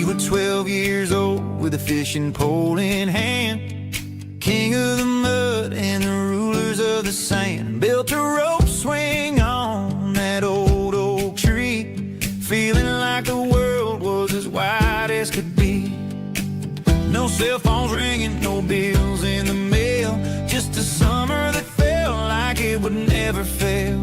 were 12 years old with a fishing pole in hand. King of the mud and the rulers of the sand. Built a rope swing on that old oak tree, feeling like the world was as wide as could be. No cell phones ringing, no bills in the mail, just a summer that felt like it would never fail.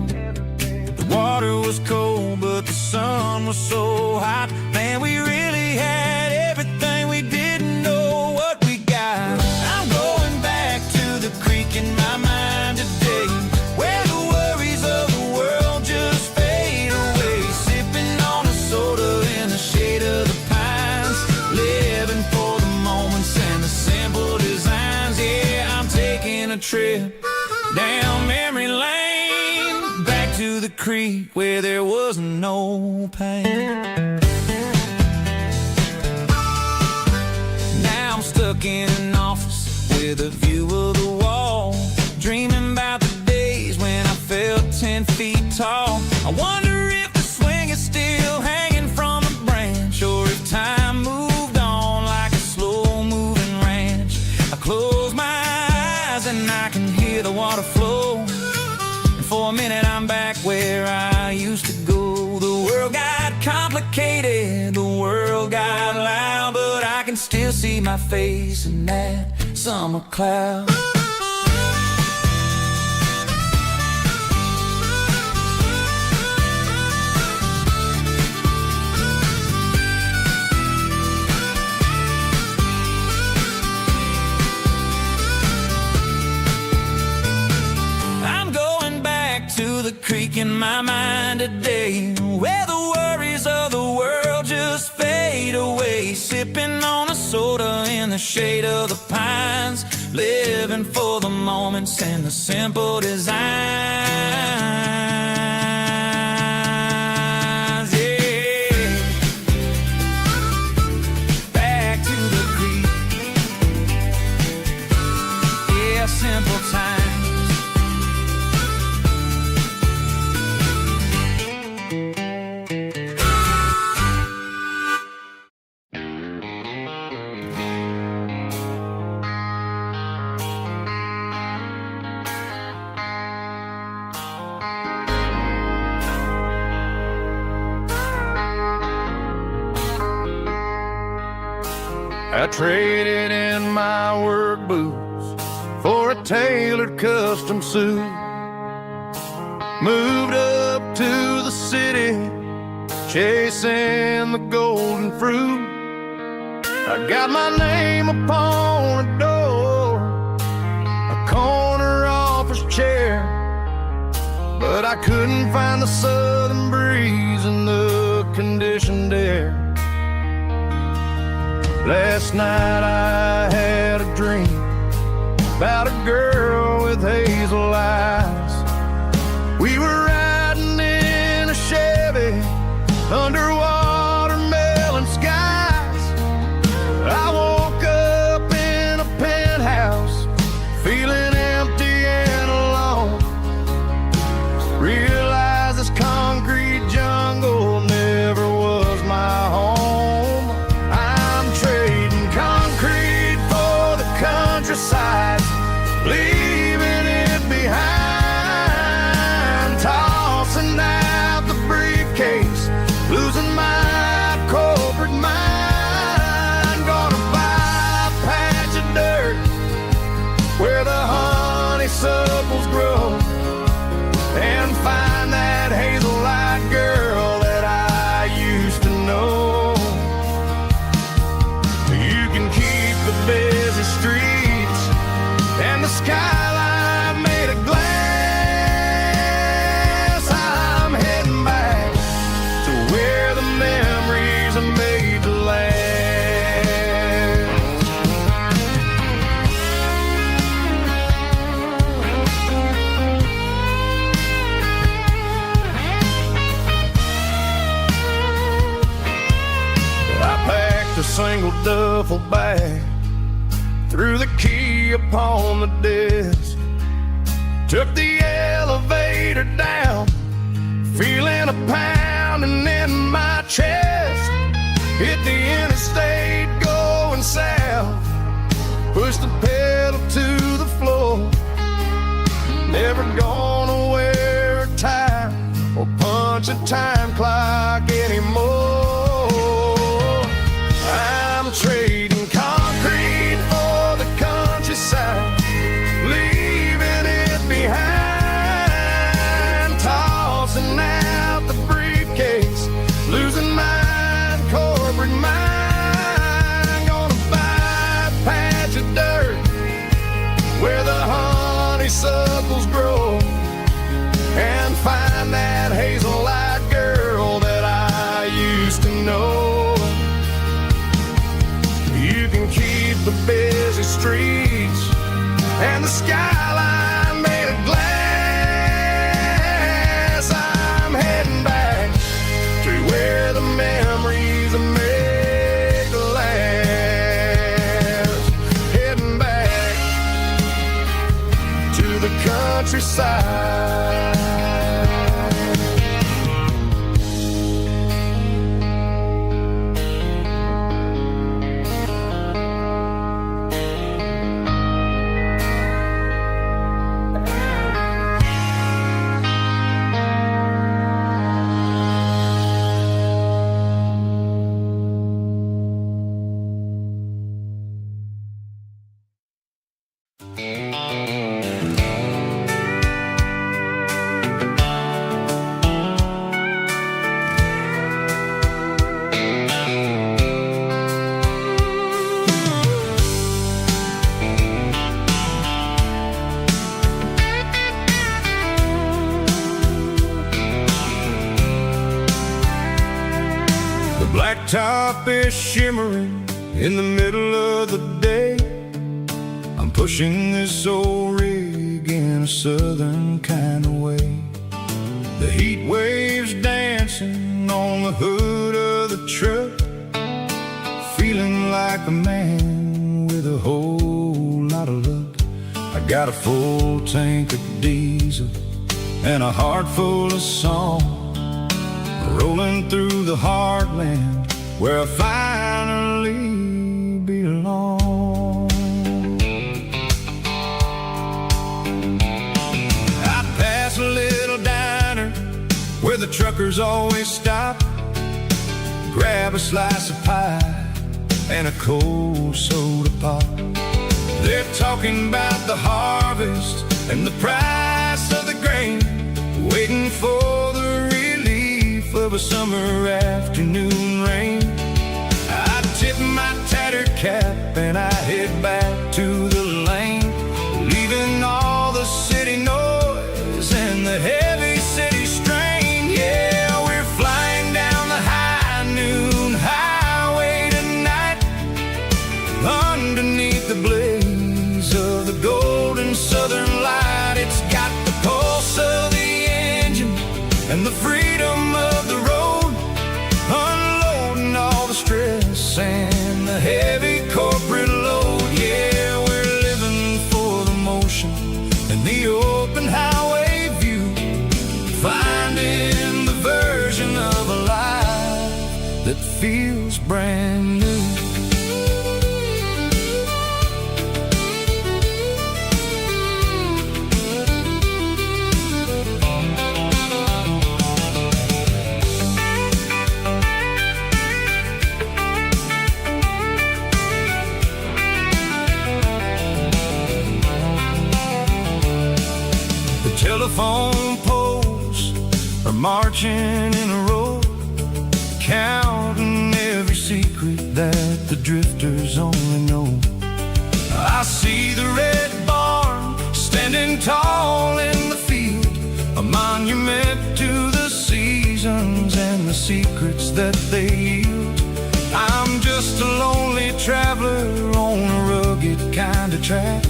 The water was cold, but the sun was so hot. Man, we really had everything, we didn't know what we got. I'm going back to the creek in my mind today, where the worries of the world just fade away. Sipping on a soda in the shade of the pines, living for the moments and the simple designs. Yeah, I'm taking a trip down memory lane, back to the creek where there was no pain. Now I'm stuck in an office with a view of the wall, dreaming about the days when I felt 10 feet tall. I wonder if the swing is still hanging from a branch, or if time moved on like a slow-moving ranch. I close my eyes and I can hear the water flow, and for a minute I'm back where I used to go. The world got complicated, the world got loud, but I can still see my face in that summer cloud. I'm going back to the creek in my mind today, where the worries of the world just fade away. Sipping on a soda in the shade of the pines, living for the moments and the simple designs. Yeah, back to the creek. Yeah, simple times. I traded in my work boots for a tailored custom suit. Moved up to the city, chasing the golden fruit. I got my name upon a door, a corner office chair, but I couldn't find the southern breeze in the conditioned air. Last night I had a dream about a girl with hazel eyes. We were riding in a Chevy under watermelon skies. I woke up in a penthouse, feeling empty and alone. Realized this concrete jungle never was my home. Countryside, leaving it behind, tossing out the briefcase, losing my corporate mind. Gonna buy a patch of dirt where the honeysuckles grow, and find that hazel-eyed girl that I used to know. You can keep the busy streets and the skyline made of glass. I'm heading back to where the memories are made to last. I packed a single duffel bag, threw the key upon the desk, took the elevator down, feeling a pounding in my chest. Hit the interstate going south, push the pedal to the floor. Never gonna wear a tie or punch a time clock anymore. I'm trading concrete for the countryside, leaving it behind, tossing out the briefcase, losing my corporate mind. Gonna buy a patch of dirt where the honeysuckles grow, and find that hazel-eyed girl that I used to know. You can keep the busy streets and the skyline made of glass. I'm heading back to where the memories are made to last. Heading back to the countryside. Blacktop is shimmering in the middle of the day. I'm pushing this old rig in a southern kind of way. The heat waves dancing on the hood of the truck, feeling like a man with a whole lot of luck. I got a full tank of diesel and a heart full of song, rolling through the heartland where I finally belong. I pass a little diner where the truckers always stop, grab a slice of pie and a cold soda pop. They're talking about the harvest and the price of the grain, waiting for the relief of a summer afternoon rain. I tip my tattered cap and I head back to the lane, leaving all the city noise and the heavy city strain. Yeah, we're flying down the high noon highway tonight, underneath the blaze of the golden southern light. It's got the pulse of the engine and the freedom of the road, unloading all the stress and the heavy corporate load. Yeah, we're living for the motion and the open highway view, finding the version of a life that feels brand new. Telephone poles are marching in a row, counting every secret that the drifters only know. I see the red barn standing tall in the field, a monument to the seasons and the secrets that they yield. I'm just a lonely traveler on a rugged kind of track,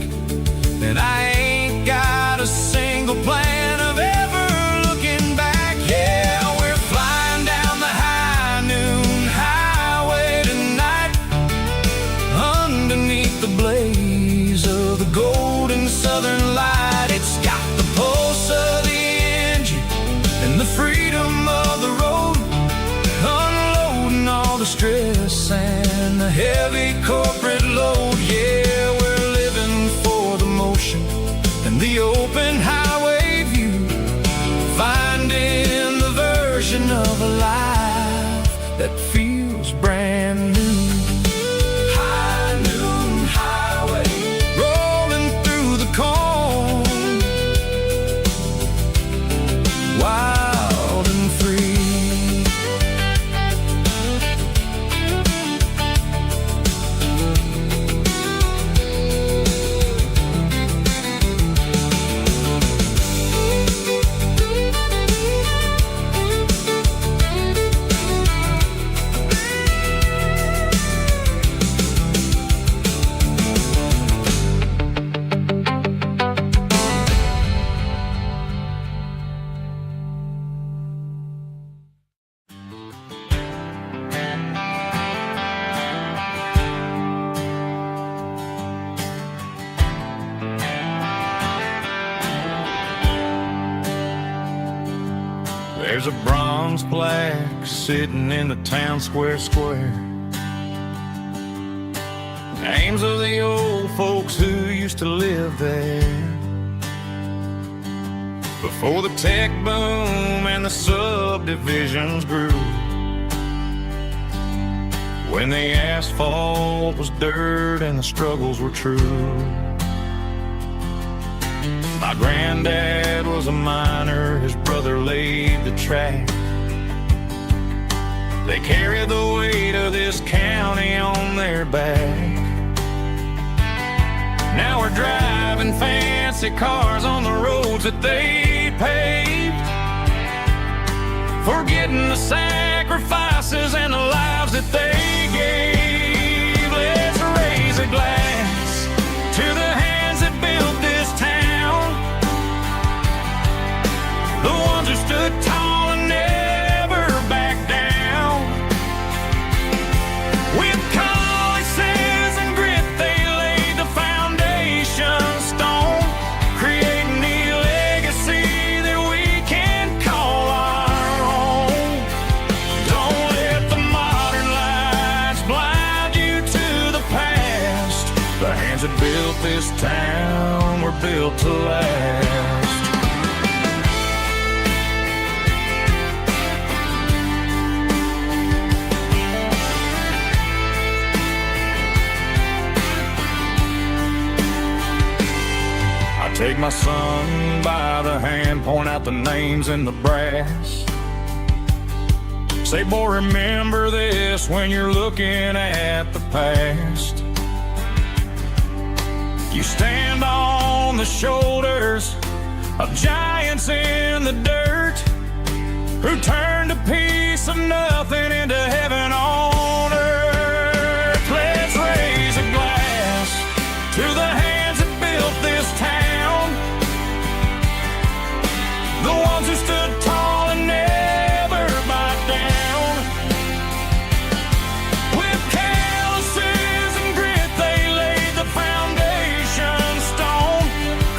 and I ain't got a single plan of ever looking back. Yeah, we're flying down the high noon highway tonight, underneath the blaze of the golden southern light. It's got the pulse of the engine and the freedom of the road, unloading all the There's a bronze plaque sitting in the town square. Names of the old folks who used to live there before the tech boom and the subdivisions grew, when the asphalt was dirt and the struggles were true. My granddad was a miner, his brother laid the track. They carried the weight of this county on their back. Now we're driving fancy cars on the roads that they paved, forgetting the sacrifices and the lives that they gave. Let's raise a glass to the hands that built this town, the ones who stood tall and never backed down. With calluses and grit they laid the foundation stone, creating a legacy that we can call our own. Don't let the modern lights blind you to the past. The hands that built this town were built to last. Take my son by the hand, point out the names in the brass. Say, boy, remember this when you're looking at the past. You stand on the shoulders of giants in the dirt, who turned a piece of nothing into heaven on earth. Let's raise a glass to the hands that built this town, the ones who stood tall and never backed down. With calluses and grit they laid the foundation stone,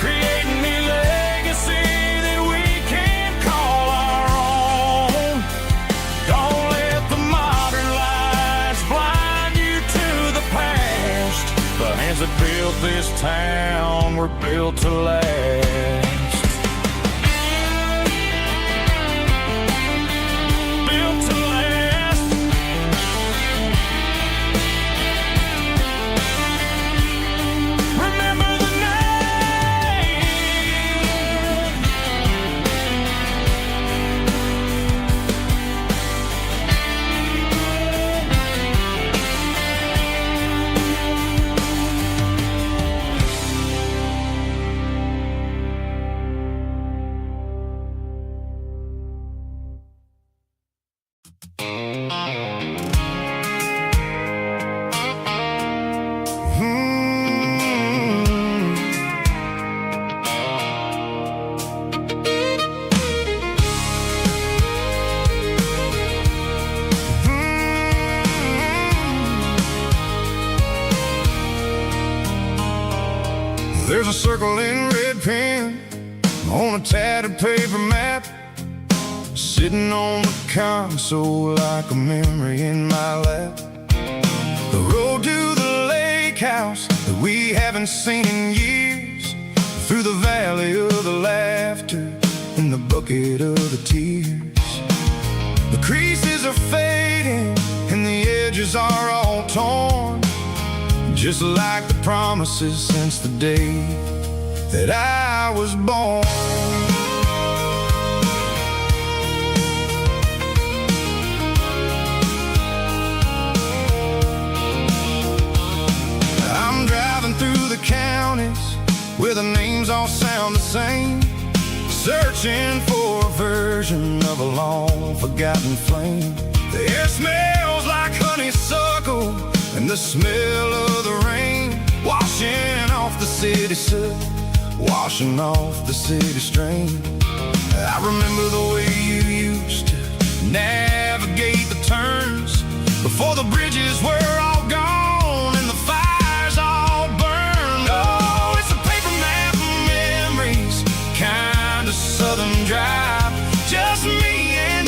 creating a legacy that we can call our own. Don't let the modern lights blind you to the past. The hands that built this town were built to last. There's a circle in red pen on a tattered paper map, sitting on the console like a memory in my lap. The road to the lake house that we haven't seen in years, through the valley of the laughter and the bucket of the tears. The creases are fading and the edges are all torn, just like the promises since the day that I was born. I'm driving through the counties where the names all sound the same, searching for a version of a long forgotten flame. The air smells like honeysuckle and the smell of the rain, washing off the city soot, washing off the city strain. I remember the way you used to navigate the turns before the bridges were all gone and the fires all burned. Oh, it's a paper map of memories, kind of southern drive, just me and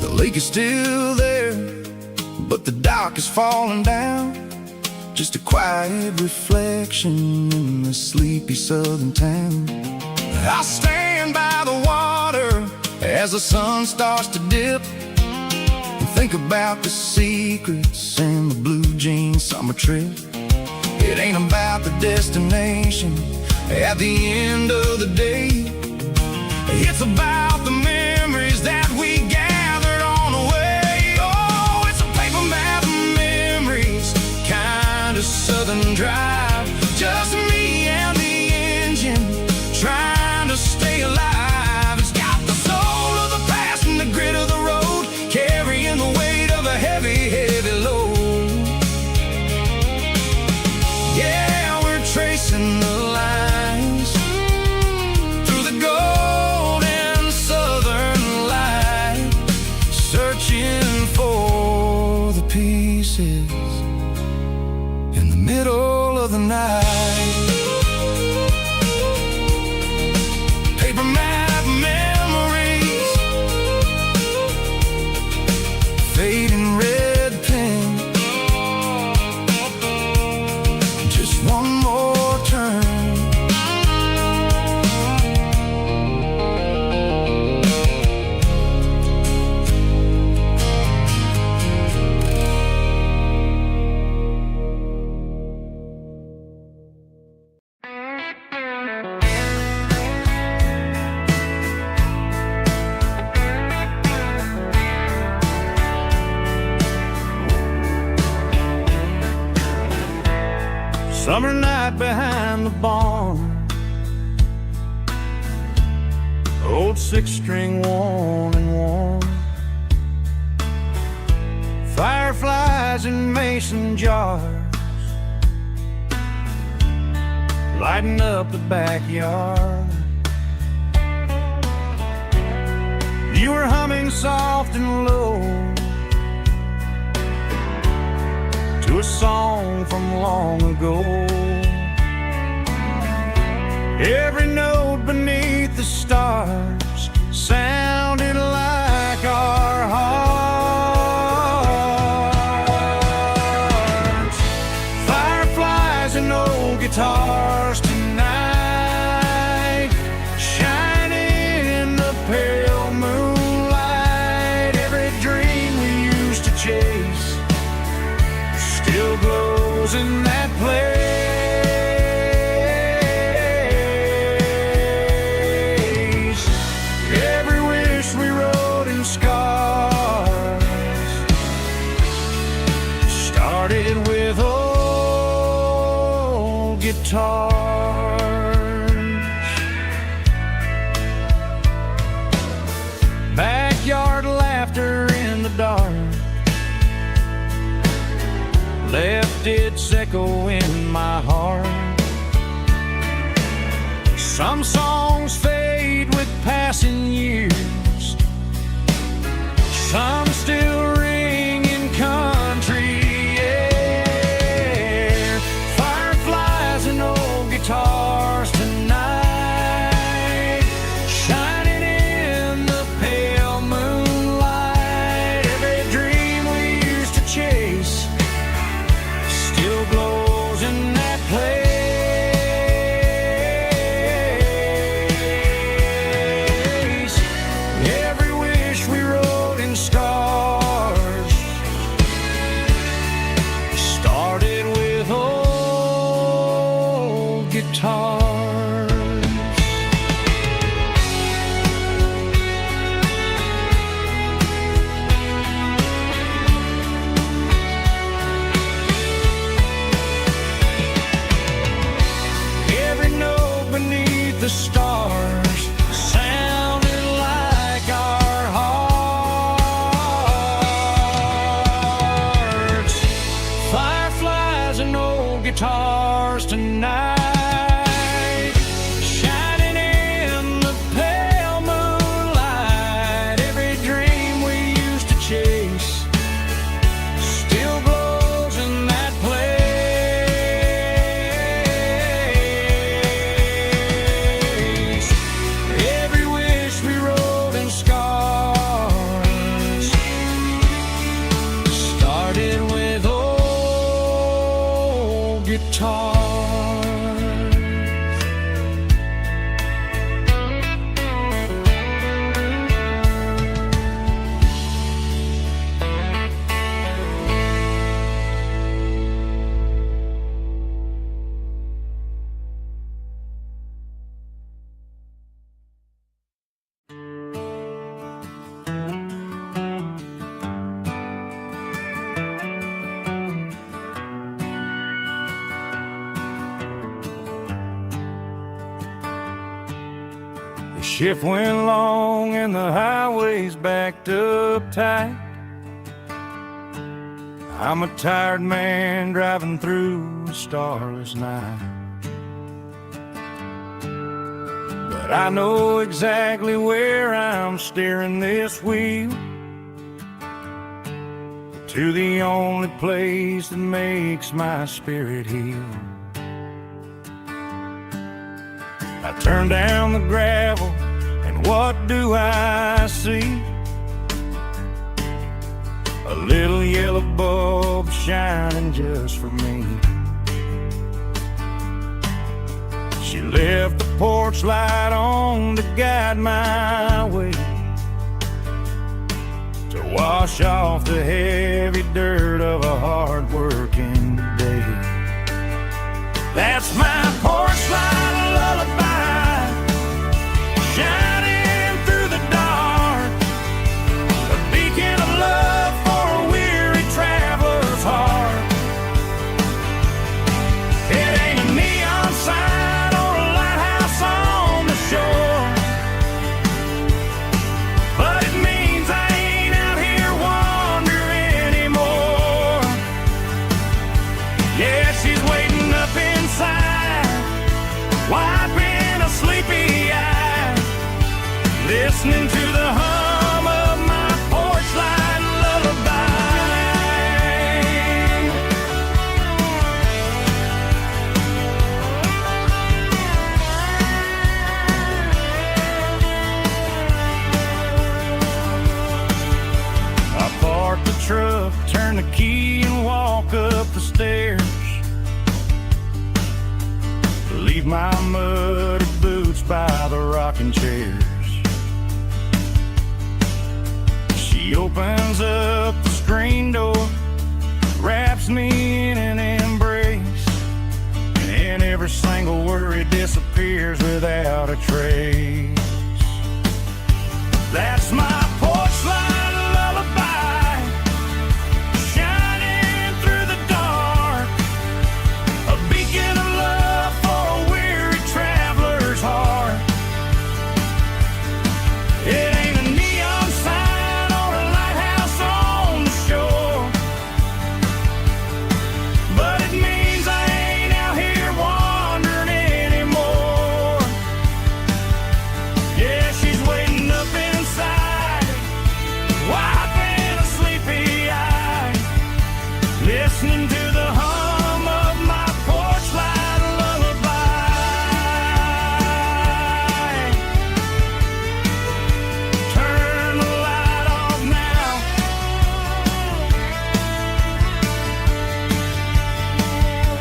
The lake is still there, but the dock is falling down. Just a quiet reflection in the sleepy southern town. I stand by the water as the sun starts to dip, and think about the secrets and the blue jean summer trip. It ain't about the destination at the end of the day. It's about the memories that we gathered on the way. Oh, it's a paper map of memories, kind of southern drive. Just me and the engine, trying to stay alive. It's got the soul of the past and the grit of the road, carrying the weight of a heavy, heavy load. Yeah, we're tracing the lines through the golden southern light, searching for the pieces in the middle of the night. Paper map memories, fading red pen. Just one more turn. Summer night behind the barn, old six-string worn and worn, fireflies in mason jars, lighting up the backyard. You were humming soft and low to a song from long ago. Every note beneath the stars sounded like our hearts. Fireflies and old guitars tonight, shining in the pale moonlight. Every dream we used to chase still glows in that place. Every wish we wrote in scars started with old guitars. Backyard laughter in the dark left its echo in my heart. Some songs fade with passing years, some still ring in country air. Fireflies and old guitars tonight, shining in the pale moonlight. Every dream we used to chase still glows in that place. Every wish we wrote in stars guitars. The shift went long and the highway's backed up tight. I'm a tired man driving through a starless night. But I know exactly where I'm steering this wheel, to the only place that makes my spirit heal. I turn down the gravel, and what do I see? A little yellow bulb shining just for me. She left the porch light on to guide my way, to wash off the heavy dirt of a hard-working day. That's my porch light lullaby, shining through the dark, a beacon of love for a weary traveler's heart. It ain't a neon sign or a lighthouse on the shore, but it means I ain't out here wandering anymore. Yeah, she's waiting up inside, wiping a sleepy eye, listening to the hum of my porch light lullaby. I park the truck, turn the key and walk up the stairs, leave my muddy boots by the rocking chairs. She opens up the screen door, wraps me in an embrace, and every single worry disappears without a trace. That's my porch light lullaby, shining through the dark, a beacon of love for a weary traveler's heart. It ain't a neon sign or a lighthouse on the shore, but it means I ain't out here wandering anymore. Yeah, she's waiting up inside, wiping a sleepy eye, listening to the hum of my porch light lullaby. Turn the light off now,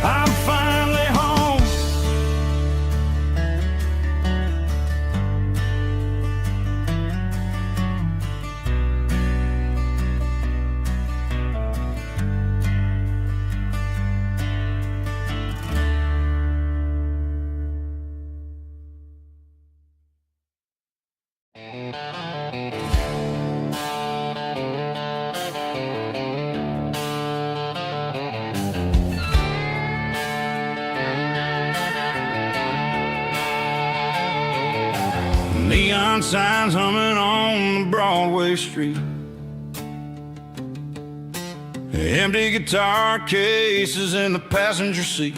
I'm finally home. Neon signs humming on the Broadway street, empty guitar cases in the passenger seat.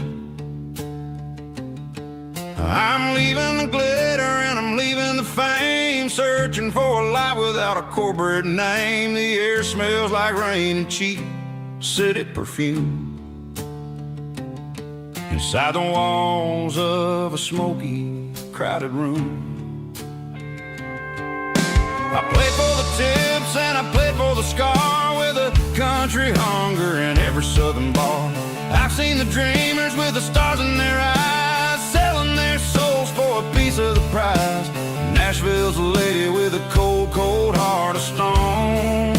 I'm leaving the glitter and I'm leaving the fame, searching for a life without a corporate name. The air smells like rain and cheap city perfume, inside the walls of a smoky, crowded room. I played for the tips and I played for the scar, with a country hunger in every southern bar. I've seen the dreamers with with the stars in their eyes, selling their souls for a piece of the prize. Nashville's a lady with a cold, cold heart of stone.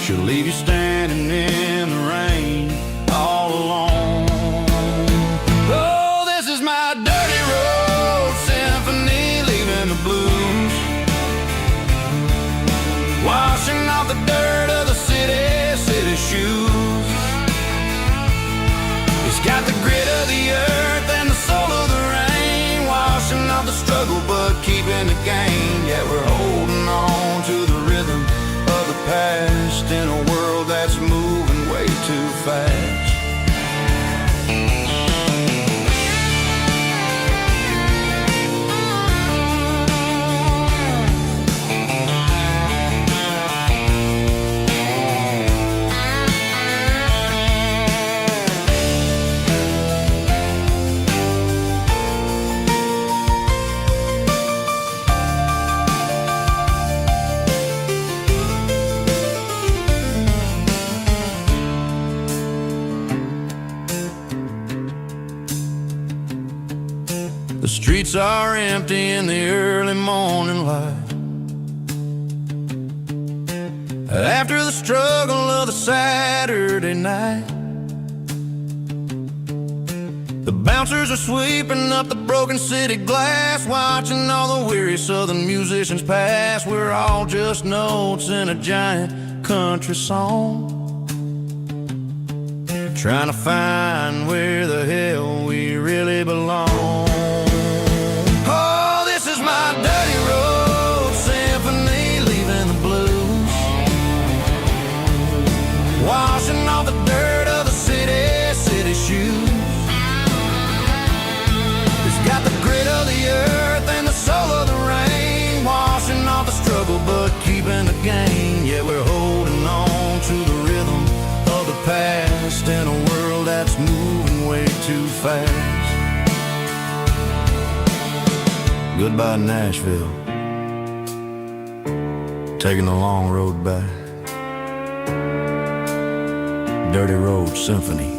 She'll leave you standing in the rain all alone. Oh, this is my dirty road symphony, leaving the blues, washing off the dirt of the city shoes. It's got the grit of the earth and the soul of the rain, washing off the struggle but keeping the gain. Yeah, we're holding on to the rhythm of the past in a world that's moving way too fast. The streets are empty in the early morning light, after the struggle of the Saturday night. The bouncers are sweeping up the broken city glass, watching all the weary southern musicians pass. We're all just notes in a giant country song, trying to find where the hell we really belong. Washing off the dirt of the city shoes. It's got the grit of the earth and the soul of the rain, washing off the struggle but keeping the gain. Yeah, we're holding on to the rhythm of the past in a world that's moving way too fast. Goodbye, Nashville, taking the long road back. Dirty Road Symphony.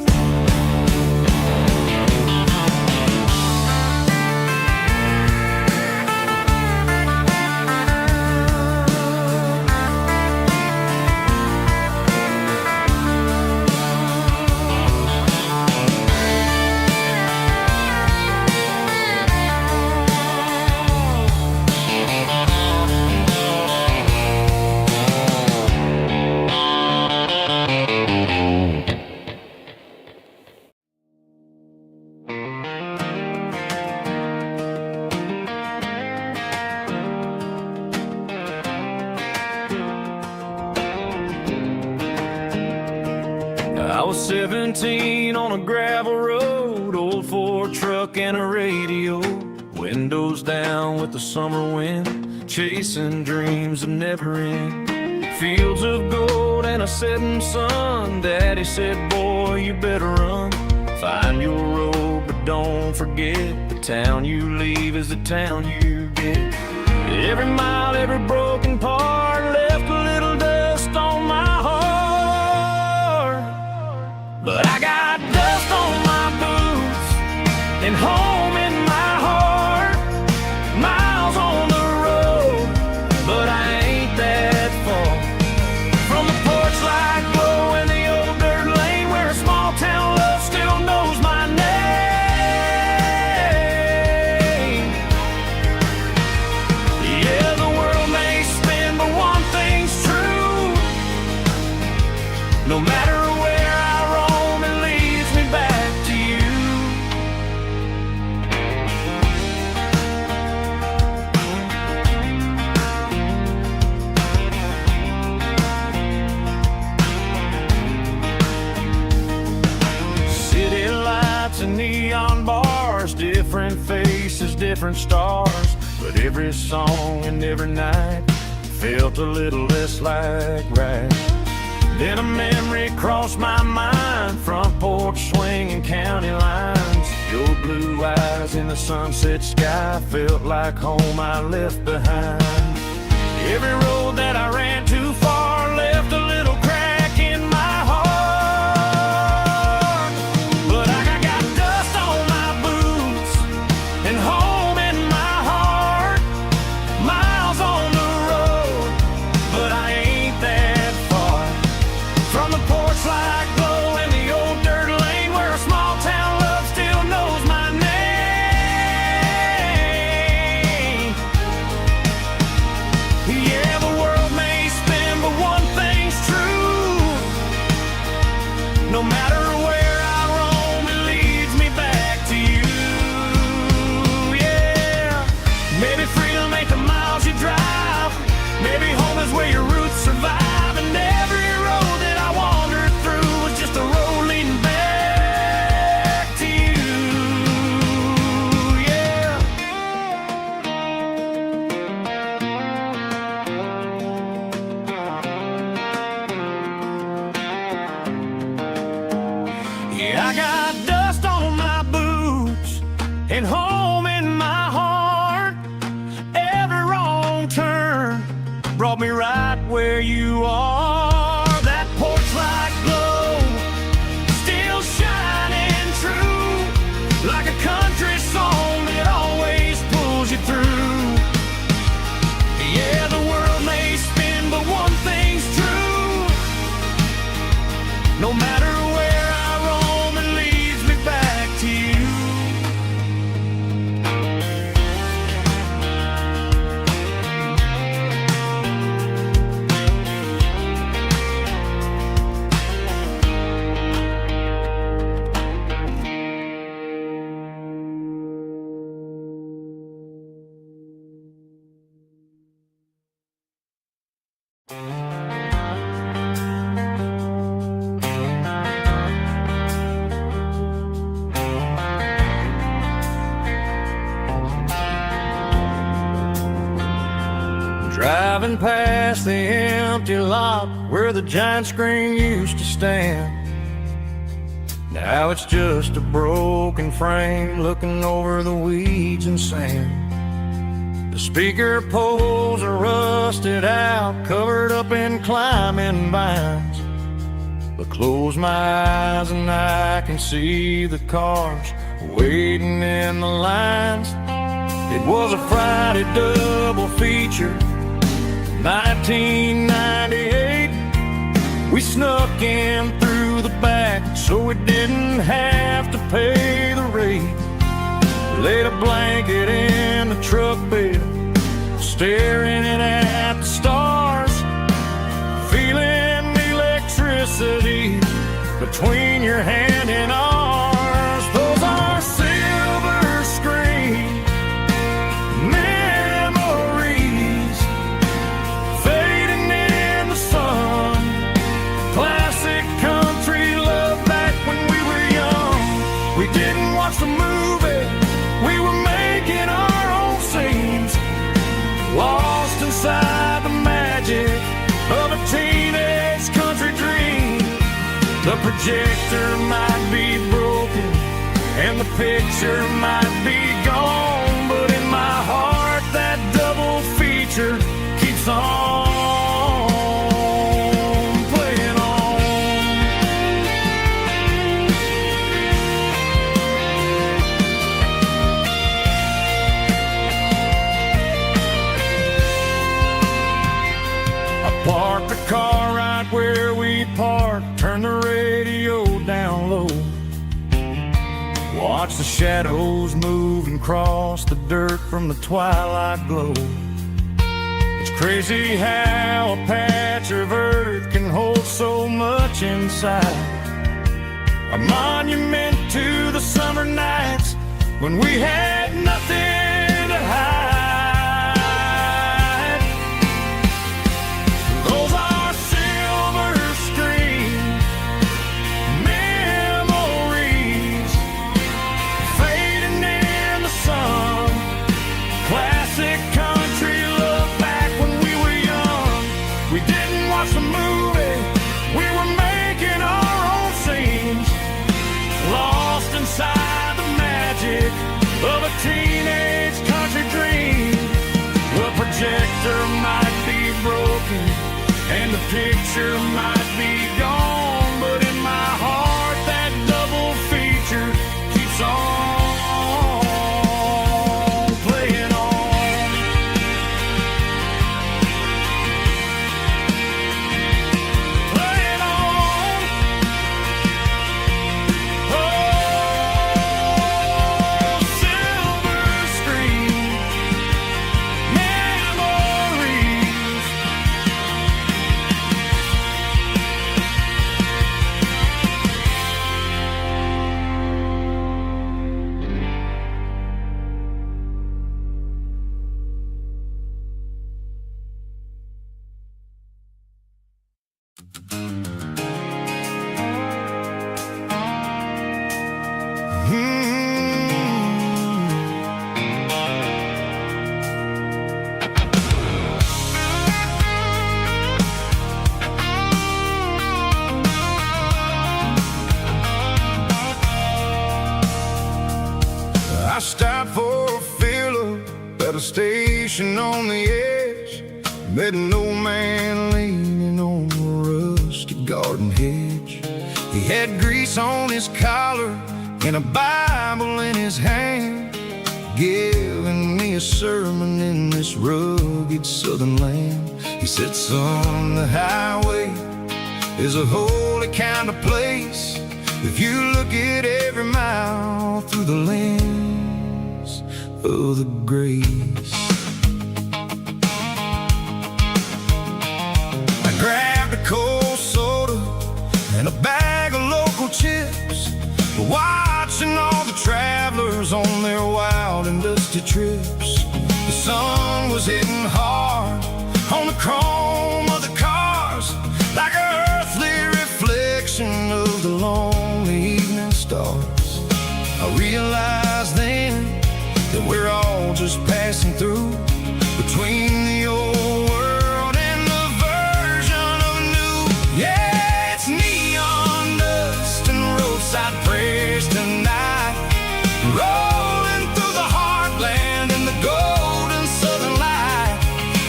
I was 17 on a gravel road, old Ford truck and a radio, windows down with the summer wind, chasing dreams that never end. Fields of gold and a setting sun. Daddy said, boy, you better run. Find your road, but don't forget, the town you leave is the town you get. Every mile, every broken part left a little dust on my heart. But I got dust on my boots and home in my heart. Miles on the road, but I ain't that far from the porch light glow and the old dirt lane where a small town love still knows my name. Yeah, the world may spin, but one thing's true. No matter where I roam, it leads me back to you. City lights and neon bars, different faces, different stars, but every song and every night felt a little less like right. Then a memory crossed my mind, front porch swinging county lines. Your blue eyes in the sunset sky felt like home I left behind. Every road that I ran too far left a little crack in my heart. But I and home in my heart. Every wrong turn brought me right where you are. That porch light glow, still shining true, like a country song that always pulls you through. Yeah, the world may spin, but one thing's true. No matter where I roam, it leads me back to you. Driving past the empty lot where the giant screen used to stand. Now it's just a broken frame looking over the weeds and sand. The speaker poles are rusted out, covered up in climbing vines. But close my eyes and I can see the cars waiting in the lines. It was a Friday double feature, 1998. We snuck in through the back so we didn't have to pay the rate. Laid a blanket in the truck bed, staring at the stars, feeling the electricity between your hand and ours. Those are silver screen memories, fading in the sun. Classic country love back when we were young. We didn't watch the movie, we were making our own scenes, lost inside the magic of a teenage country dream. The projector might be broken and the picture might be gone, but in my heart that double feature keeps on playing on. I parked the car right where we parked, turned the radio down low, watch the shadows move and cross the dirt from the twilight glow. It's crazy how a patch of earth can hold so much inside. A monument to the summer nights when we had nothing to hide. Those are silver screen memories, fading in the sun. Classic country love back when we were young. We didn't watch the movie, we were making our own scenes, lost inside the magic of a teenage country dream. The projector might be broken and the picture might be gone, but in my heart that double feature keeps on playing on. Playing on. Oh, silver screen memories. station on the edge, met an old man leaning on a rusty garden hedge. He had grease on his collar and a Bible in his hand, giving me a sermon in this rugged southern land. He said, son, the highway is a holy kind of place if you look at every mile through the lens of the grace. I grabbed a cold soda and a bag of local chips, watching all the travelers on their wild and dusty trips. The sun was hitting hard on the chrome of the cars, like an earthly reflection of the lonely evening stars. I realized then that we're all just passing through, between the old world and the version of new. Yeah, it's neon dust and roadside prayers tonight, rolling through the heartland in the golden southern light.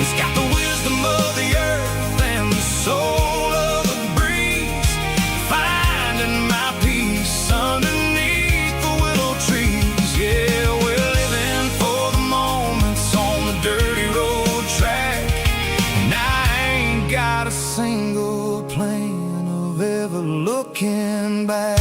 It's got the wisdom of the earth and the soul of the breeze, finding my peace underneath the willow trees. Yeah, we're living for the moments on the dirty road track, and I ain't got a single plan of ever looking back.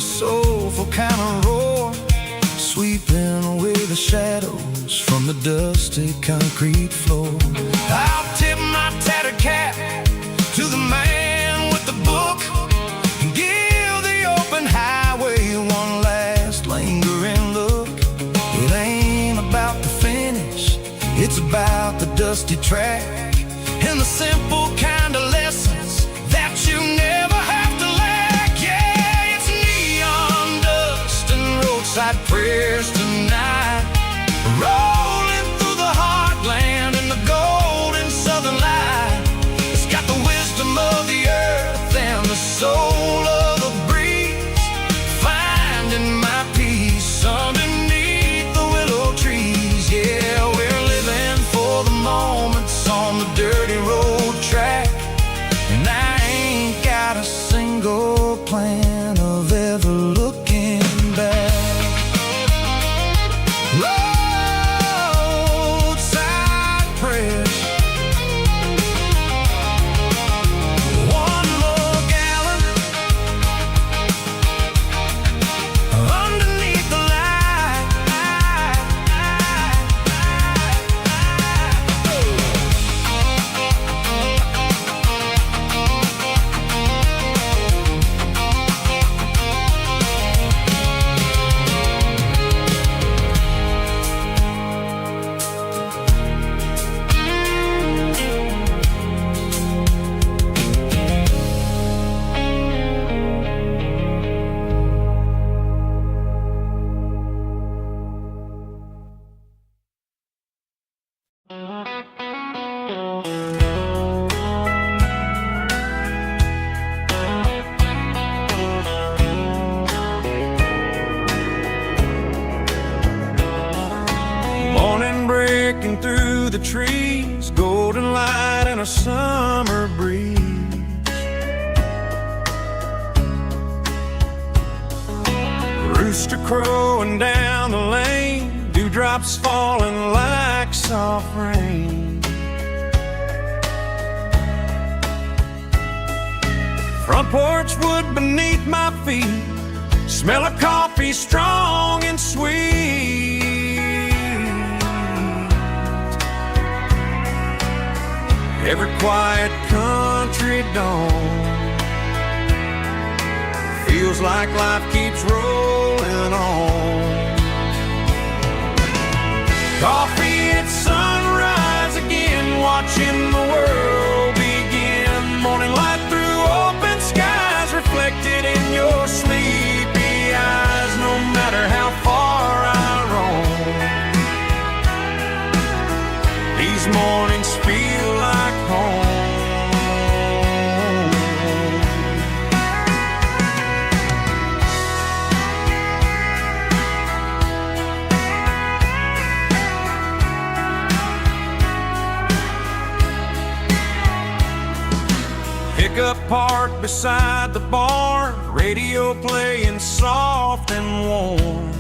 Soulful kind of roar, sweeping away the shadows from the dusty concrete floor. I'll tip my tattered cap to the man with the book and give the open highway one last lingering look. It ain't about the finish, it's about the dusty track and the simple kind of lessons that you never have to lack. Yeah, it's neon dust and roadside prayers tonight, rolling through the heartland in the golden southern light. It's got the wisdom of the earth and the soul of the breeze, finding my peace underneath the willow trees. Yeah, we're living for the moments on the dirty road track, and I ain't got a single plan of ever looking back. Roadside prayers, one more gallon underneath the light. Morning breaking through the trees, golden light and a summer breeze. Rooster crowing down the lane, dewdrops falling like soft rain. Front porch wood beneath my feet, smell of coffee strong and sweet. Every quiet country dawn feels like life keeps rolling on. Coffee at sunrise again, watching the world begin. Morning light through open skies, reflected in up parked beside the bar, radio playing soft and warm.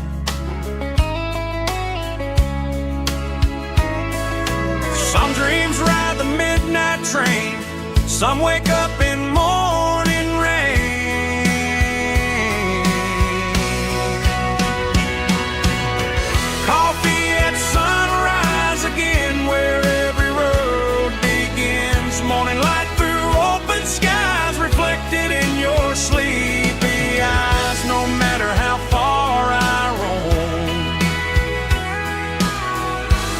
Some dreams ride the midnight train, some wake up in morning rain. Coffee at sunrise again, where every road begins. Morning light through open skies, reflected in your sleepy eyes. No matter how far I roam,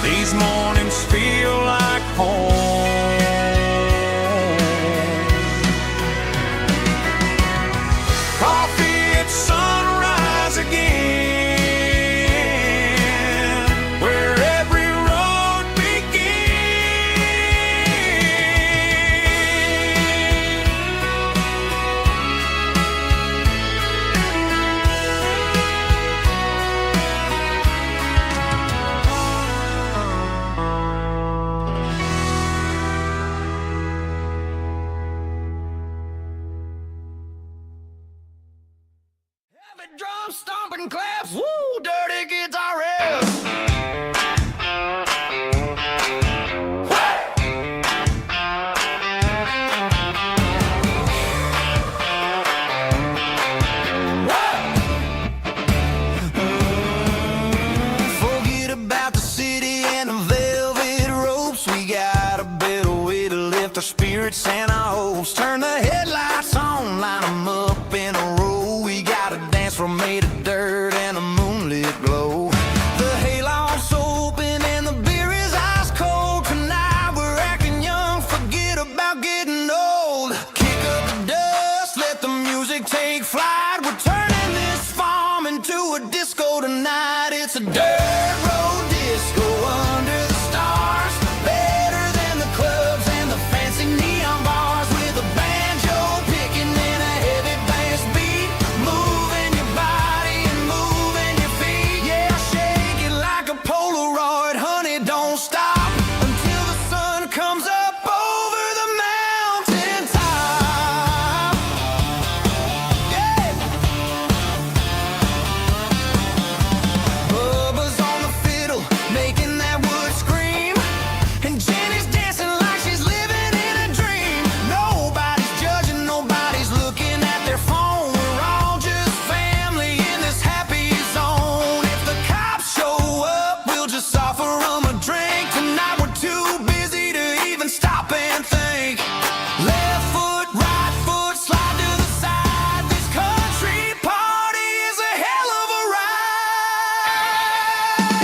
these mornings feel like home. Coffee at sunrise again, where every road heavy drum stomping claps, woo, dirty guitar riffs. Forget about the city and the velvet ropes. We got a better way to lift our spirits and our hopes. Turn the headlights on, line 'em up in a row. We got a dance floor made of dirt and a moonlit glow. The hayloft's open and the beer is ice cold. Tonight we're acting young, forget about getting old. Kick up the dust, let the music take flight. We're turning this farm into a disco tonight. It's a dirt road disco under the stars. Better than the clubs and the fancy neon bars. With a banjo picking in a heavy bass beat. Moving your body and moving your feet. Yeah, shake it like a Polaroid, honey, don't stop until the sun comes up over the mountain top. Yeah. Bubba's on the fiddle, making that wood scream. And Jenny's dancing like she's living in a dream. Nobody's judging, nobody's looking at their phone. We're all just family in this happy zone. If the cops show up, we'll just offer them a drink. Tonight we're too busy to even stop and think. Left foot, right foot, slide to the side. This country party is a hell of a ride.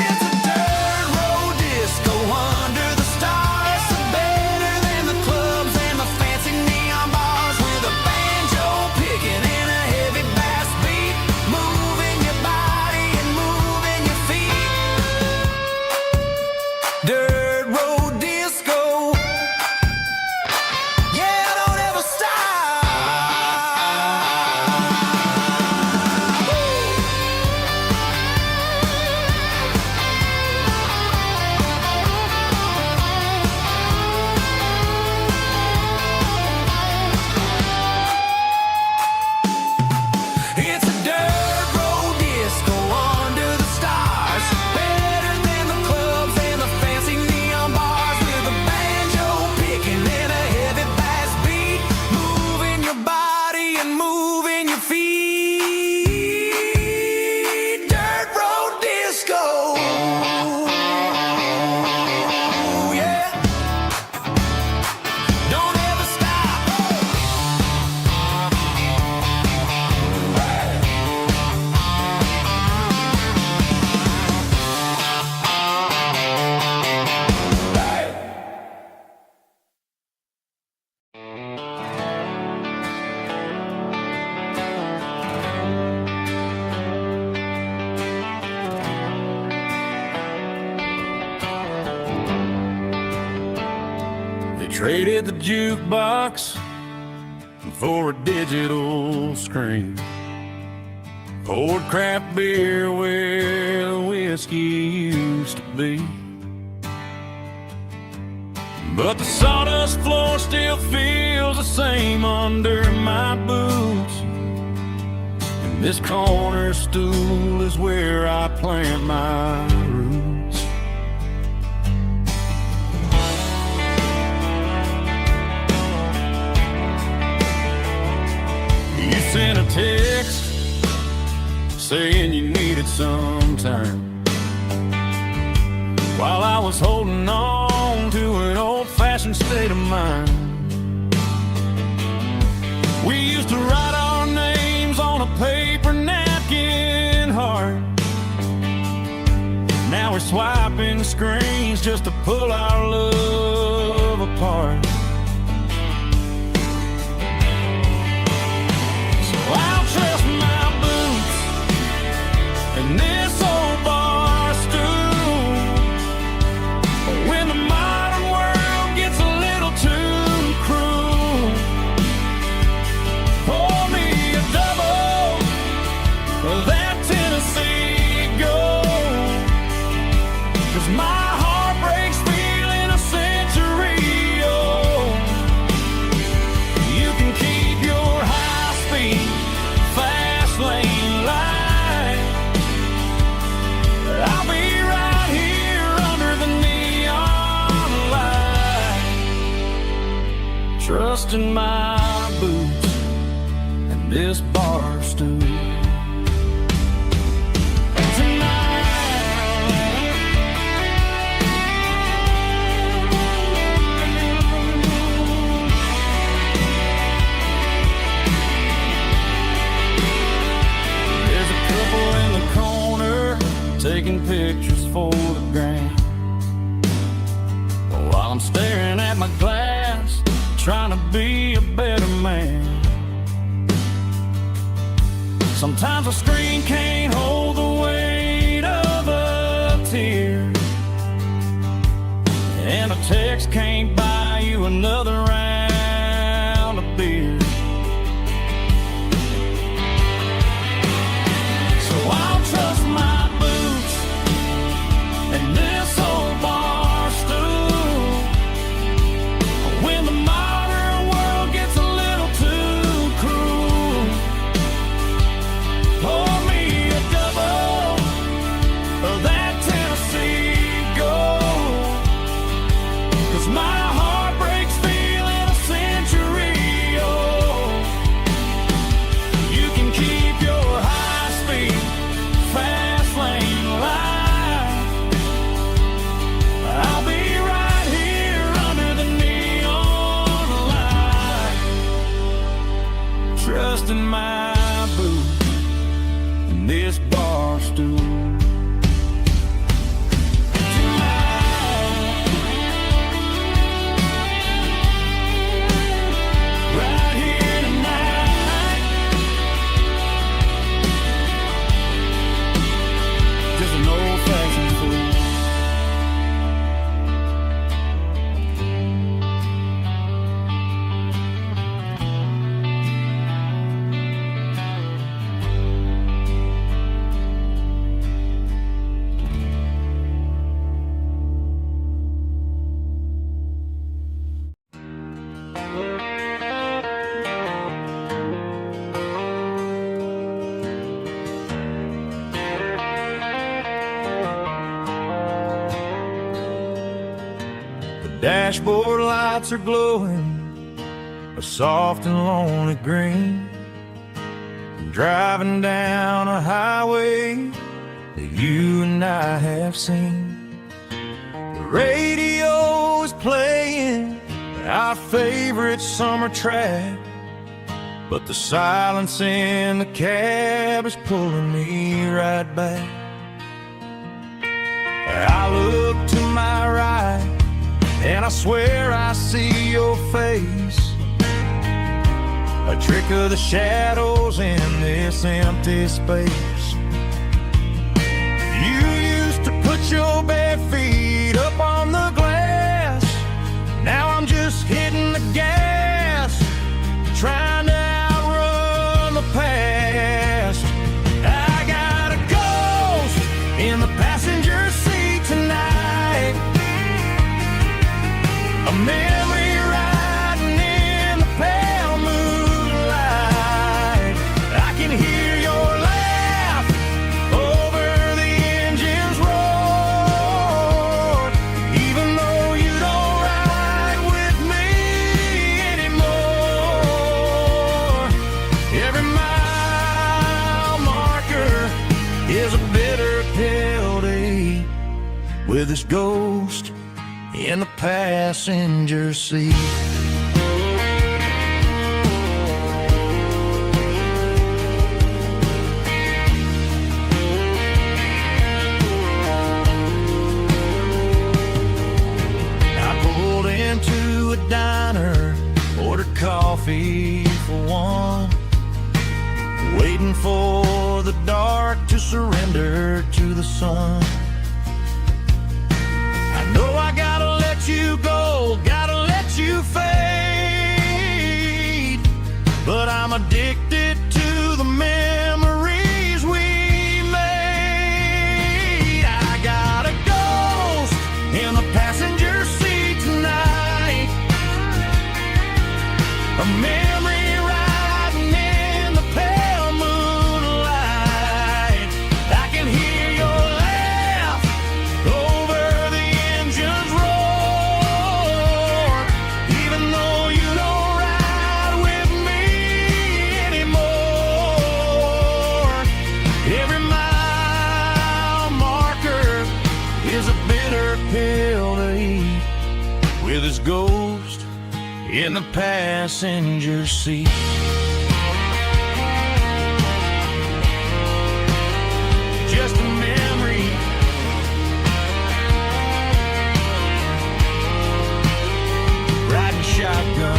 It's a dirt road disco under the stars. Better than the clubs and the fancy neon bars. With a banjo picking in a heavy bass beat. Moving your body and moving your feet. Dirt road disco. Yeah, don't ever stop. It's a dirt road disco under the stars. Better than the clubs and the fancy neon bars. With a banjo picking in a heavy bass beat. Moving your body and moving your feet. Dirt road disco. Yeah. Don't ever stop. They traded the jukebox for a digital screen. Poured craft beer where the whiskey used to be. But the sawdust floor still feels the same under my boots. And this corner stool is where I plant my roots. You sent a text saying you needed some time, while I was holding on to an old-fashioned state of mind. We used to write our names on a paper napkin heart. Now we're swiping screens just to pull our love apart. So I'll trust my boots and this old bar stool. When the modern world gets a little too cruel, pour me a double of that Tennessee Gold. 'Cause my heart breaks feeling a century old. You can keep your high-speed, fast lane light. I'll be right here under the neon light, trusting my boots and this bar stool. There's a couple in the corner taking pictures for the gram, while I'm staring at my glass, trying to be a better man. Sometimes a screen can't hold the weight of a tear, and a text can't buy you another round of beer. So I'll trust my boots and this old bar stool. When the modern world gets a little too cruel, pour me a double of that Tennessee Gold. 'Cause my heart breaks feeling a century old. You can keep your high-speed, fast lane light. I'll be right here under the neon light, trusting my boots and this bar stool. Right here tonight, just an old-fashioned fool. Dashboard lights are glowing a soft and lonely green. I'm driving down a highway that you and I have seen. The radio is playing our favorite summer track, but the silence in the cab is pulling me right back. I look to my right and I swear I see your face, a trick of the shadows in this empty space. You used to put your bare feet up on the glass. Now I'm just hitting the gas, trying to outrun the past. I got a ghost in the passenger seat tonight, a memory riding in the past. with his ghost in the passenger seat. I pulled into a diner, ordered coffee for one, waiting for the dark to surrender to the sun. I know I gotta let you go, gotta let you fade, but I'm addicted to the memories we made. I got a ghost in the passenger seat tonight, a memory riding in the pale moonlight. I can hear your laugh over the engine's roar, even though you don't ride with me anymore. Every mile marker is a bitter pill to eat, with his ghost in the passenger seat. Just a memory, riding shotgun.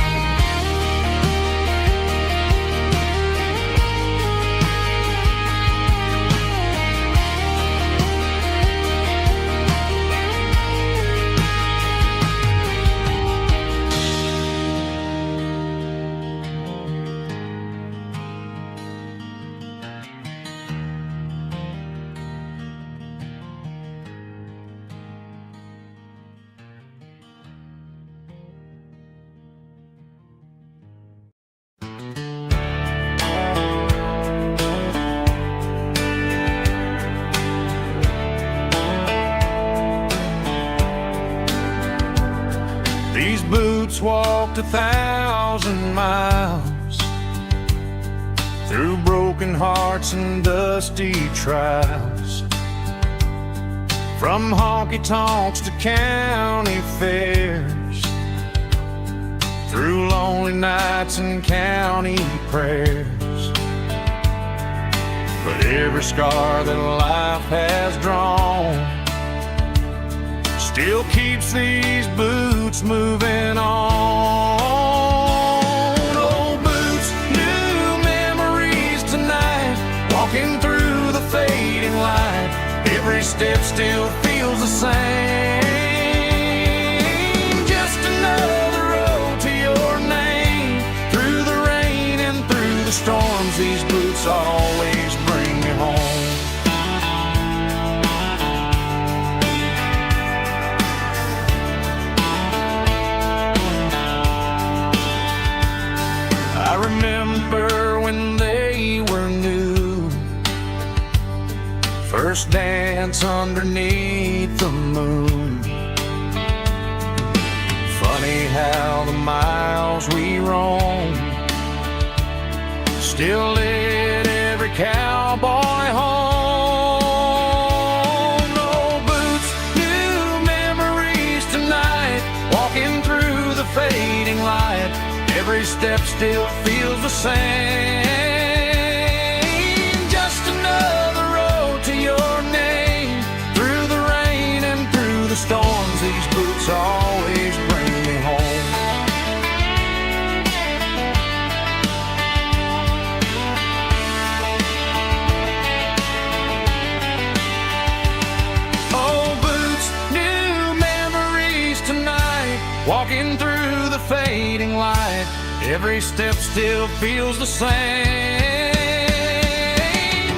These boots walked 1,000 miles through broken hearts and dusty trials, from honky-tonks to county fairs, through lonely nights and county prayers. But every scar that life has drawn still keeps these boots moving on. Old boots, new memories tonight, walking through the fading light. Every step still feels the same. Just another road to your name. Through the rain and through the storms, these boots always bring me home. I remember when they were new, first dance underneath the moon. Funny how the miles we roam still lit every cowboy home. Old boots, new memories tonight, walking through the fading light. Every step still feels the same. Just another road to your name. Through the rain and through the storms, these boots always bring me home. Old boots, new memories tonight, walking through the fading light. Every step still feels the same.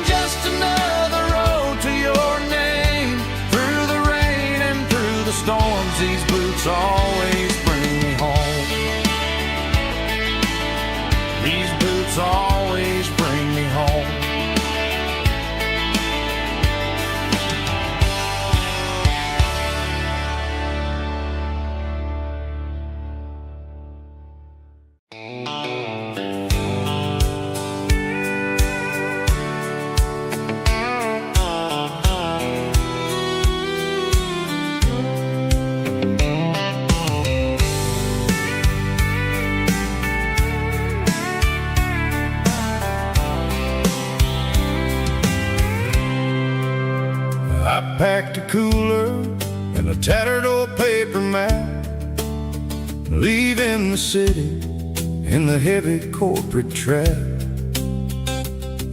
Just another road to your name. Through the rain and through the storms, these boots always bring me home. These boots always bring me home. packed a cooler and a tattered old paper map, leaving the city in the heavy corporate trap.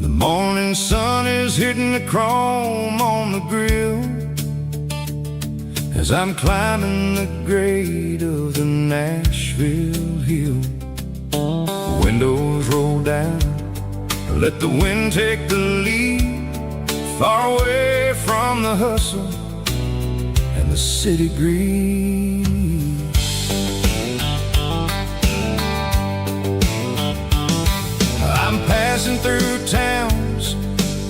The morning sun is hitting the chrome on the grill as I'm climbing the grade of the Nashville hill. The windows roll down, let the wind take the lead, far away from the hustle and the city greed. I'm passing through towns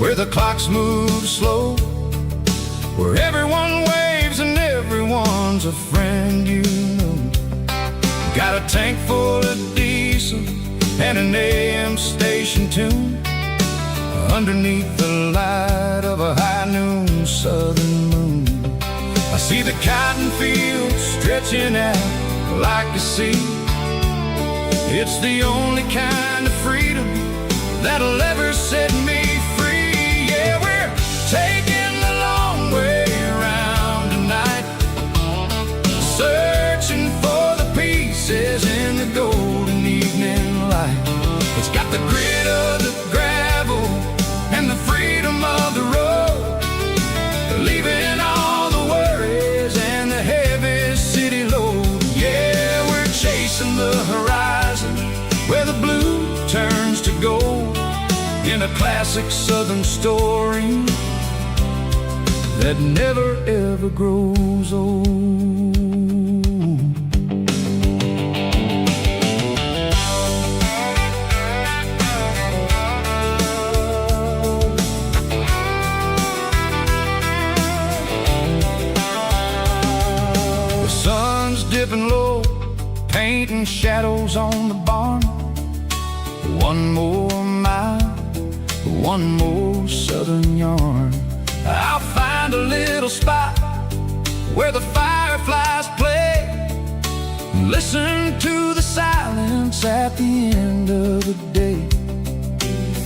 where the clocks move slow, where everyone waves and everyone's a friend you know. Got a tank full of diesel and an AM station tune underneath the light of a high noon southern moon. I see the cotton fields stretching out like a sea. It's the only kind of freedom that'll ever set me free. Yeah, we're taking the long way around tonight, searching for the pieces in the golden evening light. It's got the grit of the gravel and the freedom of the road, leaving all the worries and the heavy city load. Yeah, we're chasing the horizon where the blue turns to gold, in a classic southern story that never ever grows old. The sun's dipping low, painting shadows on the barn. One more mile, one more southern yarn. I'll find a little spot where the fireflies play, listen to the silence at the end of the day.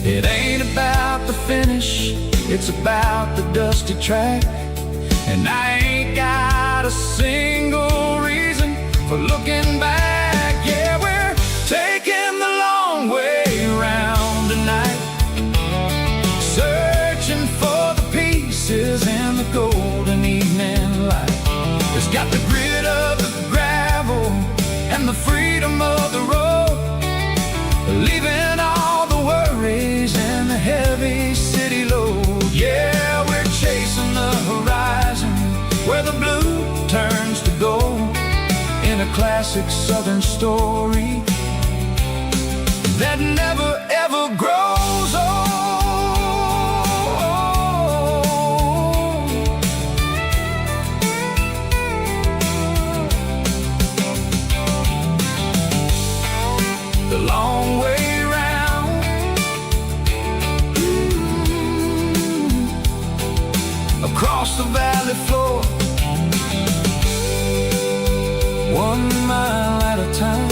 It ain't about the finish, it's about the dusty track, and I ain't got a single reason for looking back. Yeah, we're taking the long way around tonight, searching for the pieces in the golden evening light. It's got the grit of the gravel and the freedom of the road, leaving all the worries and the heavy city load. Yeah, we're chasing the horizon where the blue turns to gold, in a classic southern story that never ever grows old. The long way round, across the valley floor, 1 mile at a time.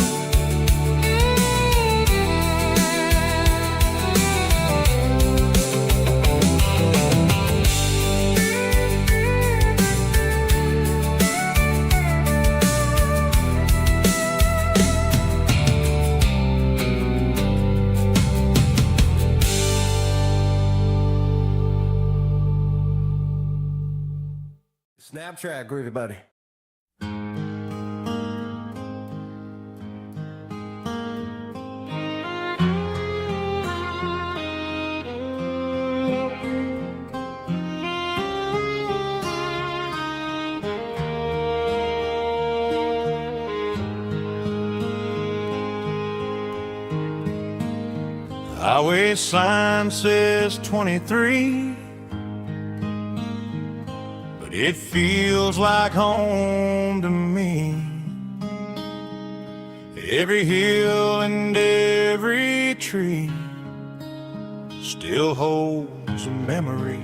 Snap track, groovy buddy. Highway sign says 23, but it feels like home to me. Every hill and every tree still holds a memory.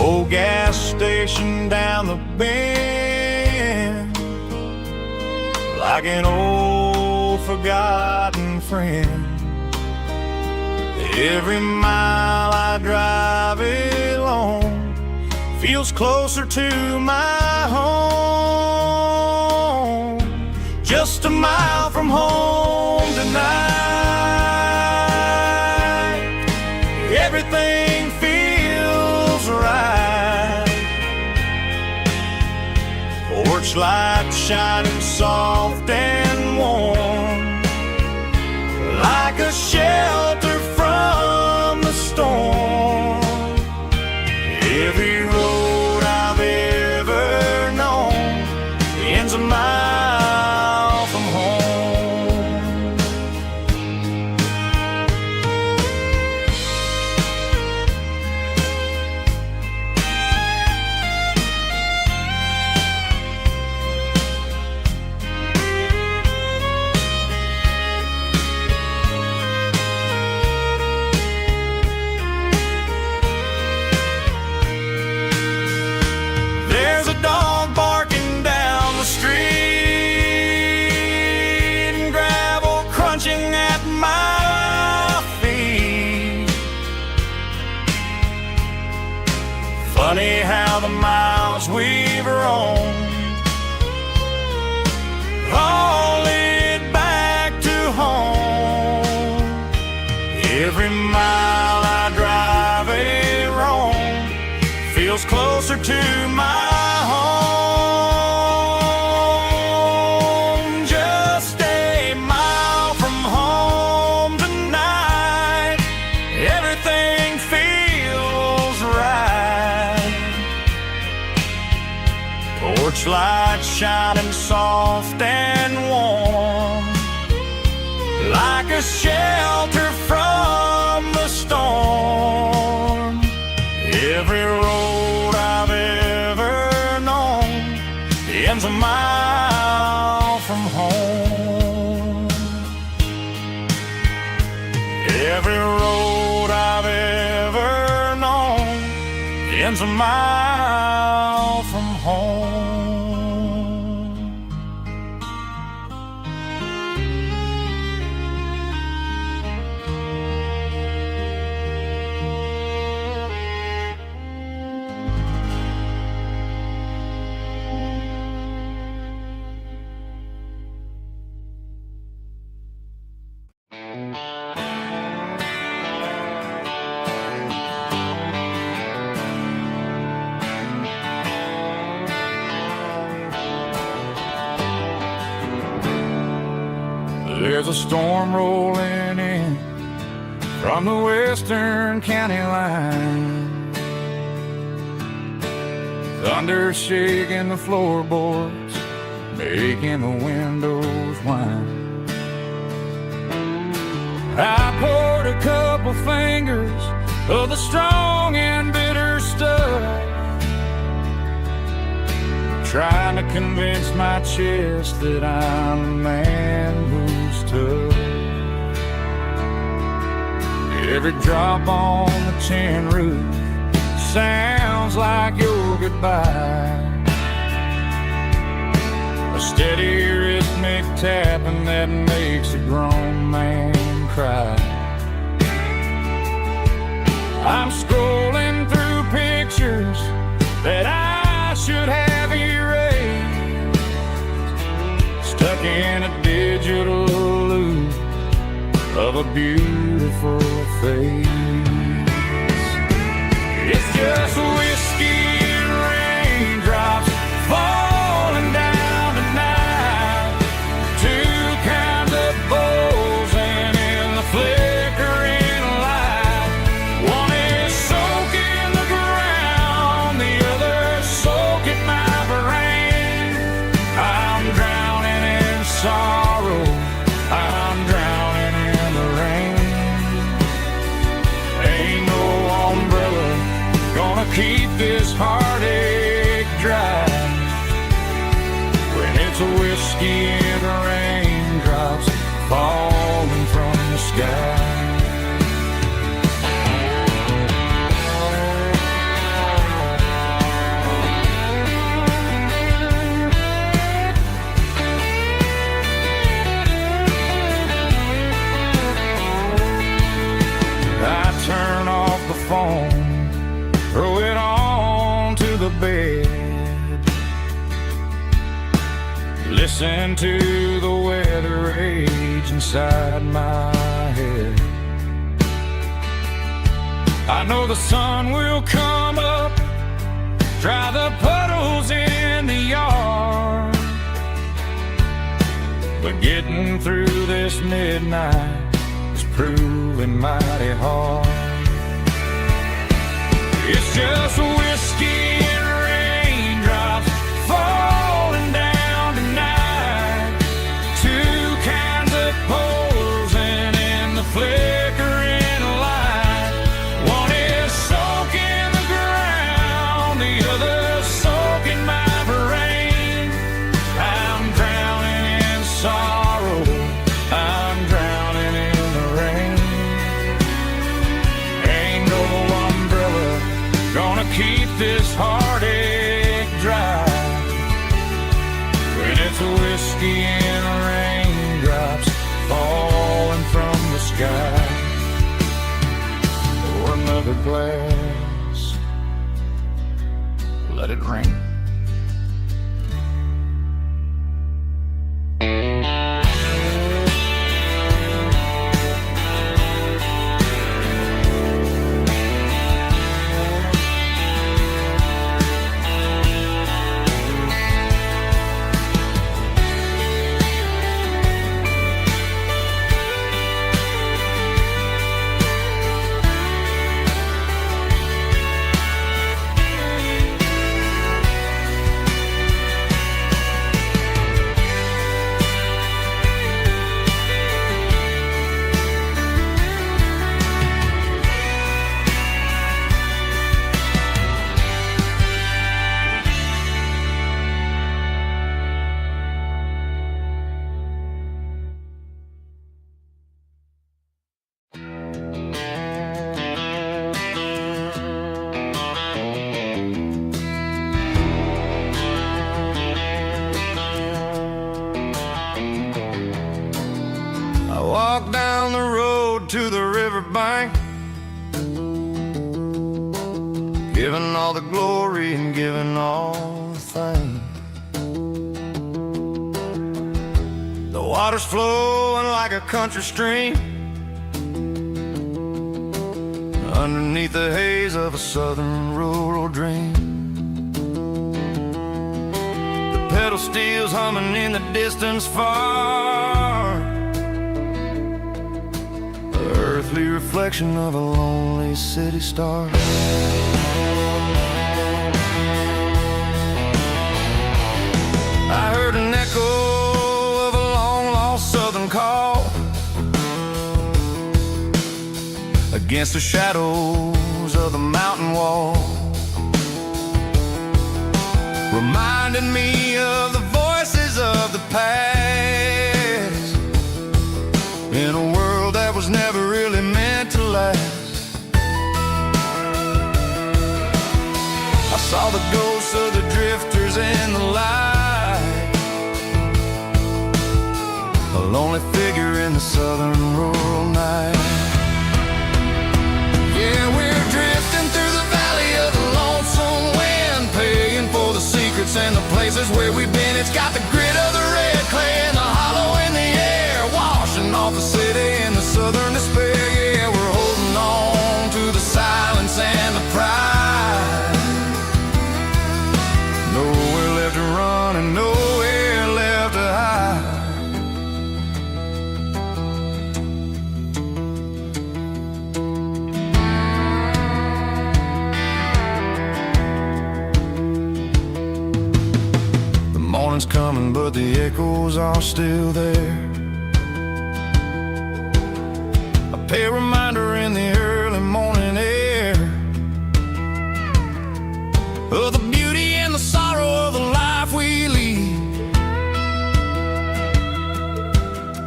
Old gas station down the bend, like an old forgotten friend. The Every mile I drive alone feels closer to my home. Just a mile from home tonight, everything feels right. Porch light shining soft and warm, like a shelter from the storm. Every road I've ever known ends a mile from home. There's a dog barking down the street and gravel crunching at my feet. Funny how the miles we've roamed all lead back to home. Every mile I drive roam feels closer to my home. Just a mile from home tonight, everything feels right. Porch light shining soft and warm, like a shelter from the storm. Every road I've ever known ends a mile from home. Every road I've ever known ends a mile from home. There's a storm rolling in from the western county line, thunder shaking the floorboards, making the windows whine. I poured a couple fingers of the strong and bitter stuff, trying to convince my chest that I'm a man who's tough. Every drop on the tin roof sounds like your goodbye, a steady rhythmic tapping that makes a grown man cry. I'm scrolling through pictures that I should have erased, stuck in a digital loop of a beautiful face. It's just whiskey and raindrops falling down tonight, two kinds of bowls and in the flickering light. One is soaking the ground, the other soaking my brain. I'm drowning in sorrow, I'm drowning in the rain. Ain't no umbrella gonna keep this heartache dry when it's a whiskey and raindrops falling from the sky. I throw it on to the bed. Listen to the weather rage inside my head. I know the sun will come up, dry the puddles in the yard, but getting through this midnight is proving mighty hard. It's just whiskey and raindrops falling down tonight. Two kinds of posing in the flickering light. One is soaking the ground, the other soaking my brain. I'm drowning in sorrow, I'm drowning in the rain. Ain't no umbrella gonna keep this heartache dry when it's whiskey and raindrops falling from the sky. Pour another glass, let it rain. Walk down the road to the riverbank, giving all the glory and giving all the thanks. The water's flowing like a country stream underneath the haze of a southern rural dream. The pedal steel's humming in the distance far, earthly reflection of a lonely city star. I heard an echo of a long-lost southern call against the shadows of the mountain wall, reminding me of the voices of the past in a world that was never really meant to last. I saw the ghosts of the drifters in the light, a lonely figure in the southern rural night. Yeah, we're drifting through the valley of the lonesome wind, paying for the secrets and the places where we've been. It's got the grit of the red clay and the hollow in the air, washing off the city in the southern despair. Yeah, we're holding on to the silence and the pride. Nowhere left to run and nowhere left to hide. The morning's coming, but the echoes are still there. A reminder in the early morning air of the beauty and the sorrow of the life we lead,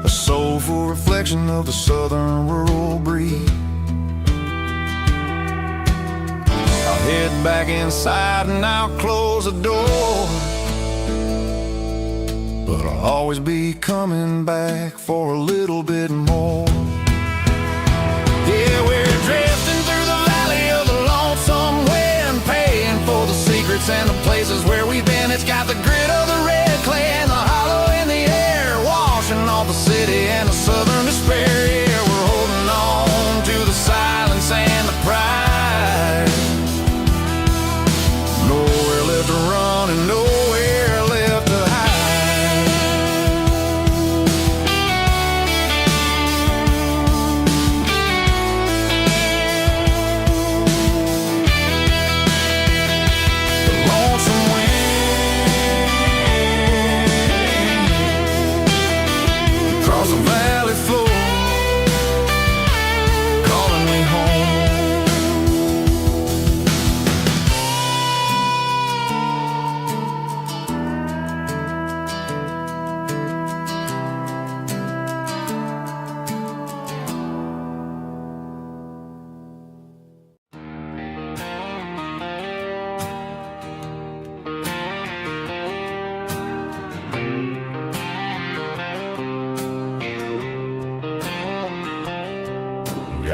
a soulful reflection of the southern rural breed. I'll head back inside and I'll close the door, but I'll always be coming back for a little bit more. Yeah, we're drifting through the valley of the lonesome wind,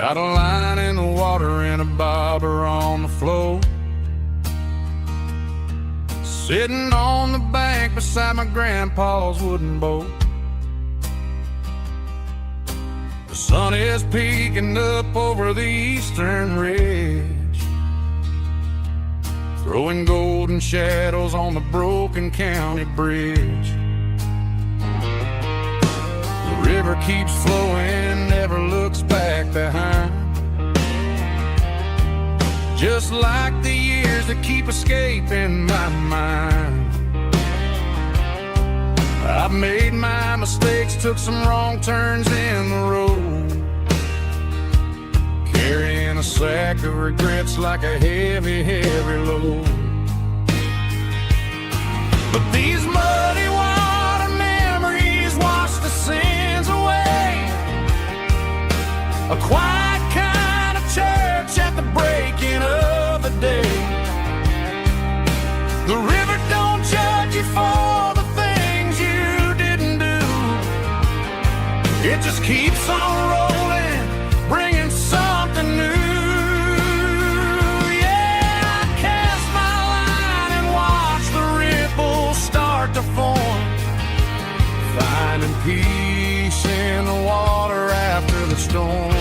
Got a line in the water and a bobber on the floor. Sitting on the bank beside my grandpa's wooden boat. The sun is peeking up over the eastern ridge, throwing golden shadows on the broken county bridge. The river keeps flowing, never looks back behind, just like the years that keep escaping my mind. I've made my mistakes, took some wrong turns in the road, carrying a sack of regrets like a heavy, heavy load. But these muddy water memories wash the sins away. A quiet kind of church at the breaking of the day. The river don't judge you for the things you didn't do. It just keeps on rolling, bringing something new. Yeah, I cast my line and watch the ripples start to form, finding peace in the water after the storm.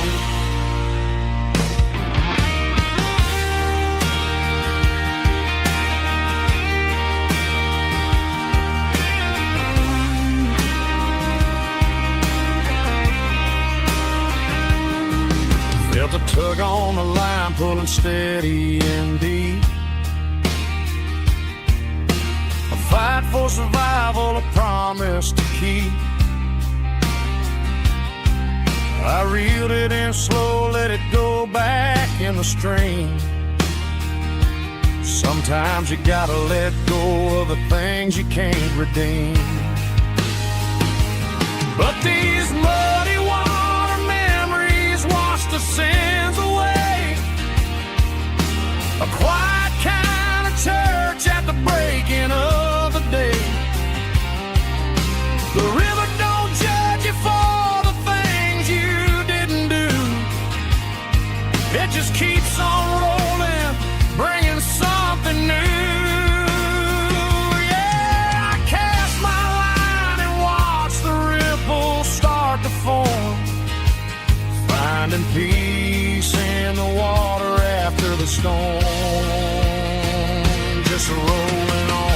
Felt a tug on the line, pulling steady and deep. A fight for survival, a promise to keep. I reeled it in slow, let it go back in the stream. Sometimes you gotta let go of the things you can't redeem. But these muddy water memories wash the sins away. A quiet kind of church at the breaking of the day. The river don't judge you for the things you didn't do. It just keeps on rolling, bringing something new. Yeah, I cast my line and watch the ripples start to form, finding peace in the water after the storm. Just rolling on.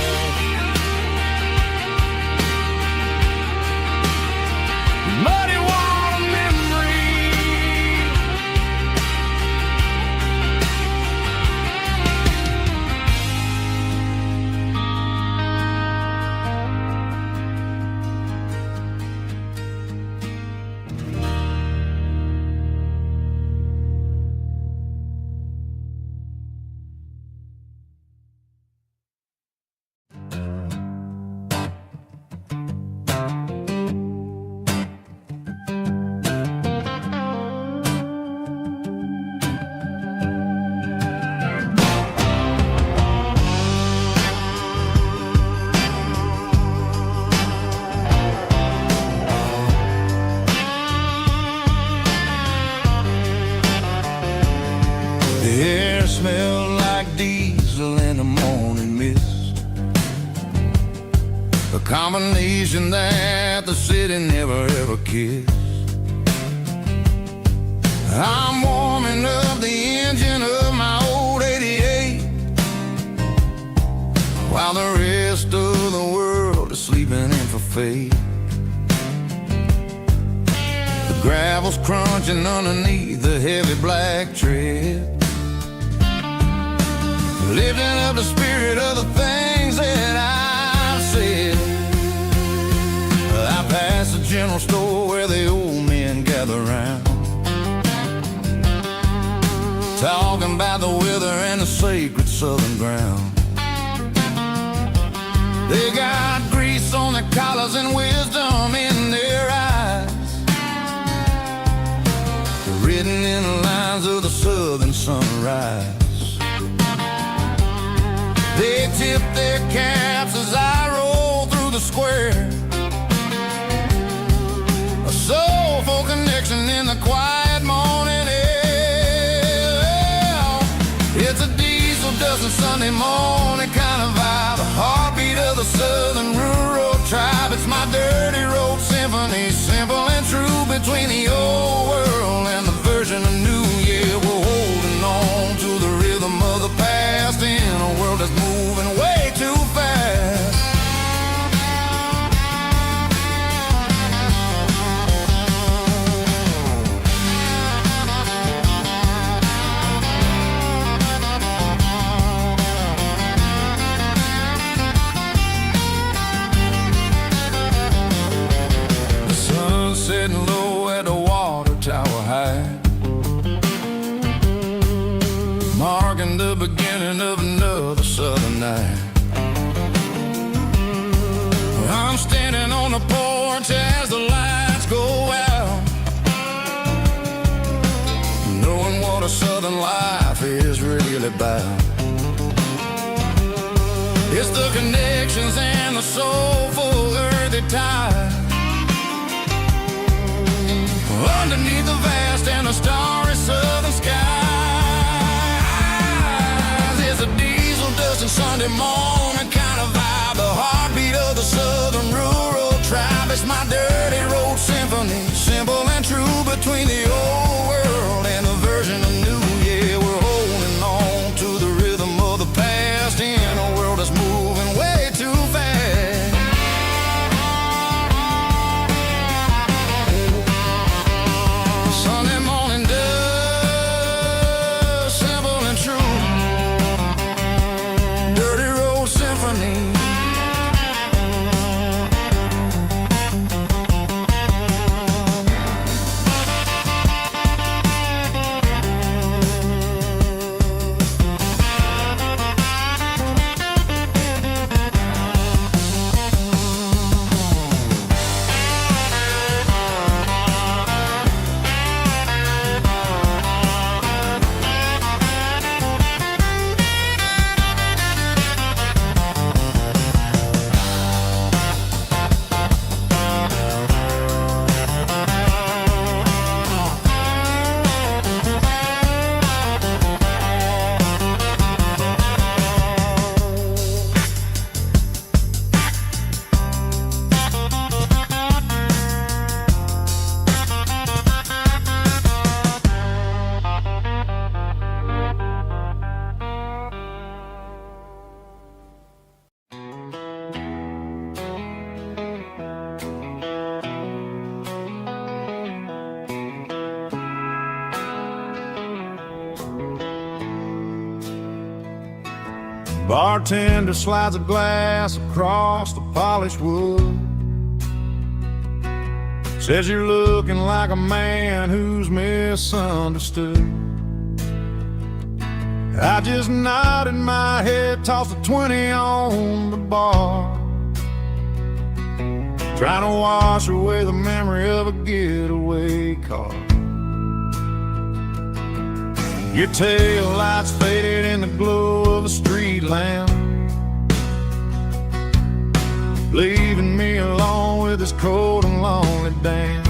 Muddy water memory. The air smelled like diesel in the morning mist, a combination that the city never ever kissed. I'm warming up the engine of my old 88, while the rest of the world is sleeping in for fate. The gravel's crunching underneath the heavy black tread, lifting up the spirit of the things that I've said. I passed the general store where the old men gather round, talking about the weather and the sacred southern ground. They got grease on their collars and wisdom in their eyes, written in the lines of the southern sunrise. They tip their caps as I roll through the square, a soulful connection in the quiet morning air. dusting Sunday morning kind of vibe, the heartbeat of the southern rural tribe. It's my dirty road symphony, simple and true, between the old world and the version of new. Yeah, we're holding on to the rhythm of the past in a world that's moving way too fast. Sitting low at the water tower high, marking the beginning of another southern night. I'm standing on the porch as the lights go out, knowing what a southern life is really about. It's the connections and the soulful earthy ties underneath the vast and the starry southern skies. It's a diesel dusting Sunday morning kind of vibe, the heartbeat of the southern rural tribe. It's my dirty road symphony, simple and true, between the old world and the version of new. Yeah, we're holding on to the rhythm of the past in a world that's moving way too fast. Sunday morning dust, simple and true, dirty road symphony. Bartender slides a glass across the polished wood, says you're looking like a man who's misunderstood. I just nodded my head, tossed a 20 on the bar, trying to wash away the memory of a getaway car. Your tail lights faded in the glow of a street lamp, leaving me alone with this cold and lonely damn.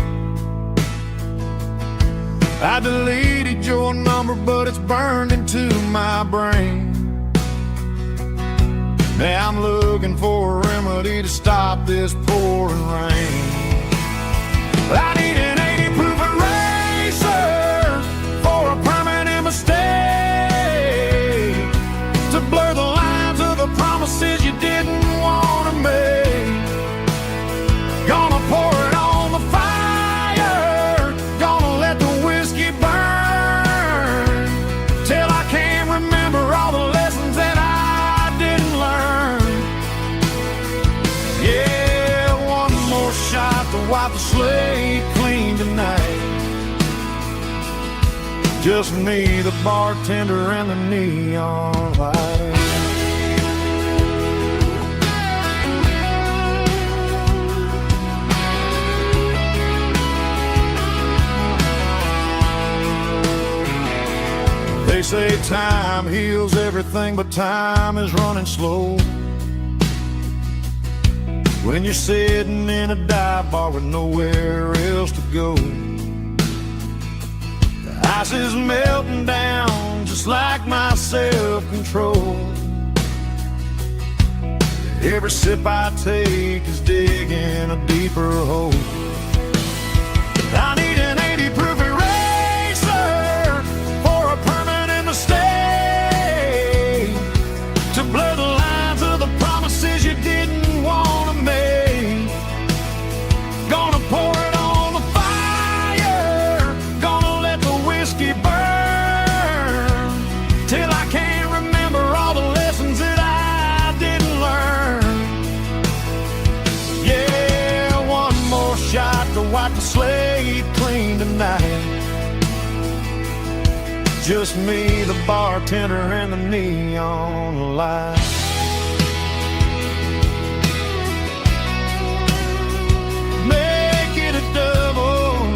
I deleted your number, but it's burned into my brain. Now I'm looking for a remedy to stop this pouring rain. I need an 80 proof eraser for a permanent mistake, to blur the lines of the promises you didn't want to make. Gonna pour it on the fire, gonna let the whiskey burn, till I can't remember all the lessons that I didn't learn. Yeah, one more shot to wipe the slate clean tonight. Just me, the bartender, and the neon light. They say time heals everything, but time is running slow when you're sitting in a dive bar with nowhere else to go. Ice is melting down just like my self-control. Every sip I take is digging a deeper hole. I need an 80 proof eraser for a permanent mistake, to blur the lines of the promises you didn't want to make. Gonna pour it on the fire, gonna let the whiskey burn, till I can't remember all the lessons that I didn't learn. Yeah, one more shot to wipe the slate clean tonight. Just me, the bartender, and the neon light. Make it a double,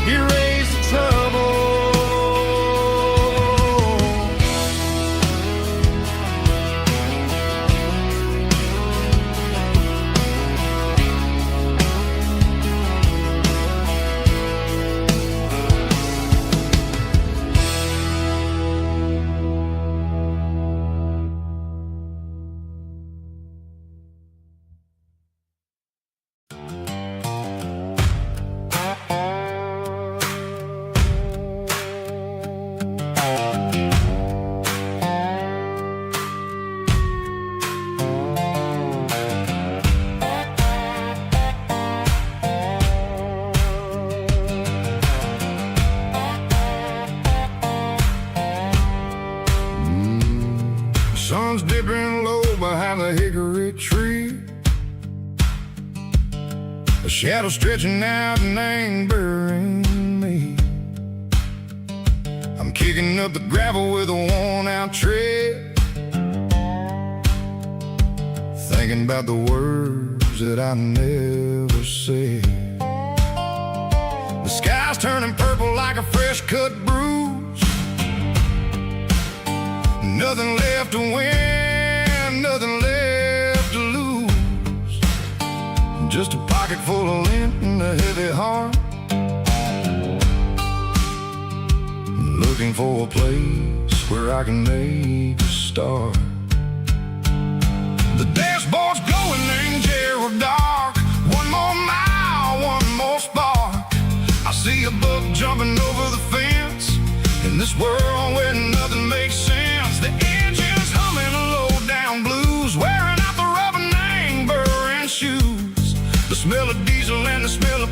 erase the trouble. Sun's dipping low behind the hickory tree, a shadow stretching out and angering me. I'm kicking up the gravel with a worn-out tread, thinking about the words that I never said. The sky's turning purple like a fresh-cut bruise. Nothing left to win, nothing left to lose. Just a pocket full of lint and a heavy heart, looking for a place where I can make a start. The dashboard's glowing in Gerald dark. One more mile, one more spark. I see a buck jumping over the fence, in this world where nothing makes sense. The engine's humming a low-down blues, wearing out the rubber name, burring shoes. The smell of diesel and the smell of